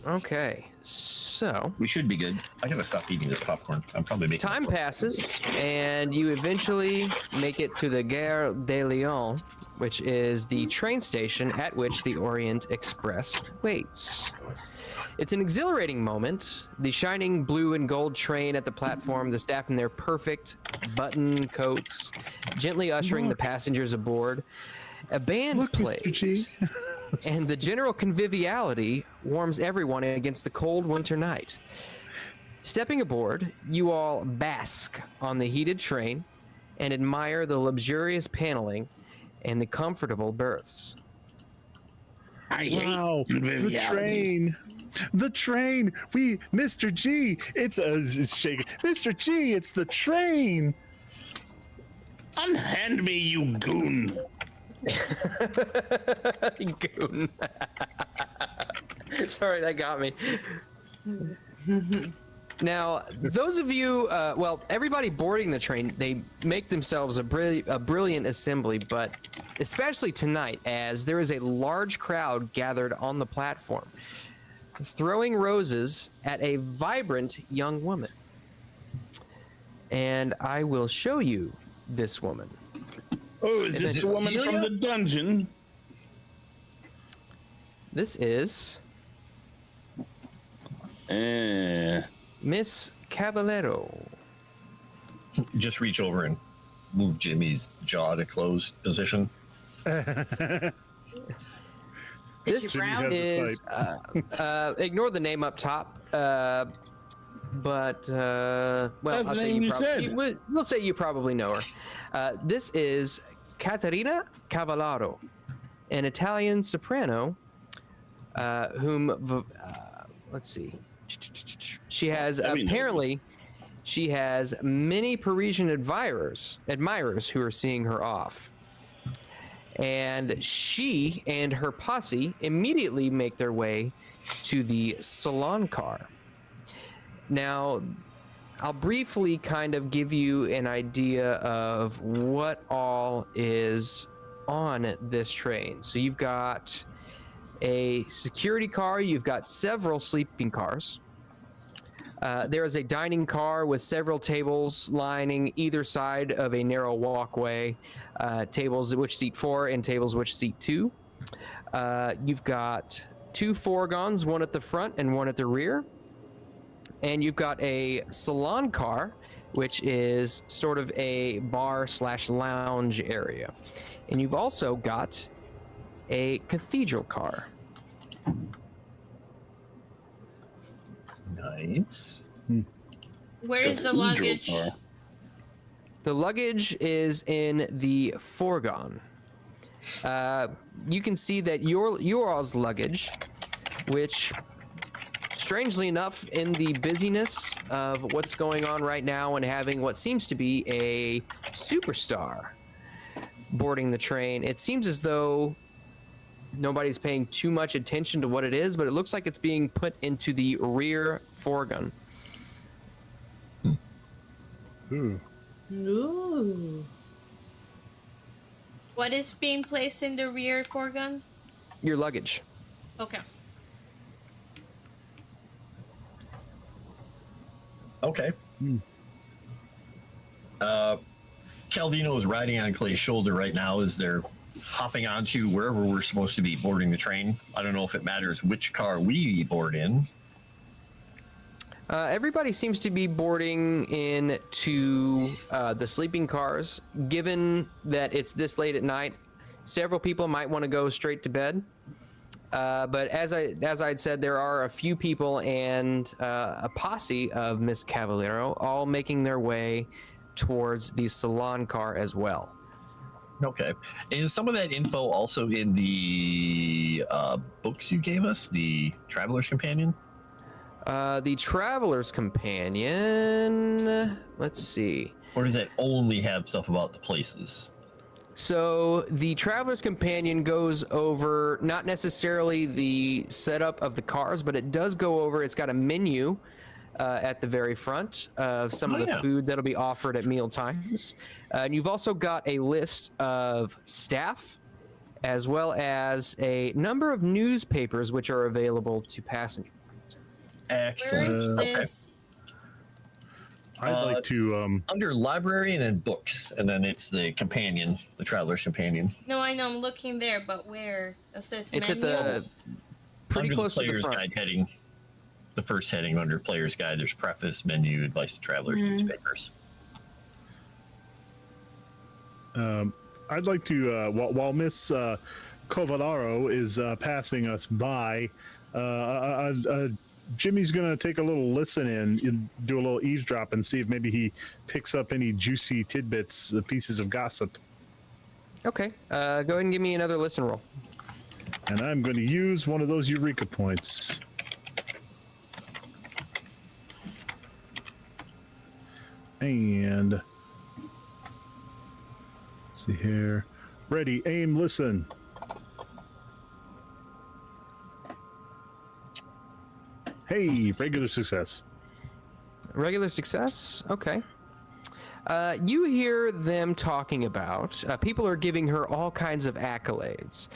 Okay, so we should be good. I gotta stop eating this popcorn. I'm probably making time passes, and you eventually make it to the Gare de Lyon, which is the train station at which the Orient Express waits. It's an exhilarating moment. The shining blue and gold train at the platform, the staff in their perfect button coats, gently ushering the passengers aboard. A band plays, and the general conviviality warms everyone against the cold winter night. Stepping aboard, you all bask on the heated train and admire the luxurious paneling and the comfortable berths. Wow, the train. The train. Mr. G, it's shaking. Mr. G, it's the train. Unhand me, you goon. Goon. Sorry, that got me. Now, those of you, everybody boarding the train, they make themselves a brilliant assembly, but especially tonight, as there is a large crowd gathered on the platform, throwing roses at a vibrant young woman. And I will show you this woman. Oh, is this the woman from the dungeon? This is Miss Caballero. Just reach over and move Jimmy's jaw to closed position. This is ignore the name up top, but That's the name you said. We'll say you probably know her. This is Caterina Cavallaro, an Italian soprano, whom let's see, she has she has many Parisian admirers who are seeing her off. And she and her posse immediately make their way to the salon car. Now, I'll briefly kind of give you an idea of what all is on this train. So you've got a security car, you've got several sleeping cars. There is a dining car with several tables lining either side of a narrow walkway, tables which seat 4 and tables which seat 2. You've got 2 fourgons, one at the front and one at the rear. And you've got a salon car, which is sort of a bar/lounge area. And you've also got a cathedral car. Nice. Where is the luggage? The luggage is in the fourgon. You can see that your all's luggage, which, strangely enough, in the busyness of what's going on right now and having what seems to be a superstar boarding the train, it seems as though nobody's paying too much attention to what it is, but it looks like it's being put into the rear fourgon. Ooh. What is being placed in the rear fourgon? Your luggage. Okay. Okay. Calvino is riding on Clay's shoulder right now as they're hopping onto wherever we're supposed to be boarding the train. I don't know if it matters which car we board in. Everybody seems to be boarding into the sleeping cars. Given that it's this late at night, several people might want to go straight to bed. But as I'd said, there are a few people and a posse of Miss Caballero all making their way towards the salon car as well. Okay. Is some of that info also in the books you gave us, the Traveler's Companion? The Traveler's Companion, let's see. Or does it only have stuff about the places? So the Traveler's Companion goes over not necessarily the setup of the cars, but it does go over, it's got a menu at the very front of some of the yeah. food that'll be offered at meal times. And you've also got a list of staff, as well as a number of newspapers which are available to passengers. Where Excellent. is Okay. this? I'd like to. Under library and then books, and then it's the companion, the traveler's companion. No, I know I'm looking there, but where? It says It's menu. at the pretty Under close the to the player's front. guide heading. The first heading under player's guide, there's preface, menu, advice to travelers, newspapers. I'd like to, while Miss Covallaro is passing us by, Jimmy's going to take a little listen in, do a little eavesdrop, and see if maybe he picks up any juicy tidbits, pieces of gossip. Okay, go ahead and give me another listen roll. And I'm going to use one of those Eureka points. And let's see here. Ready, aim, listen. Hey, regular success. Regular success? Okay. You hear them talking about, people are giving her all kinds of accolades.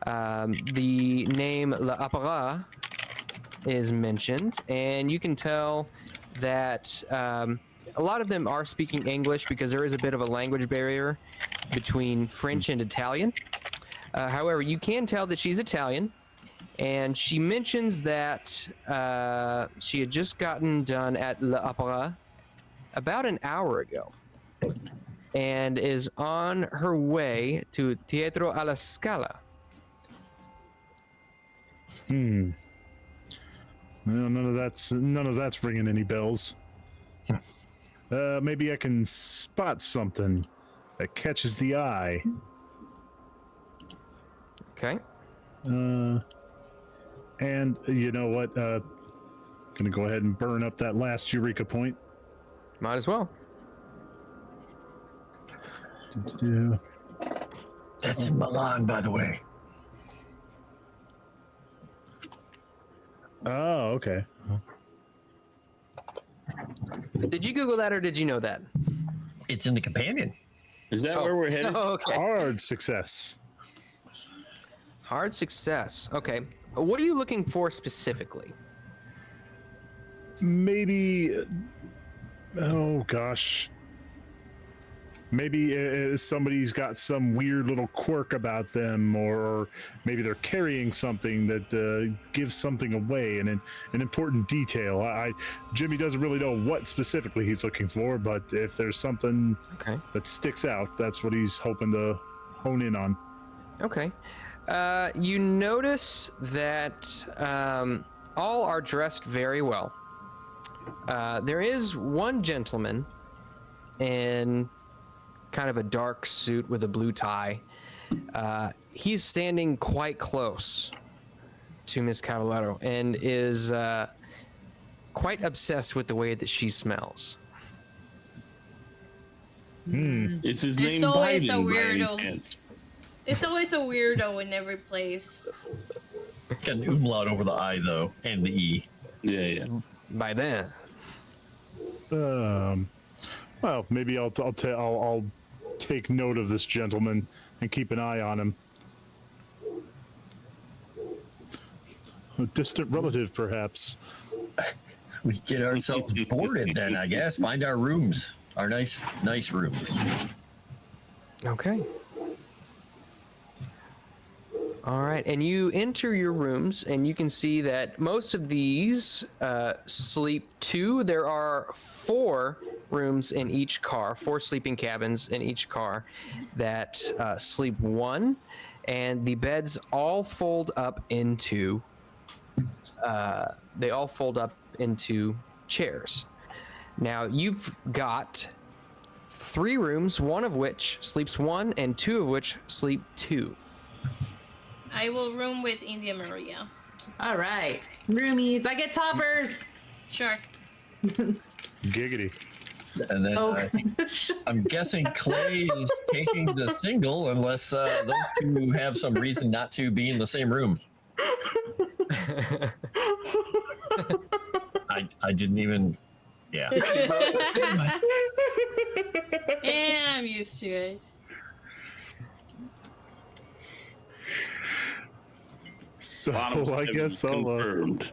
The name L'Apparat is mentioned, and you can tell that a lot of them are speaking English because there is a bit of a language barrier between French and Italian. However, you can tell that she's Italian, and she mentions that she had just gotten done at L'Opera about an hour ago and is on her way to Teatro alla Scala. Well, none of that's ringing any bells. Maybe I can spot something that catches the eye. Okay. And you know what? Gonna go ahead and burn up that last Eureka point. Might as well. That's in Milan, by the way. Oh, okay. Did you Google that or did you know that? It's in the companion. Is that where we're headed? Oh, okay. Hard success. Hard success. Okay. What are you looking for specifically? Maybe. Oh gosh. Maybe somebody's got some weird little quirk about them, or maybe they're carrying something that gives something away, and an important detail. Jimmy doesn't really know what specifically he's looking for, but if there's something that sticks out, that's what he's hoping to hone in on. Okay. You notice that all are dressed very well. There is one gentleman in kind of a dark suit with a blue tie. He's standing quite close to Miss Cavallaro and is quite obsessed with the way that she smells. Is his There's name always a Biden by any weirdo. chance? There's always a weirdo in every place. It's got an umlaut over the I, though, and the E. Yeah. By then. Well, maybe I'll take note of this gentleman and keep an eye on him. A distant relative, perhaps. We get ourselves boarded then, I guess. Find our rooms. Our nice rooms. Okay. All right, and you enter your rooms, and you can see that most of these sleep two. There are 4 rooms in each car, 4 sleeping cabins in each car that sleep 1, and the beds all fold up into chairs. Now you've got 3 rooms, 1 of which sleeps 1, and 2 of which sleep 2. I will room with India Maria. All right. Roomies. I get toppers. Sure. Giggity. And then Oh. I'm guessing Clay is taking the single unless those two have some reason not to be in the same room. I didn't even. Yeah. Yeah, I'm used to it. So Bottom I seven guess I'll. confirmed.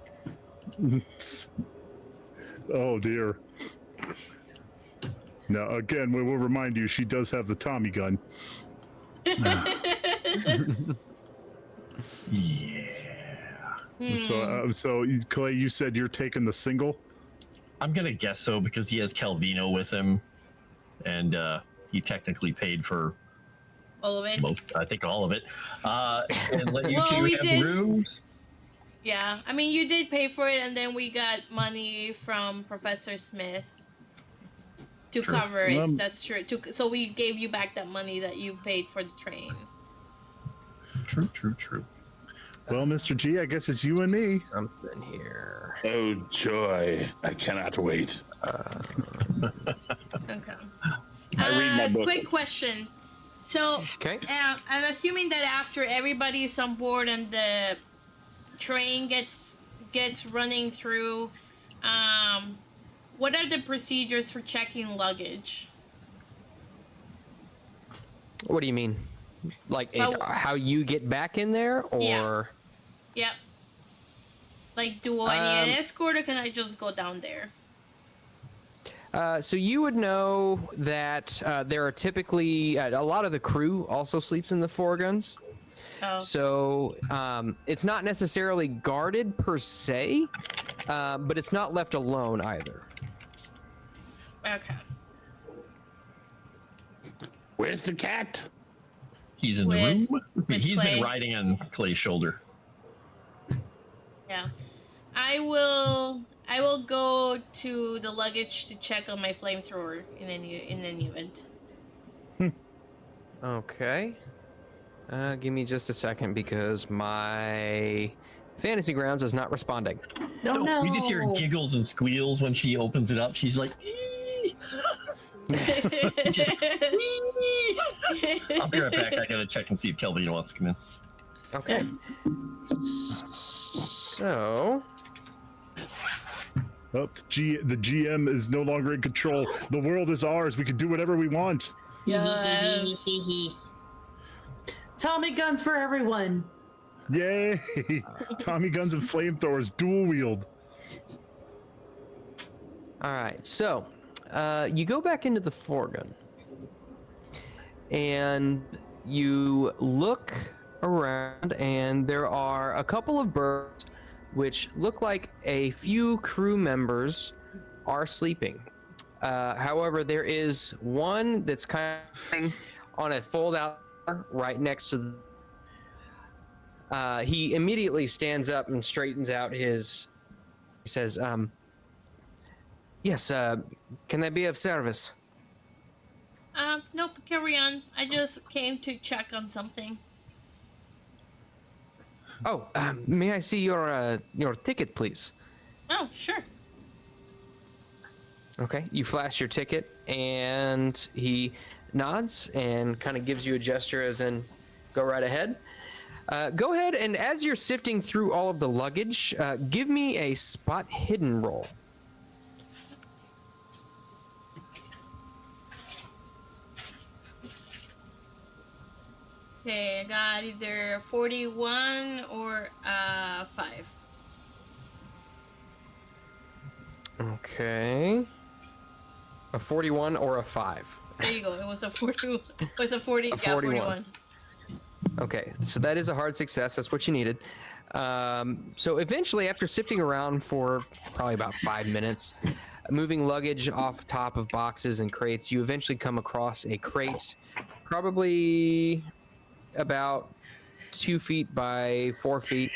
Oh dear. Now again, we will remind you she does have the Tommy gun. Yeah. So Clay, you said you're taking the single. I'm gonna guess so because he has Calvino with him, and he technically paid for All of it. most, I think, all of it. And let you Well, two we have did. rooms. Yeah, I mean, you did pay for it, and then we got money from Professor Smith to cover it. That's true. So we gave you back that money that you paid for the train. True. Well, Mr. G, I guess it's you and me. Something here. Oh joy! I cannot wait. Okay. I read my book. Quick question. So, Okay. I'm assuming that after everybody's on board and the train gets running through, what are the procedures for checking luggage? What do you mean? Like Well- how you get back in there, or? Yeah. Yep. Like, do I need an escort, or can I just go down there? So you would know that there are typically a lot of the crew also sleeps in the foregons. Oh. So it's not necessarily guarded per se, but it's not left alone either. Okay. Where's the cat? He's in With- the room. with He's Clay. been riding on Clay's shoulder. Yeah. I will go to the luggage to check on my flamethrower in any event. Okay. Give me just a second because my Fantasy Grounds is not responding. Oh no. You just hear giggles and squeals when she opens it up. She's like, "Ee." Just, "Ee." I'll be right back. I gotta check and see if Kelvin wants to come in. Okay. So, Oh, the GM is no longer in control. The world is ours. We can do whatever we want. Yes. Tommy guns for everyone. Yay! Tommy guns and flamethrowers, dual wield. all right. So, you go back into the foregon, and you look around, and there are a couple of birds which look like a few crew members are sleeping. However, there is one that's kind of on a fold-out right next to the... he immediately stands up and straightens out his... He says, yes, can I be of service? Nope, carry on. I just came to check on something. Oh, may I see your ticket, please? Oh, sure. Okay, you flash your ticket, and he nods and kind of gives you a gesture as in, go right ahead. Go ahead, and as you're sifting through all of the luggage, give me a spot hidden roll. Okay, I got either 41 or 5. Okay. A 41 or a 5. There you go. It was a 40. It was a 40. A Yeah, 41. Okay, so that is a hard success. That's what you needed. So eventually, after sifting around for probably about 5 minutes, moving luggage off top of boxes and crates, you eventually come across a crate, probably about 2 feet by 4 feet,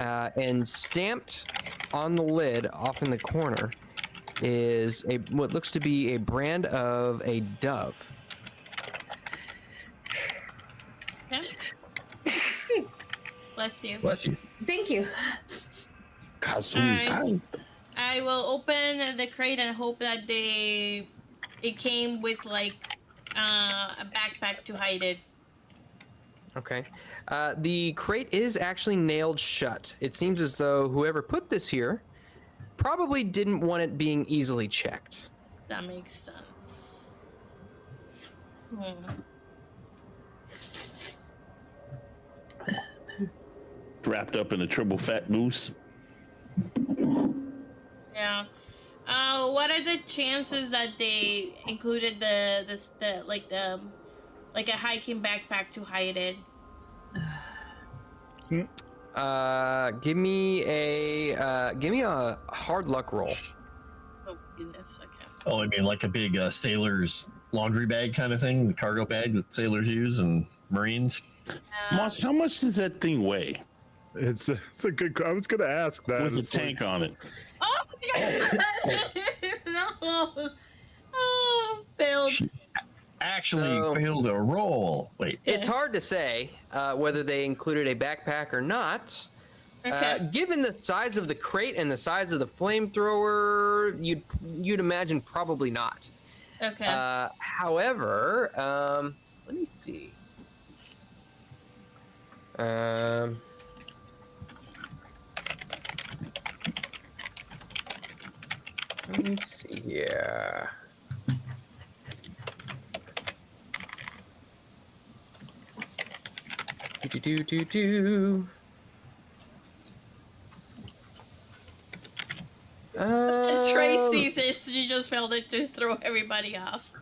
and stamped on the lid off in the corner is what looks to be a brand of a dove. Okay. Bless you. Bless you. Thank you. Alright. I will open the crate and hope that it came with like a backpack to hide it. Okay. The crate is actually nailed shut. It seems as though whoever put this here probably didn't want it being easily checked. That makes sense. Wrapped up in a triple fat goose. Yeah. What are the chances that they included the a hiking backpack to hide it? Give me a hard luck roll. Oh goodness. Okay. Oh, I mean, like a big sailor's laundry bag kind of thing, the cargo bag that sailors use and Marines. Moss, how much does that thing weigh? It's a good. I was gonna ask that. With a It's like- tank on it. Oh my god! No. Oh, failed. Actually So- failed a roll. Wait. It's hard to say whether they included a backpack or not. Okay. Given the size of the crate and the size of the flamethrower, you'd imagine probably not. Okay. However, let me see. Let me see here. Do. Tracy says she just failed it to throw everybody off.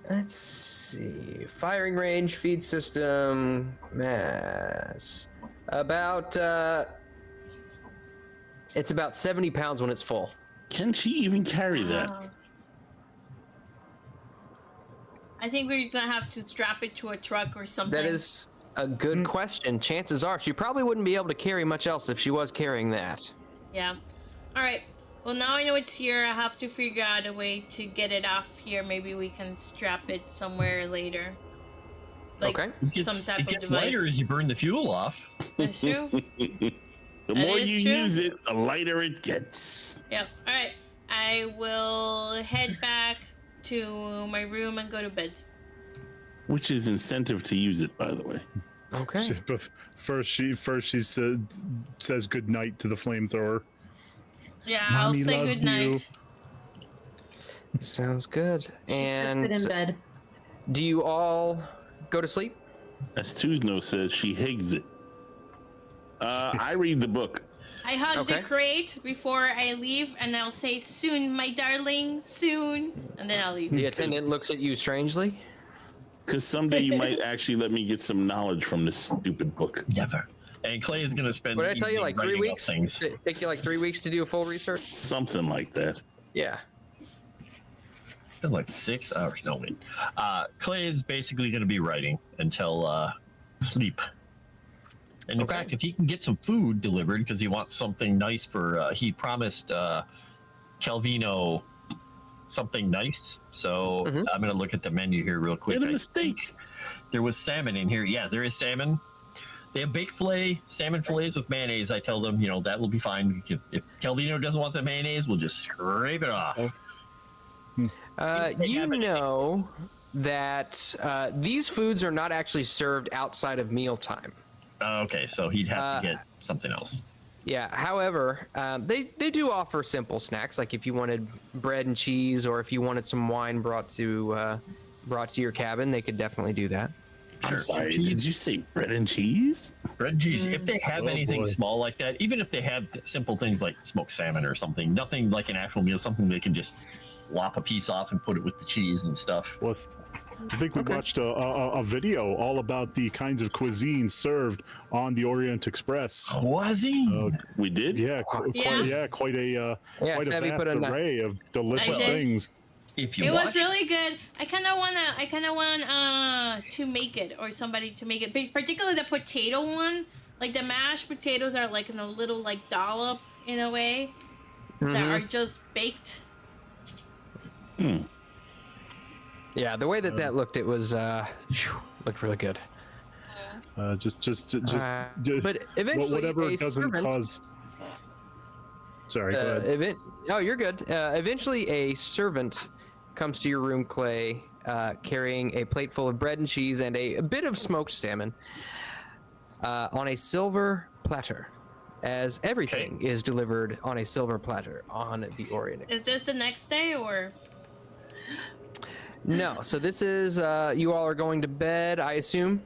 Let's see. Firing range, feed system, mass. It's about 70 pounds when it's full. Can she even carry that? I think we're gonna have to strap it to a truck or something. That is a good question. Chances are she probably wouldn't be able to carry much else if she was carrying that. Yeah. All right. Well, now I know it's here. I have to figure out a way to get it off here. Maybe we can strap it somewhere later. Like Okay. some type it of gets device. lighter as you burn the fuel off. That's true. The That more is you true. use it, the lighter it gets. Yep. All right. I will head back to my room and go to bed. Which is incentive to use it, by the way. Okay. But first she says good night to the flamethrower. Yeah, I'll Mommy say loves good night. Sounds good. Sit And in bed. do you all go to sleep? As Tuzno says, she higs it. I read the book. I hug Okay. the crate before I leave, and I'll say soon, my darling, soon, and then I'll leave. The attendant looks at you strangely. Because someday you might actually let me get some knowledge from this stupid book. Never. And Clay is going to spend. What did I the tell you? evening Like 3 writing up weeks? Things. Did it take you like 3 weeks to do a full research? Something like that. Yeah. Been like 6 hours. No, wait. Clay is basically going to be writing until sleep. And in Okay. fact, if he can get some food delivered, because he wants something nice for, he promised Calvino something nice. So I'm going to look at the menu here real quick. Get him I a steak. think there was salmon in here. Yeah, there is salmon. They have baked fillet, salmon fillets with mayonnaise. I tell them, that will be fine. If Calvino doesn't want the mayonnaise, we'll just scrape it off. You know that these foods are not actually served outside of mealtime. Okay, so he'd have to get something else. Yeah. However, they do offer simple snacks, like if you wanted bread and cheese, or if you wanted some wine brought to your cabin, they could definitely do that. I'm sorry, did you say bread and cheese? Bread and cheese. If they have Oh, anything boy. small like that, even if they have simple things like smoked salmon or something, nothing like an actual meal, something they can just lop a piece off and put it with the cheese and stuff. Well, I think we watched a video all about the kinds of cuisine served on the Orient Express. Was he? We did? Yeah, Yeah. quite a vast Sevvy put a array of delicious I did. things. If you It watch, was really good. I kind of want to make it, or somebody to make it. Particularly the potato one. Like the mashed potatoes are like in a little like dollop in a way that are just baked. Yeah, the way that looked, it was looked really good. Just But eventually, whatever a it doesn't servant, cause. Sorry, go ahead. Oh, you're good. Eventually, a servant comes to your room, Clay, carrying a plate full of bread and cheese and a bit of smoked salmon on a silver platter. as everything is delivered on a silver platter on the Orient Express. Is this the next day or? No, so this is you all are going to bed, I assume.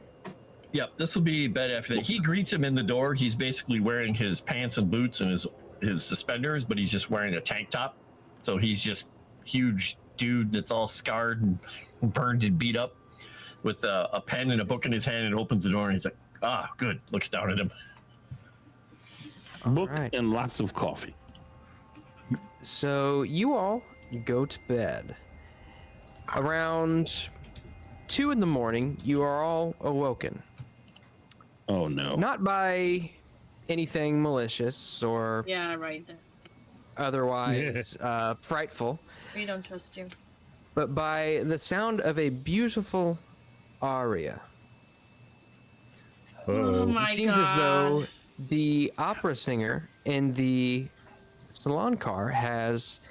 Yep, this will be bed after that. He greets him in the door. He's basically wearing his pants and boots and his suspenders, but he's just wearing a tank top. So he's just huge dude that's all scarred and burned and beat up with a pen and a book in his hand, and opens the door and he's like, ah, good. Looks down at him. Book right. and lots of coffee. So you all go to bed. Around 2 in the morning, you are all awoken. Oh no. Not by anything malicious or Yeah, right. otherwise frightful, We don't trust you. but by the sound of a beautiful aria. Oh my It seems as though the opera singer in the salon car has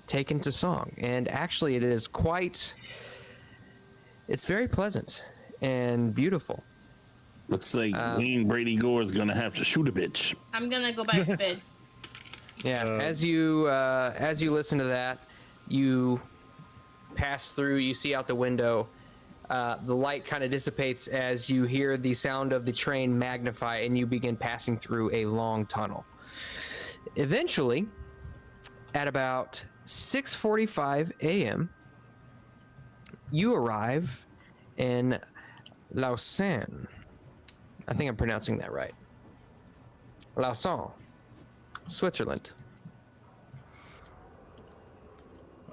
taken to song, and actually it's very pleasant and beautiful. Looks like Wayne Brady Gore is gonna have to shoot a bitch. I'm gonna go back to bed. Yeah, as you listen to that, you pass through, you see out the window, the light kind of dissipates as you hear the sound of the train magnify, and you begin passing through a long tunnel. Eventually, at about 6:45 a.m., you arrive in Lucerne. I think I'm pronouncing that right. Lausanne, Switzerland.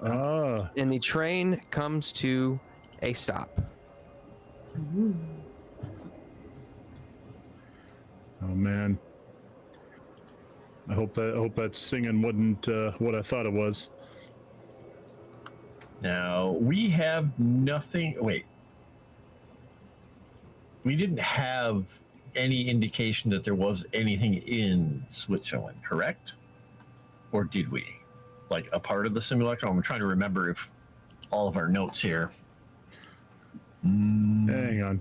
And the train comes to a stop. Oh man. I hope that singing wasn't what I thought it was. Now, we have nothing. Wait. We didn't have any indication that there was anything in Switzerland, correct? Or did we? Like a part of the simulacrum? I'm trying to remember if all of our notes here. Hang on.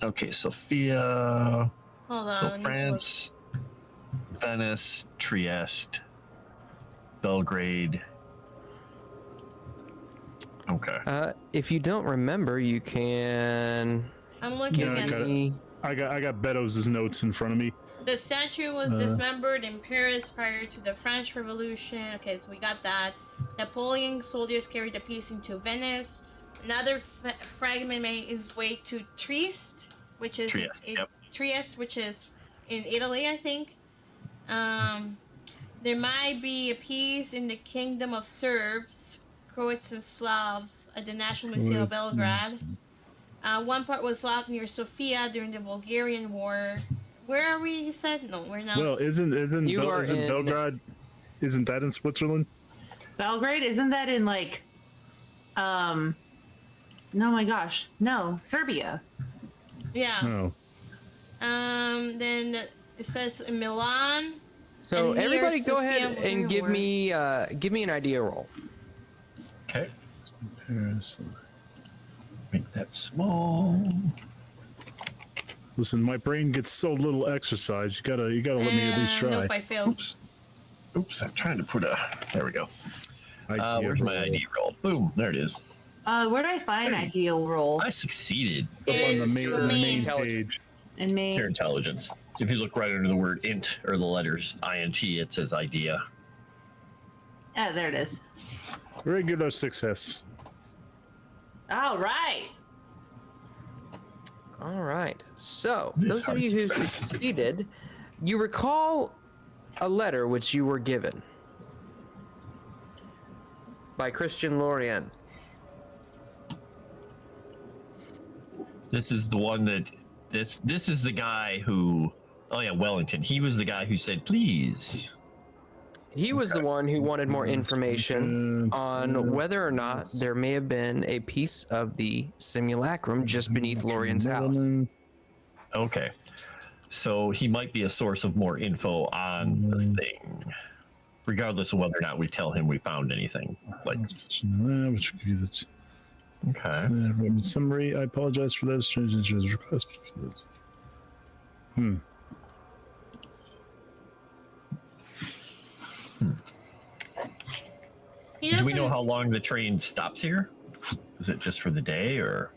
Okay, Sophia. Hold So on. France, Venice, Trieste, Belgrade. Okay. If you don't remember, you can. I'm looking Yeah, at I got Beddoes' notes in front of me. The statue was dismembered in Paris prior to the French Revolution. Okay, so we got that. Napoleon soldiers carried the piece into Venice. Another fragment made its way to Trieste, which is Trieste, which is in Italy, I think. There might be a piece in the Kingdom of Serbs, Croats, and Slavs at the National Museum of Belgrade. One part was lost near Sofia during the Bulgarian War. Where are we? You said no. We're not. Well, isn't Belgrade? Isn't that in Switzerland? Belgrade, isn't that in like no, my gosh, no, Serbia. Yeah. No. Then it says in Milan. So and near everybody, go Sofia ahead and give me an idea roll. Okay. Make that small. Listen, my brain gets so little exercise. You gotta let me at least try. Nope, I failed. Oops, I'm trying to put a. There we go. Where's my roll. ID roll? Boom, there it is. Where do I find ideal roll? I succeeded. Up on the It's main remain. page. And me. It's your intelligence. If you look right under the word int or the letters INT, it says idea. Oh, there it is. Regular success. All right. All right. So This those of you who hard success. succeeded, you recall a letter which you were given by Christian Lorien. This is the one that this is the guy who. Oh yeah, Wellington. He was the guy who said, "Please." He was the one who wanted more information on whether or not there may have been a piece of the simulacrum just beneath Lorien's house. Okay, so he might be a source of more info on the thing, regardless of whether or not we tell him we found anything. Like, okay. Summary. I apologize for those request. Do we know how long the train stops here? Is it just for the day, or?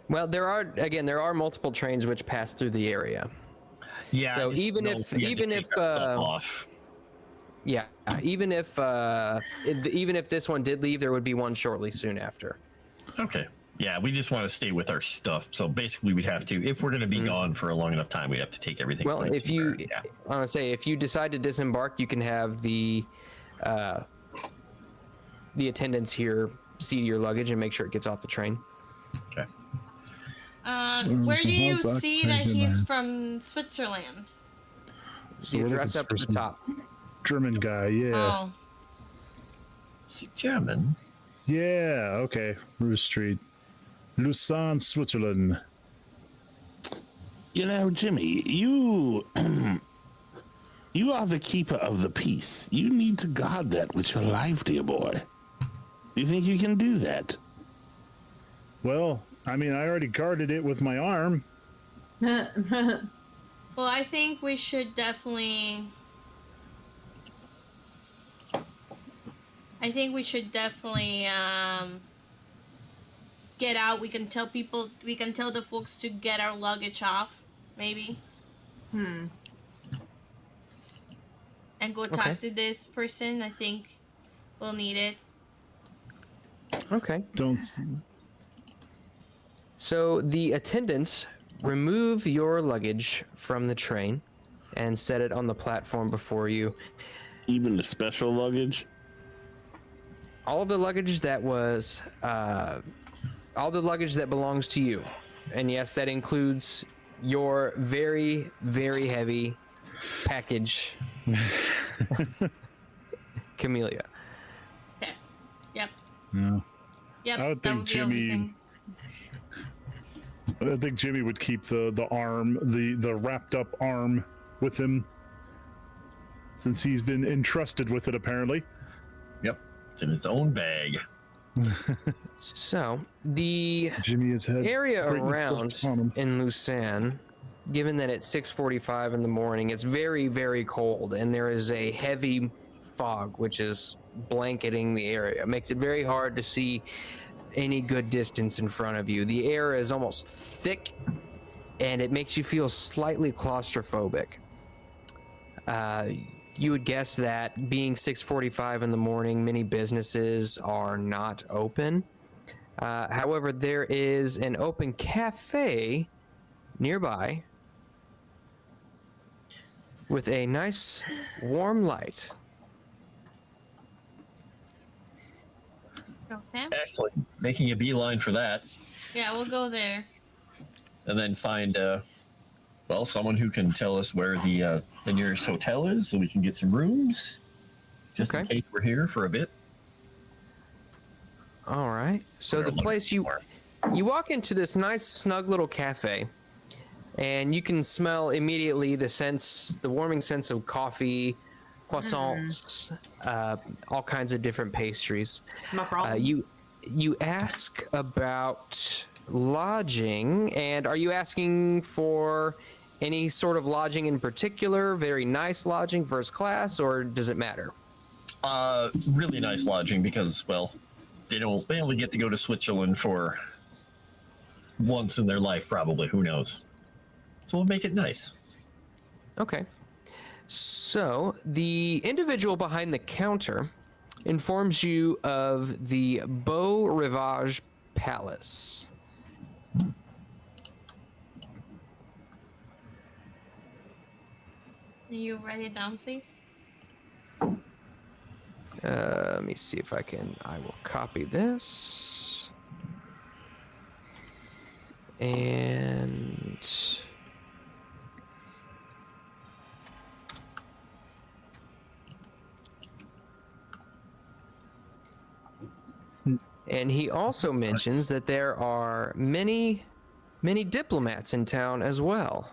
Well, there are multiple trains which pass through the area. Yeah. So even if this one did leave, there would be one shortly soon after. Okay. Yeah, we just want to stay with our stuff. So basically, we'd have to, if we're going to be gone for a long enough time, we have to take everything. Well, if you decide to disembark, you can have the attendants here see to your luggage and make sure it gets off the train. Okay. Where do you see that he's from Switzerland? So You we're dress looking up for at the some top. German guy, yeah. Oh. Is he German? Yeah, okay. Rue Street. Lucerne, Switzerland. You know, Jimmy, you you are the keeper of the peace. You need to guard that with your life, dear boy. Do you think you can do that? Well, I mean, I already guarded it with my arm. Well, I think we should definitely... get out. We can tell the folks to get our luggage off, maybe. And go talk to this person. I think we'll need it. Okay. Don't. So the attendants remove your luggage from the train and set it on the platform before you. Even the special luggage? All of the luggage that belongs to you. And yes, that includes your very, very heavy package. Camellia. Okay. Yep. No. Yep. I would think Jimmy. I think Jimmy would keep the arm, the wrapped up arm with him, since he's been entrusted with it apparently. Yep. It's in its own bag. So the Jimmy has had area greatness around pushed upon him. in Lucerne, given that it's 6:45 in the morning, it's very, very cold, and there is a heavy fog which is blanketing the area. It makes it very hard to see any good distance in front of you. The air is almost thick, and it makes you feel slightly claustrophobic. You would guess that being 6:45 in the morning, many businesses are not open. However, there is an open cafe nearby with a nice warm light. Okay. Excellent. Making a beeline for that, Yeah, we'll go there. and then find someone who can tell us where the nearest hotel is, so we can get some rooms, just in Okay. case we're here for a bit. All right. So the place you walk into this nice snug little cafe, and you can smell immediately the warming sense of coffee, croissants, all kinds of different pastries. You ask about lodging, and are you asking for any sort of lodging in particular? Very nice lodging, first class, or does it matter? Really nice lodging, because they only get to go to Switzerland for once in their life, probably. Who knows? So we'll make it nice. Okay. So the individual behind the counter informs you of the Beau Rivage Palace. Can you write it down, please? Let me see if I will copy this. And he also mentions that there are many diplomats in town as well.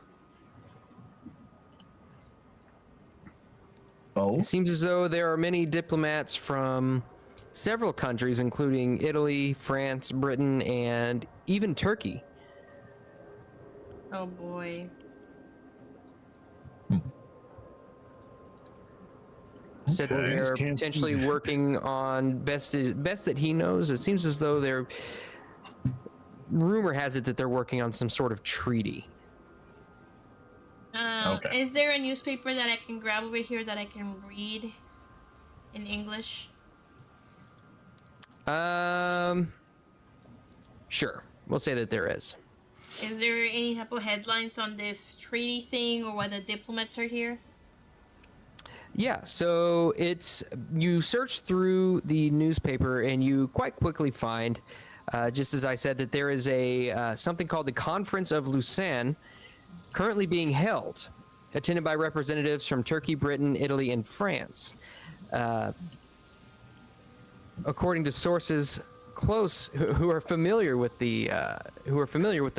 Oh, It seems as though there are many diplomats from several countries, including Italy, France, Britain, and even Turkey. Oh boy. said that Okay. they're Can't potentially see. working on best that he knows. It seems as though they're. Rumor has it that they're working on some sort of treaty. Okay. Is there a newspaper that I can grab over here that I can read in English? Sure. We'll say that there is. Is there any type of headlines on this treaty thing or why the diplomats are here? Yeah, so you search through the newspaper and you quite quickly find, just as I said, that there is something called the Conference of Lucerne currently being held, attended by representatives from Turkey, Britain, Italy, and France. According to sources close who are familiar with the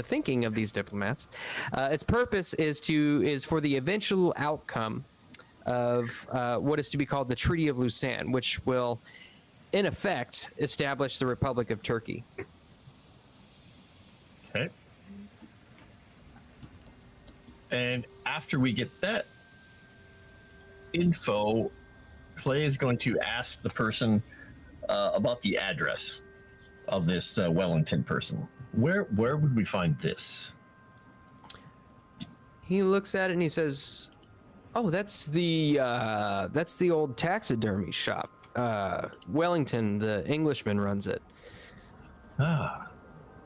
thinking of these diplomats, its purpose is for the eventual outcome of what is to be called the Treaty of Lucerne, which will, in effect, establish the Republic of Turkey. Okay. And after we get that info, Clay is going to ask the person about the address of this Wellington person. Where would we find this? He looks at it and he says, "Oh, that's the old taxidermy shop. Wellington, the Englishman, runs it." Ah,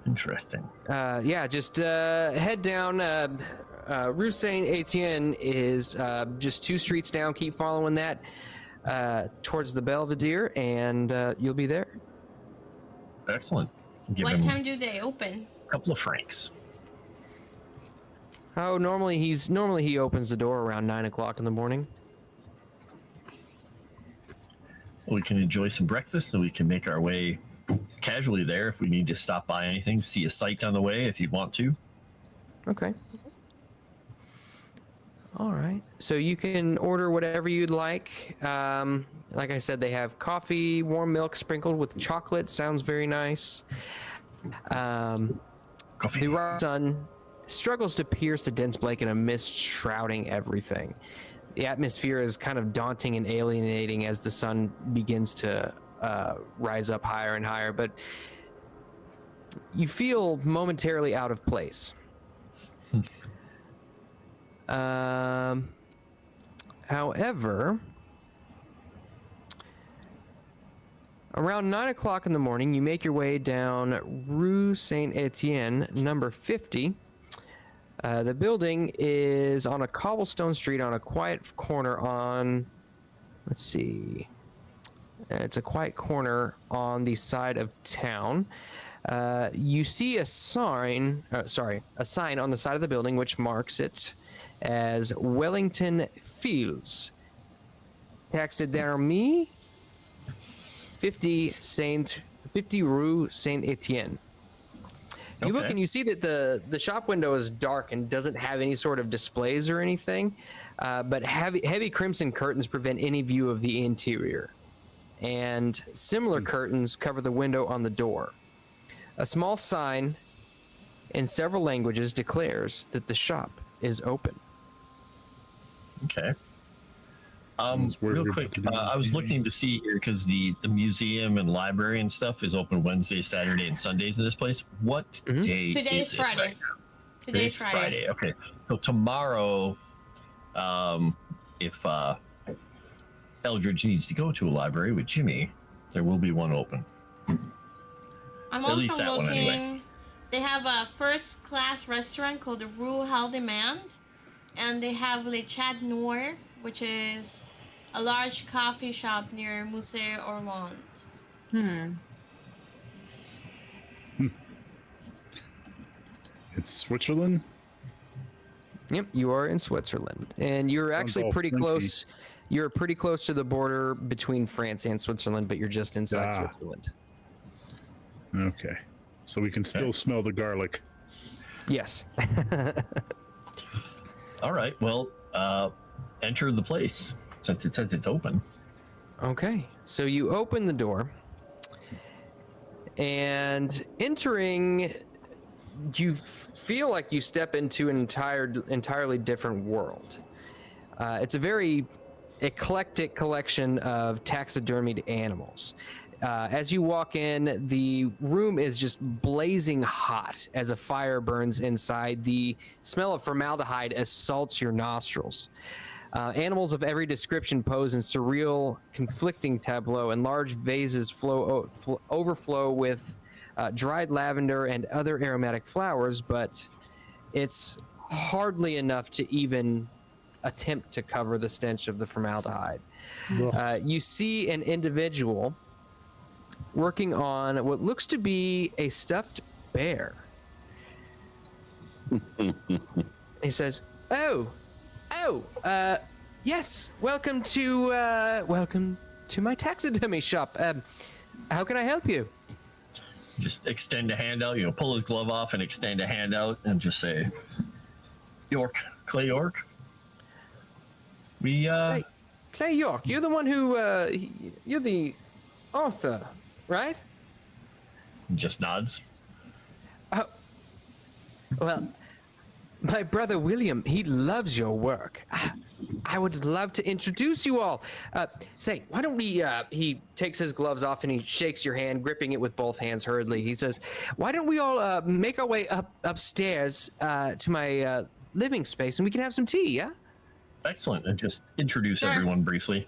interesting. Yeah, just head down. Rue Saint Etienne is just 2 streets down. Keep following that towards the Belvedere, and you'll be there. Excellent. Give What him time do they open? a couple of francs. Oh, normally he opens the door around 9 o'clock in the morning. We can enjoy some breakfast, and we can make our way casually there if we need to stop by anything, see a sight on the way if you want to. Okay. All right. So you can order whatever you'd like. Like I said, they have coffee, warm milk sprinkled with chocolate. Sounds very nice. Coffee. The rising sun struggles to pierce the dense blanket of mist shrouding everything. The atmosphere is kind of daunting and alienating as the sun begins to rise up higher and higher, but you feel momentarily out of place. However, around 9 o'clock in the morning, you make your way down Rue Saint Etienne, number 50. The building is on a cobblestone street on a quiet corner on, let's see, it's a quiet corner on the side of town. You see a sign on the side of the building which marks it as Wellington Fields, taxidermy, 50 Rue Saint Etienne. You look Okay. and you see that the shop window is dark and doesn't have any sort of displays or anything, but heavy crimson curtains prevent any view of the interior, and similar curtains cover the window on the door. A small sign in several languages declares that the shop is open. Okay. That's where Real we're quick, about to do I was looking to see here because the museum and library and stuff is open Wednesday, Saturday, and Sundays in this place. What day Today is is it Friday. right now? Today's Friday. Okay, so tomorrow, if Eldritch needs to go to a library with Jimmy, there will be one open. I'm At least also that one, looking. anyway. They have a first-class restaurant called the Rue Haldimand, and they have Le Chat Noir, which is a large coffee shop near Musée Orient. It's Switzerland. Yep, you are in Switzerland, and you're Sounds actually all pretty Frenchy. close. You're pretty close to the border between France and Switzerland, but you're just inside Switzerland. Okay, so we can still smell the garlic. Yes. All right, well, enter the place since it says it's open. Okay, so you open the door, and entering, you feel like you step into an entirely different world. It's a very eclectic collection of taxidermied animals. As you walk in, the room is just blazing hot as a fire burns inside. The smell of formaldehyde assaults your nostrils. Animals of every description pose in surreal, conflicting tableau, and large vases overflow with dried lavender and other aromatic flowers, but it's hardly enough to even attempt to cover the stench of the formaldehyde. You see an individual working on what looks to be a stuffed bear. He says, yes, welcome to my taxidermy shop. How can I help you? Just extend a hand out, pull his glove off and extend a hand out and just say, York, Clay York. Clay York, you're the one who, you're the author, right? Just nods. Oh, well, my brother William, he loves your work. I would love to introduce you all. Say, why don't we, he takes his gloves off and he shakes your hand, gripping it with both hands hurriedly. He says, why don't we all make our way upstairs to my living space and we can have some tea, yeah? Excellent. And just introduce everyone briefly.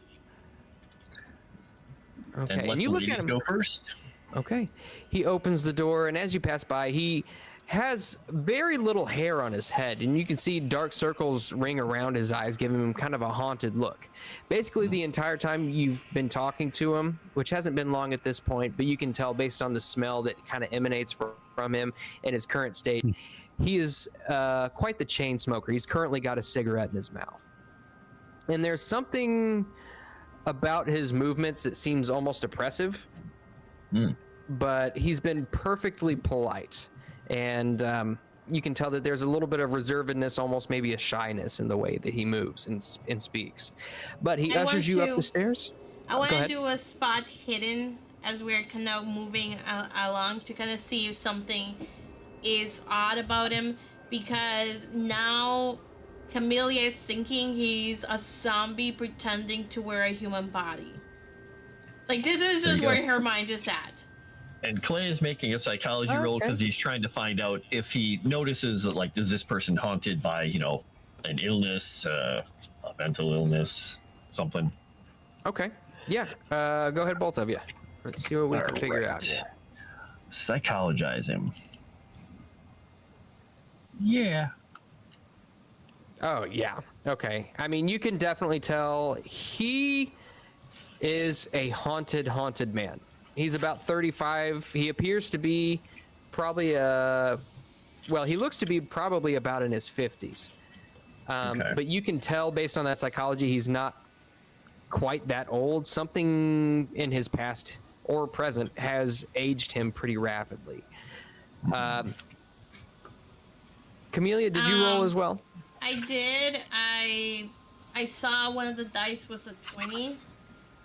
Okay, and let you the look at ladies him. go first. Okay. He opens the door, and as you pass by, he has very little hair on his head, and you can see dark circles ring around his eyes, giving him kind of a haunted look. Basically, the entire time you've been talking to him, which hasn't been long at this point, but you can tell based on the smell that kind of emanates from him in his current state, he is quite the chain smoker. He's currently got a cigarette in his mouth. And there's something about his movements that seems almost oppressive, but he's been perfectly polite. And you can tell that there's a little bit of reservedness, almost maybe a shyness in the way that he moves and speaks. But he ushers you up the stairs. I want to do a spot hidden as we're kind of moving along to kind of see if something is odd about him, because now Camellia is thinking he's a zombie pretending to wear a human body. Like, this is just where her mind is at. And Clay is making a psychology roll because he's trying to find out if he notices that, like, is this person haunted by, an illness, a mental illness, something. Okay. Yeah. Go ahead, both of you. Let's see what we can figure out. Psychologize him. Yeah. Oh, yeah. Okay. I mean, you can definitely tell he is a haunted man. He's about 35. He appears to be probably he looks to be probably about in his 50s. But you can tell based on that psychology, he's not quite that old. Something in his past or present has aged him pretty rapidly. Camellia, did you roll as well? I did. I saw one of the dice was a 20.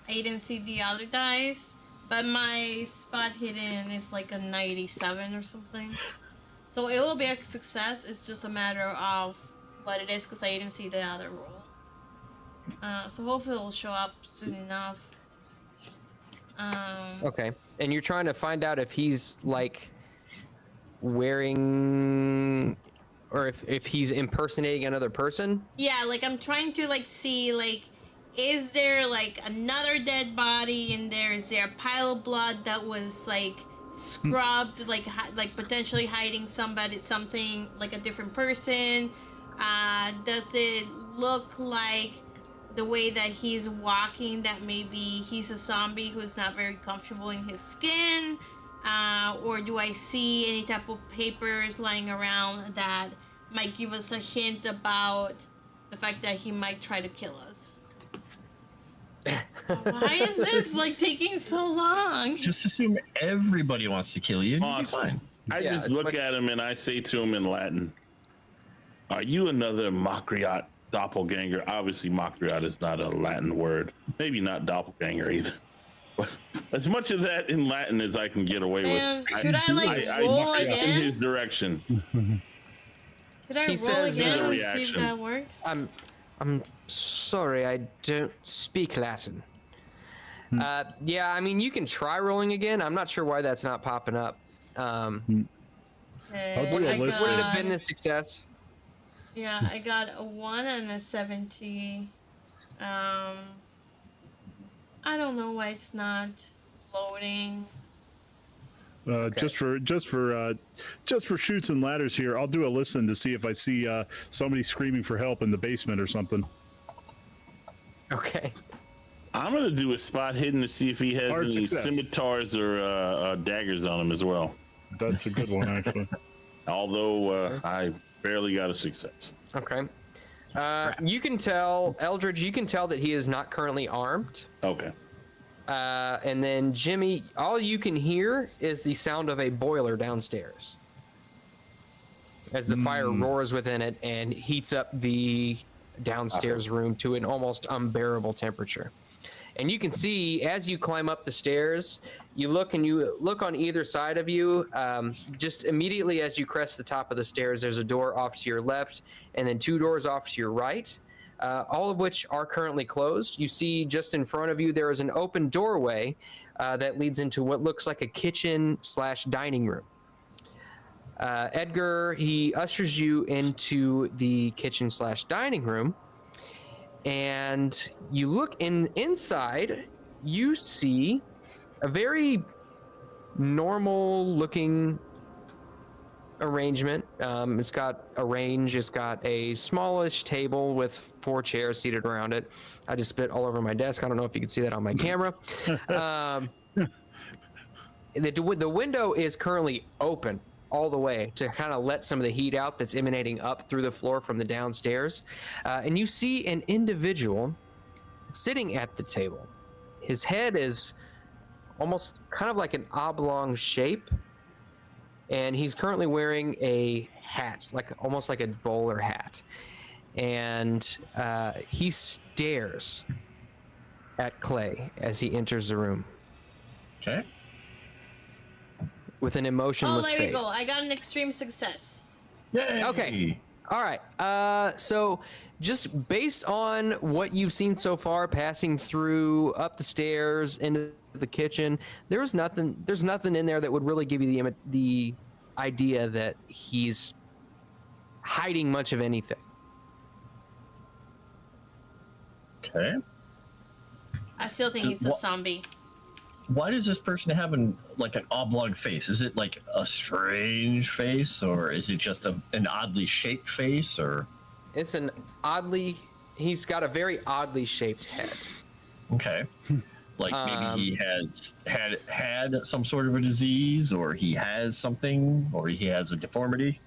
I didn't see the other dice, but my spot hidden is like a 97 or something. So it will be a success. It's just a matter of what it is because I didn't see the other roll. So hopefully it will show up soon enough. Okay. And you're trying to find out if he's like wearing, or if he's impersonating another person? Yeah, like I'm trying to like see like, is there like another dead body in there? Is there a pile of blood that was like scrubbed, like potentially hiding something like a different person? Does it look like the way that he's walking that maybe he's a zombie who's not very comfortable in his skin? Or do I see any type of papers lying around that might give us a hint about the fact that he might try to kill us? Why is this like taking so long? Just assume everybody wants to kill you. You'll be fine. I just look at him and I say to him in Latin, "Are you another Makriot doppelganger?" Obviously, Makriot is not a Latin word. Maybe not doppelganger either. But as much of that in Latin as I can get away with. Should I roll again? In his direction. Should I roll again and see if that works? I'm sorry, I don't speak Latin. Yeah, I mean, you can try rolling again. I'm not sure why that's not popping up. I'll do a I list. Would it got- have been a success? Yeah, I got a 1 and a 70. I don't know why it's not loading. Just for shoots and ladders here, I'll do a listen to see if I see somebody screaming for help in the basement or something. Okay. I'm gonna do a spot hidden to see if he has Hard any success. scimitars or daggers on him as well. That's a good one, actually. Although I barely got a success. Okay. You can tell, Eldridge, you can tell that he is not currently armed. Okay. And then Jimmy, all you can hear is the sound of a boiler downstairs as the fire roars within it and heats up the downstairs room to an almost unbearable temperature. And you can see as you climb up the stairs, you look on either side of you. Just immediately as you crest the top of the stairs, there's a door off to your left and then 2 doors off to your right. All of which are currently closed. You see just in front of you there is an open doorway that leads into what looks like a kitchen/dining room. Edgar, he ushers you into the kitchen/dining room, and you look inside. You see a very normal-looking arrangement. It's got a range. It's got a smallish table with 4 chairs seated around it. I just spit all over my desk. I don't know if you can see that on my camera. The window is currently open all the way to kind of let some of the heat out that's emanating up through the floor from the downstairs. And you see an individual sitting at the table. His head is almost kind of like an oblong shape. And he's currently wearing a hat, almost like a bowler hat. And he stares at Clay as he enters the room Okay. with an Oh, emotionless there face. we go. I got an extreme success. Yay. Okay. All right. So just based on what you've seen so far, passing through up the stairs into the kitchen, there's nothing in there that would really give you the idea that he's hiding much of anything. Okay. I still think he's a zombie. Why does this person have an oblong face? Is it like a strange face, or is it just an oddly shaped face, or? It's he's got a very oddly shaped head. Okay. Like maybe he has had some sort of a disease, or he has something, or he has a deformity.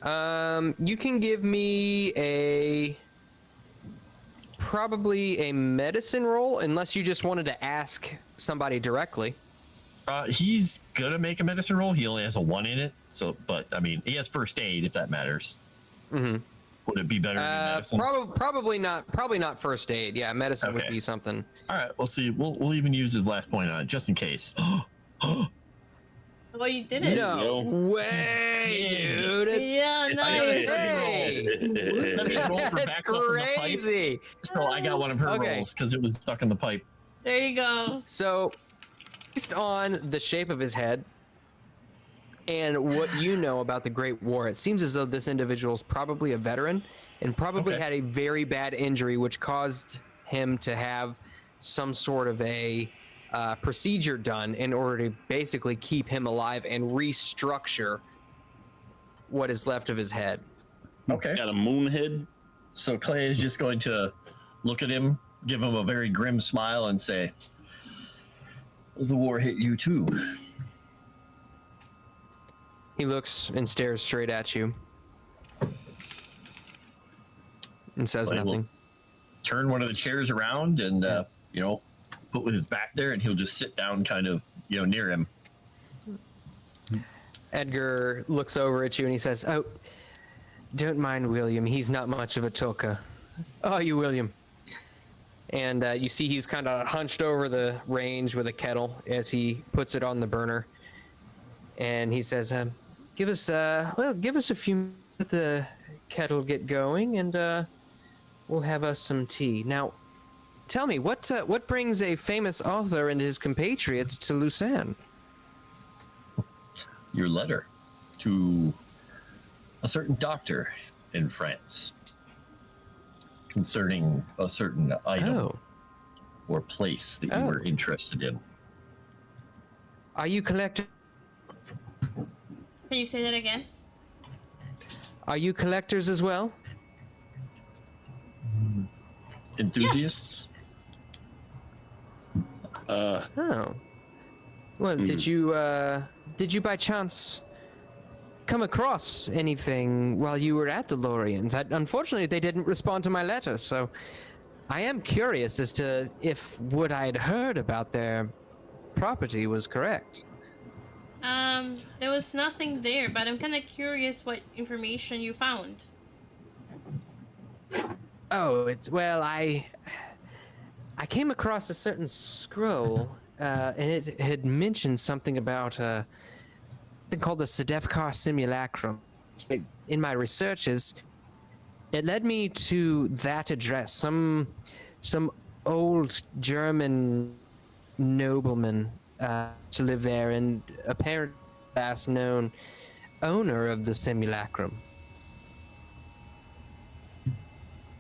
You can give me probably a medicine roll, unless you just wanted to ask somebody directly. He's gonna make a medicine roll. He only has a 1 in it, so but I mean he has first aid if that matters. Mm-hmm. Would it be better than medicine? Probably not first aid. Yeah, medicine would Okay. be something. All right, we'll see. We'll even use his last point on it just in case. Oh, you did it. No way, dude. Yeah, nice. Hey. Let me roll for That's backup in the pipe. crazy. So I got one of her Okay. rolls because it was stuck in the pipe. There you go. So, based on the shape of his head and what you know about the Great War, it seems as though this individual is probably a veteran and probably Okay. had a very bad injury, which caused him to have some sort of a procedure done in order to basically keep him alive and restructure what is left of his head. Okay. Got a moon head. So Clay is just going to look at him, give him a very grim smile, and say, "The war hit you too." He looks and stares straight at you and says Clay will nothing. turn one of the chairs around and put with his back there, and he'll just sit down kind of near him. Edgar looks over at you and he says, "Oh, don't mind William. He's not much of a talker. Oh, you, William." And you see he's kind of hunched over the range with a kettle as he puts it on the burner. And he says, give us a few minutes, let the kettle get going, and we'll have us some tea. Now, tell me, what brings a famous author and his compatriots to Lucerne? Your letter to a certain doctor in France concerning a certain item or place that you were interested in. Are you collecting? Can you say that again? Are you collectors as well? Enthusiasts? Oh. Well, did you by chance come across anything while you were at the Lorians? Unfortunately, they didn't respond to my letter, so I am curious as to if what I had heard about their property was correct. There was nothing there, but I'm kind of curious what information you found. Oh, I came across a certain scroll, and it had mentioned something about something called the Sedefkar Simulacrum. In my researches, it led me to that address. Some old German nobleman to live there, and apparently last known owner of the simulacrum.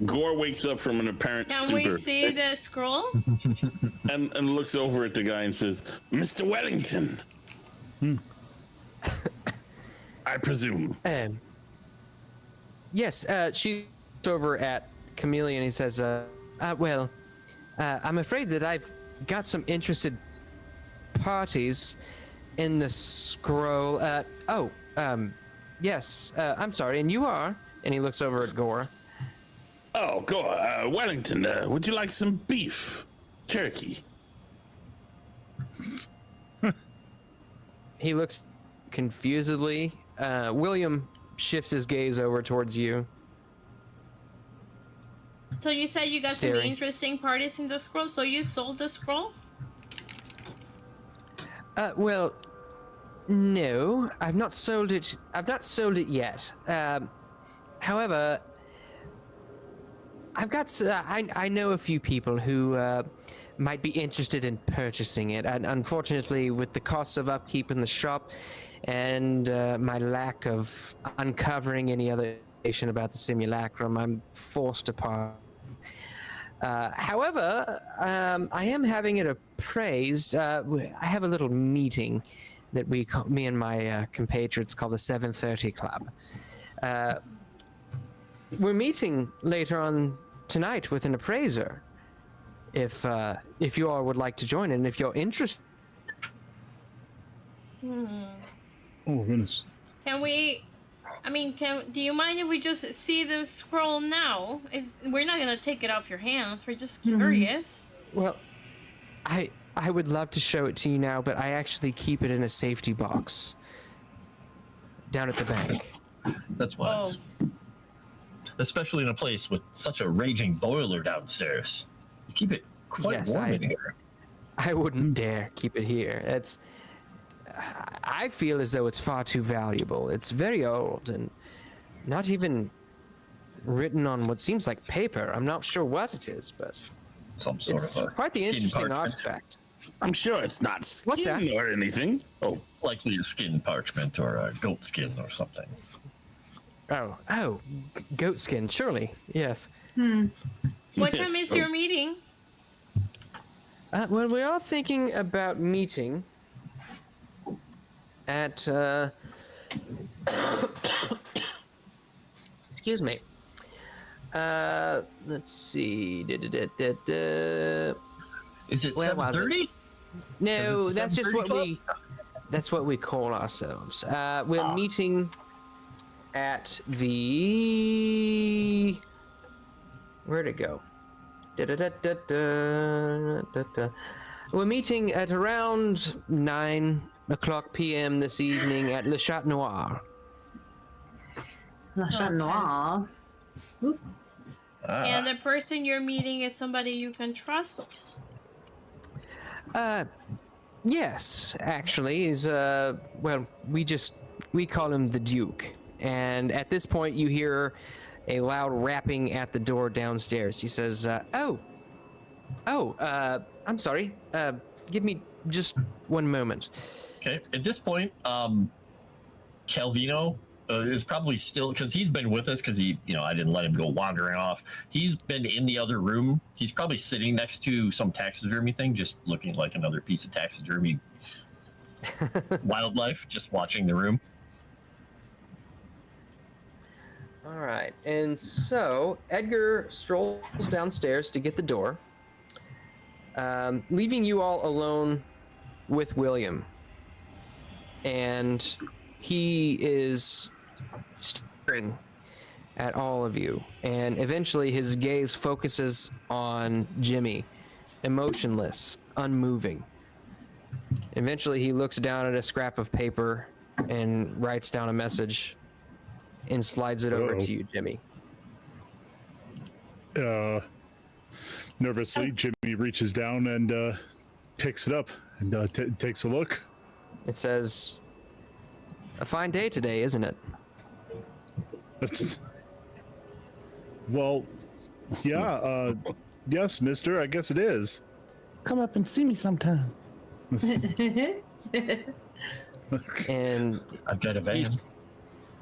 Gore wakes up from an apparent Can stupor. we see the scroll? and looks over at the guy and says, Mr. Wellington. I presume. Yes, she looked over at Chameleon and he says, I'm afraid that I've got some interested parties in the scroll. Yes, I'm sorry, and you are? And he looks over at Gore. Oh, Gore, Wellington, would you like some beef? Turkey? He looks confusedly. William shifts his gaze over towards you. So you said you got Staring. some interesting parties in the scroll, so you sold the scroll? Well, no, I've not sold it. I've not sold it yet. However, I've got. I know a few people who might be interested in purchasing it. And unfortunately, with the costs of upkeep in the shop and my lack of uncovering any other information about the simulacrum, I'm forced apart. However, I am having it appraised. I have a little meeting that me and my compatriots call the 7:30 Club. We're meeting later on tonight with an appraiser. If you all would like to join in, if you're interested. Oh goodness. Can we? I mean, do you mind if we just see the scroll now? We're not gonna take it off your hands. We're just curious. Well, I would love to show it to you now, but I actually keep it in a safety box down at the bank. That's wise. Especially in a place with such a raging boiler downstairs. You keep it quite warm in here. I wouldn't dare keep it here. I feel as though it's far too valuable. It's very old and not even written on what seems like paper. I'm not sure what it is, but some sort it's of a quite the skin interesting parchment. artifact. I'm sure it's not What's that? skin or anything. Oh, Likely a skin parchment or a goat skin or something. Oh, goat skin, surely. Yes. What time is your meeting? Well, we are thinking about meeting at, excuse me. Let's see. Is it Where was it? 7:30? No, Is it that's just 7:30 that's what we call ourselves. We're meeting at the... Where'd it go? We're meeting at around 9:00 p.m. this evening at Le Chat Noir. La Chat Noir. And the person you're meeting is somebody you can trust? Yes, actually, is well, we call him the Duke. And at this point, you hear a loud rapping at the door downstairs. He says, I'm sorry. Give me just one moment. Okay. At this point, Calvino is probably still, because he's been with us, because I didn't let him go wandering off. He's been in the other room. He's probably sitting next to some taxidermy thing, just looking like another piece of taxidermy wildlife, just watching the room. All right. And so Edgar strolls downstairs to get the door, leaving you all alone with William. And he is staring at all of you. And eventually his gaze focuses on Jimmy, emotionless, unmoving. Eventually he looks down at a scrap of paper and writes down a message and slides it over to you, Jimmy. Nervously, Jimmy reaches down and picks it up and takes a look. It says, "A fine day today, isn't it?" Well, yeah, yes, mister, I guess it is. Come up and see me sometime. And I've got a van.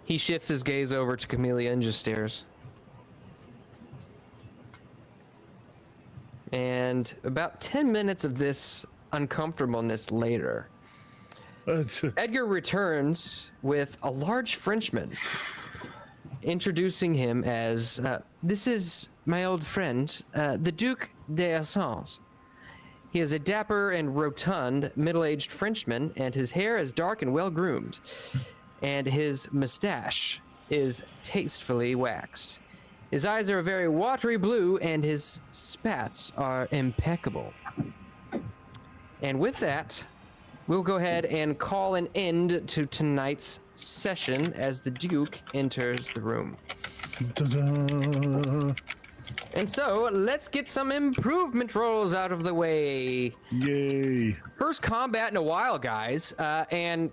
he shifts his gaze over to Camellia and just stares. And about 10 minutes of this uncomfortableness later, Edgar returns with a large Frenchman, introducing him as, this is my old friend, the Duc d'Assens. He is a dapper and rotund, middle-aged Frenchman, and his hair is dark and well-groomed, and his mustache is tastefully waxed. His eyes are a very watery blue, and his spats are impeccable. And with that, we'll go ahead and call an end to tonight's session as the Duke enters the room. Ta-da. And so, let's get some improvement rolls out of the way. Yay. First combat in a while, guys. And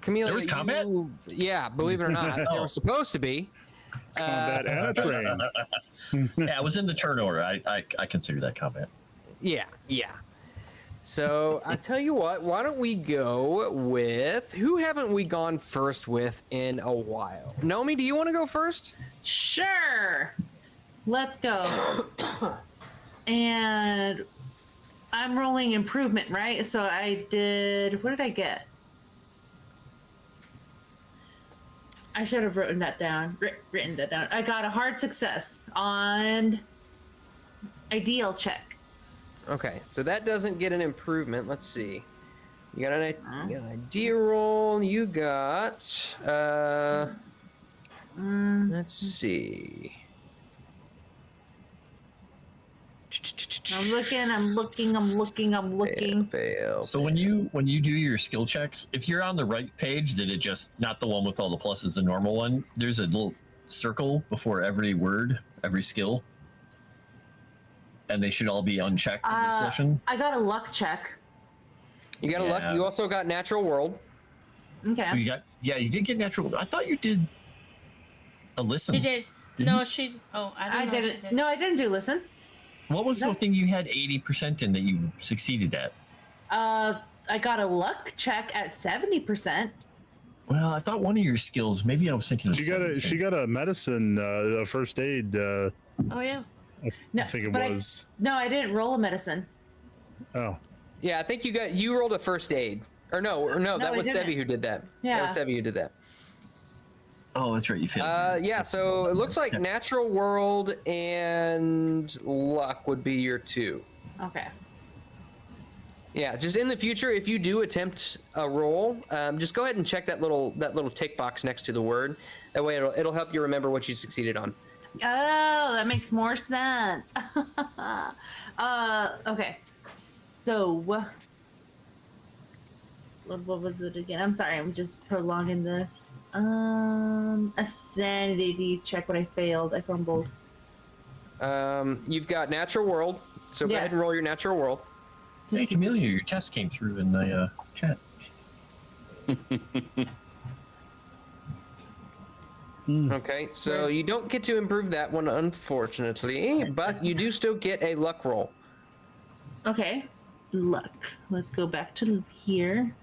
Camellia, There was combat? Yeah, believe it or not, there was supposed to be. Combat and a train. Yeah, it was in the turn order. I consider that combat. Yeah. So, I tell you what, why don't we go with, who haven't we gone first with in a while? Nomi, do you want to go first? Sure. Let's go. And I'm rolling improvement, right? So I did, what did I get? I should have written that down. I got a hard success on ideal check. Okay, so that doesn't get an improvement. Let's see. You got an idea roll. You got, let's see. I'm looking. Fail. So when you do your skill checks, if you're on the right page, that it just not the one with all the pluses, the normal one. There's a little circle before every word, every skill, and they should all be unchecked in this session. I got a luck check. You got a luck. You also got natural world. Okay. You did get natural. I thought you did a listen. She did. No, she. Oh, I don't know. did if it. she did. No, I didn't do listen. What was the thing you had 80% in that you succeeded at? I got a luck check at 70%. Well, I thought one of your skills. Maybe I was thinking. Of She got a medicine, a first aid. Oh yeah. I think it was. No, I didn't roll a medicine. Oh. Yeah, I think you rolled a first aid. Or no, that I was didn't. Sevvy who did that. Yeah. That was Sevvy who did that. Oh, that's right. You failed. Yeah, so it looks like natural world and luck would be your two. Okay. Yeah, just in the future, if you do attempt a roll, just go ahead and check that little tick box next to the word. That way, it'll help you remember what you succeeded on. Oh, that makes more sense. Okay. So, what was it again? I'm sorry, I'm just prolonging this. A sanity check what I failed. I fumbled. You've got natural world, so go ahead and roll your natural world. Hey, Camellia, your test came through in the chat. Okay, so you don't get to improve that one, unfortunately, but you do still get a luck roll. Okay. Luck. Let's go back to here.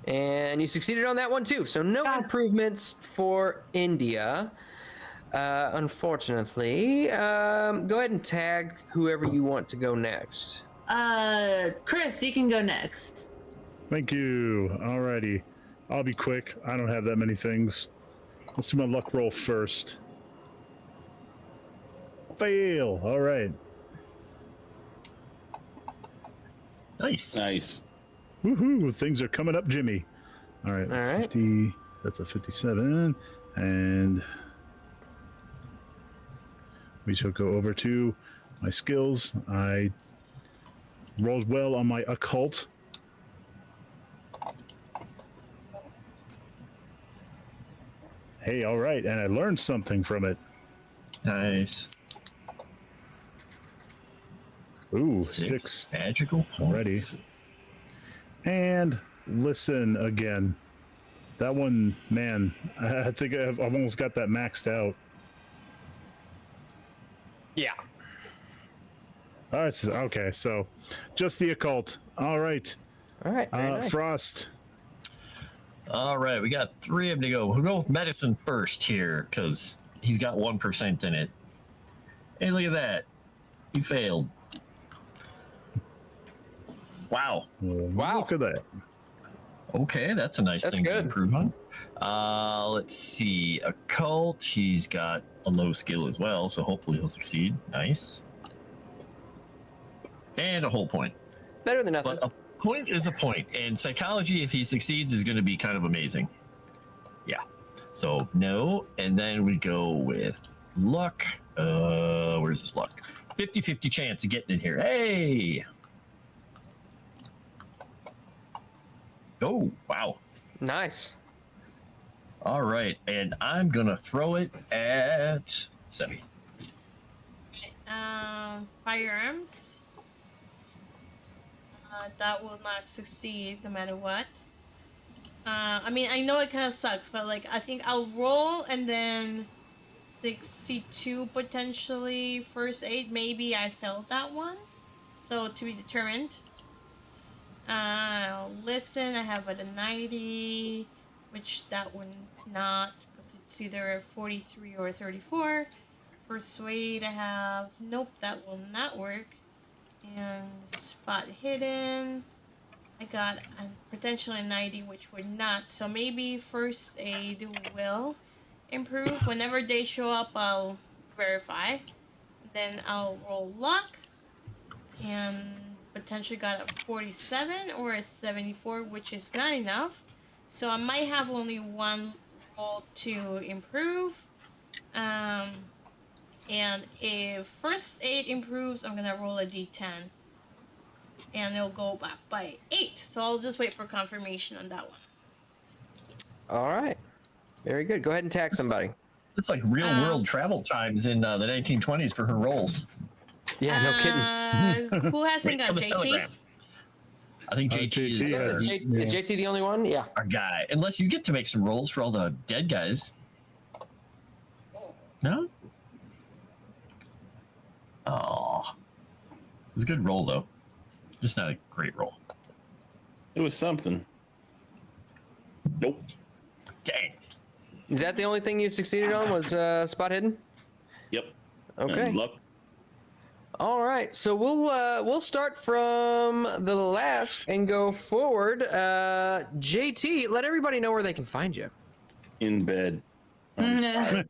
And you succeeded on that one too. So no improvements for India, unfortunately. Go ahead and tag whoever you want to go next. Chris, you can go next. Thank you. Alrighty. I'll be quick. I don't have that many things. Let's do my luck roll first. Fail. All right. Nice. Nice. Woohoo! Things are coming up, Jimmy. All right. All right. 50. That's a 57. And we shall go over to my skills. I rolled well on my occult. Hey, all right. And I learned something from it. Nice. Ooh, 6 6 magical already. points. And listen again. That one, man, I think I've almost got that maxed out. Yeah. All right, okay, so just the occult. All right. All right. Very nice. Frost. All right, we got 3 of them to go. We'll go with medicine first here because he's got 1% in it. Hey, look at that. You failed. Wow. Wow. Look at that. Okay, that's a nice That's thing good. to improve on. Let's see. Occult, he's got a low skill as well, so hopefully he'll succeed. Nice. And a whole point. Better than nothing. But a point is a point, and psychology, if he succeeds, is going to be kind of amazing. Yeah. So, no. And then we go with luck. Where's this luck? 50-50 chance of getting in here. Hey! Oh, wow. Nice. All right, and I'm gonna throw it at Sevvy. Firearms. That will not succeed no matter what. I mean, I know it kind of sucks, but like, I think I'll roll and then 62 potentially first aid. Maybe I failed that one. So to be determined. I'll listen. I have a 90, which that one not, because it's either a 43 or a 34. Persuade, I have, nope, that will not work. And spot hidden, I got a potentially a 90, which would not. So maybe first aid will improve. Whenever they show up, I'll verify. Then I'll roll luck. And potentially got a 47 or a 74, which is not enough. So I might have only one roll to improve. And if first aid improves, I'm gonna roll a d10. And it'll go back by 8. So I'll just wait for confirmation on that one. All right. Very good. Go ahead and tag somebody. It's like real world travel times in the 1920s for her rolls. Yeah, no kidding. Who hasn't Wait got for the JT? telegram. I think JT JT, is yeah. Is JT the only one? Yeah. our guy. Unless you get to make some rolls for all the dead guys. No? Oh. It was a good roll, though. Just not a great roll. It was something. Nope. Dang. Is that the only thing you succeeded on was spot hidden? Yep. Okay. And luck. All right. So we'll start from the last and go forward. JT, let everybody know where they can find you. In bed. Anywhere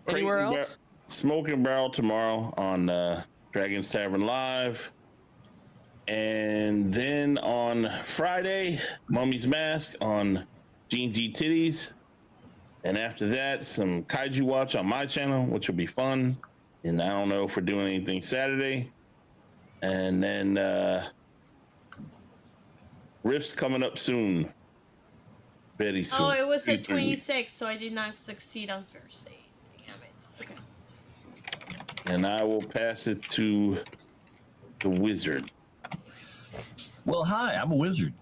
Crate and else? Smoking Barrel tomorrow on Dragon's Tavern Live. And then on Friday, Mummy's Mask on Gene G Titties. And after that, some Kaiju Watch on my channel, which will be fun. And I don't know if we're doing anything Saturday. And then Rift's coming up soon. Very soon. Oh, it was at 3:30. 26, so I did not succeed on first aid. Damn it. Okay. And I will pass it to the wizard. Well, hi, I'm a wizard.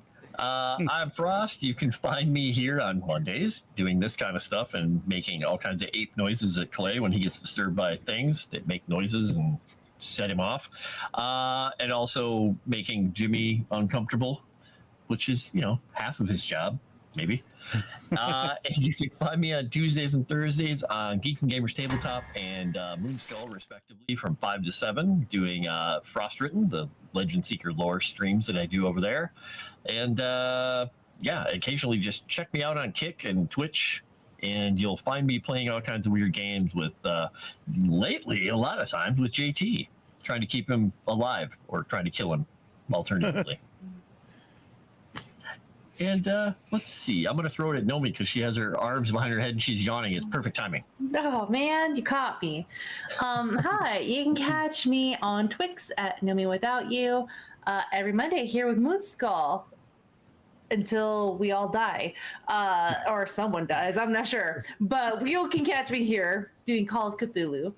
I'm Froste. You can find me here on Mondays doing this kind of stuff and making all kinds of ape noises at Clay when he gets disturbed by things that make noises and set him off. And also making Jimmy uncomfortable, which is, half of his job, maybe. And you can find me on Tuesdays and Thursdays on Geeks and Gamers Tabletop and Moonskull, respectively, from 5 to 7, doing Frost Written, the Legend Seeker lore streams that I do over there. And occasionally just check me out on Kick and Twitch, and you'll find me playing all kinds of weird games with, lately, a lot of times with JT, trying to keep him alive or trying to kill him, alternatively. And let's see. I'm going to throw it at Nomi because she has her arms behind her head and she's yawning. It's perfect timing. Oh, man, you caught me. Hi, you can catch me on Twix at Nomi Without You every Monday here with Moonskull until we all die. Or someone dies, I'm not sure. But you can catch me here doing Call of Cthulhu.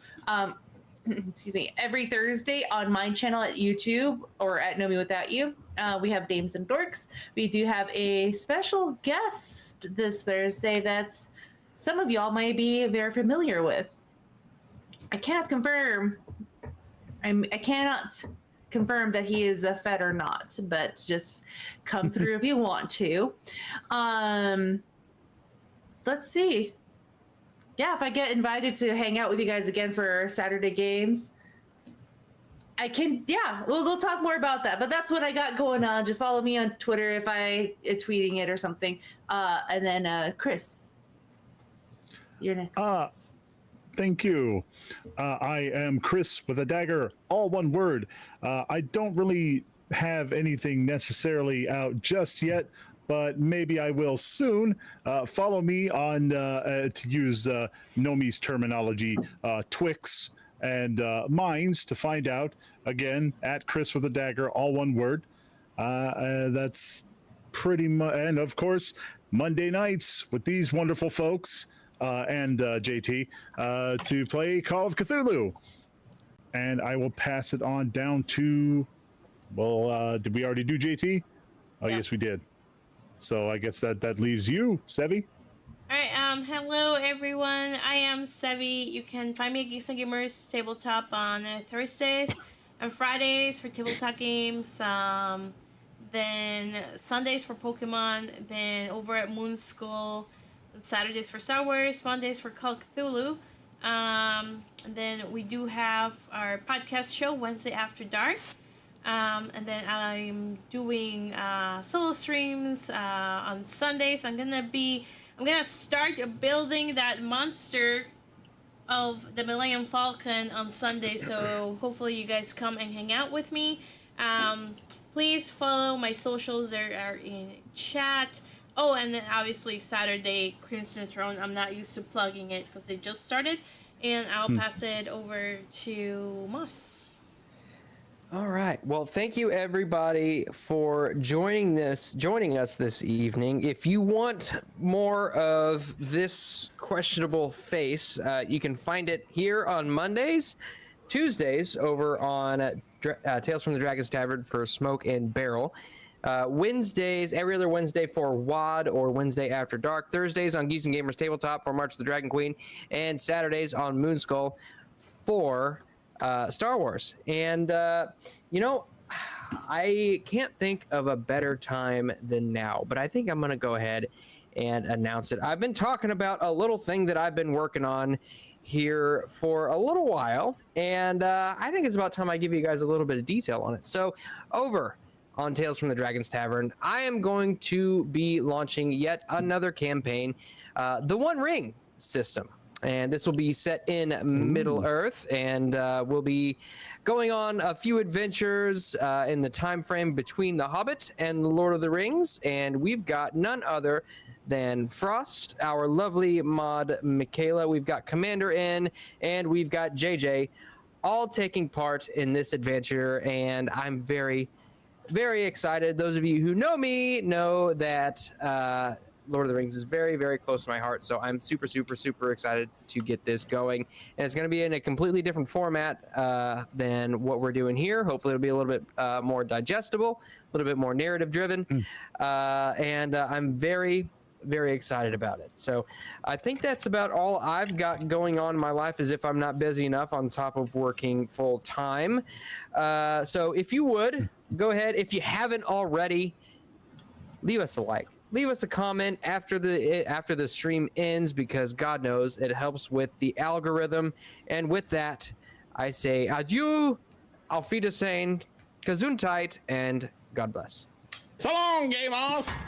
Excuse me, every Thursday on my channel at YouTube or at Nomi Without You. We have Dames and Dorks. We do have a special guest this Thursday that's some of y'all might be very familiar with. I cannot confirm. I cannot confirm that he is a Fed or not, but just come through if you want to. Let's see. Yeah, if I get invited to hang out with you guys again for Saturday games, I can, we'll talk more about that. But that's what I got going on. Just follow me on Twitter if I tweeting it or something. And then Chris, you're next. Thank you. I am KrisWithADagger, all one word. I don't really have anything necessarily out just yet, but maybe I will soon. Follow me on, to use Nomi's terminology, Twix and Minds to find out. Again, at KrisWithADagger, all one word. That's pretty much, and of course, Monday nights with these wonderful folks and JT to play Call of Cthulhu. And I will pass it on down to, did we already do JT? Oh, yeah. Yes, we did. So I guess that leaves you, Sevvy. All right. Hello, everyone. I am Sevvy. You can find me at Geeks and Gamers Tabletop on Thursdays and Fridays for tabletop games. Then Sundays for Pokemon. Then over at Moonskull, Saturdays for Star Wars. Mondays for Call of Cthulhu. And then we do have our podcast show Wednesday After Dark. And then I'm doing solo streams on Sundays. I'm gonna start building that monster of the Millennium Falcon on Sunday. So hopefully you guys come and hang out with me. Please follow my socials. They are in chat. Oh, and then obviously Saturday Crimson Throne. I'm not used to plugging it because they just started, and I'll pass it over to Moss. All right. Well, thank you everybody for joining us this evening. If you want more of this questionable face, you can find it here on Mondays, Tuesdays over on Tales from the Dragon's Tavern for Smoke and Barrel. Wednesdays, every other Wednesday for WAD or Wednesday After Dark. Thursdays on Geeks and Gamers Tabletop for March of the Dragon Queen. And Saturdays on Moonskull for Star Wars. And, I can't think of a better time than now, but I think I'm going to go ahead and announce it. I've been talking about a little thing that I've been working on here for a little while, and I think it's about time I give you guys a little bit of detail on it. So over on Tales from the Dragon's Tavern, I am going to be launching yet another campaign, the One Ring system. And this will be set in Middle Earth, and we'll be going on a few adventures in the time frame between The Hobbit and The Lord of the Rings. And we've got none other than Frost, our lovely mod Michaela. We've got Commander N, and we've got JJ, all taking part in this adventure. And I'm very, very excited. Those of you who know me know that Lord of the Rings is very, very close to my heart. So I'm super, super, super excited to get this going. And it's going to be in a completely different format than what we're doing here. Hopefully it'll be a little bit more digestible, a little bit more narrative driven. And I'm very, very excited about it. So I think that's about all I've got going on in my life, as if I'm not busy enough on top of working full time. So if you would go ahead, if you haven't already, leave us a like, leave us a comment after the stream ends, because God knows it helps with the algorithm. And with that, I say adieu, auf Wiedersehen, Gesundheit, and God bless. So long, gamers.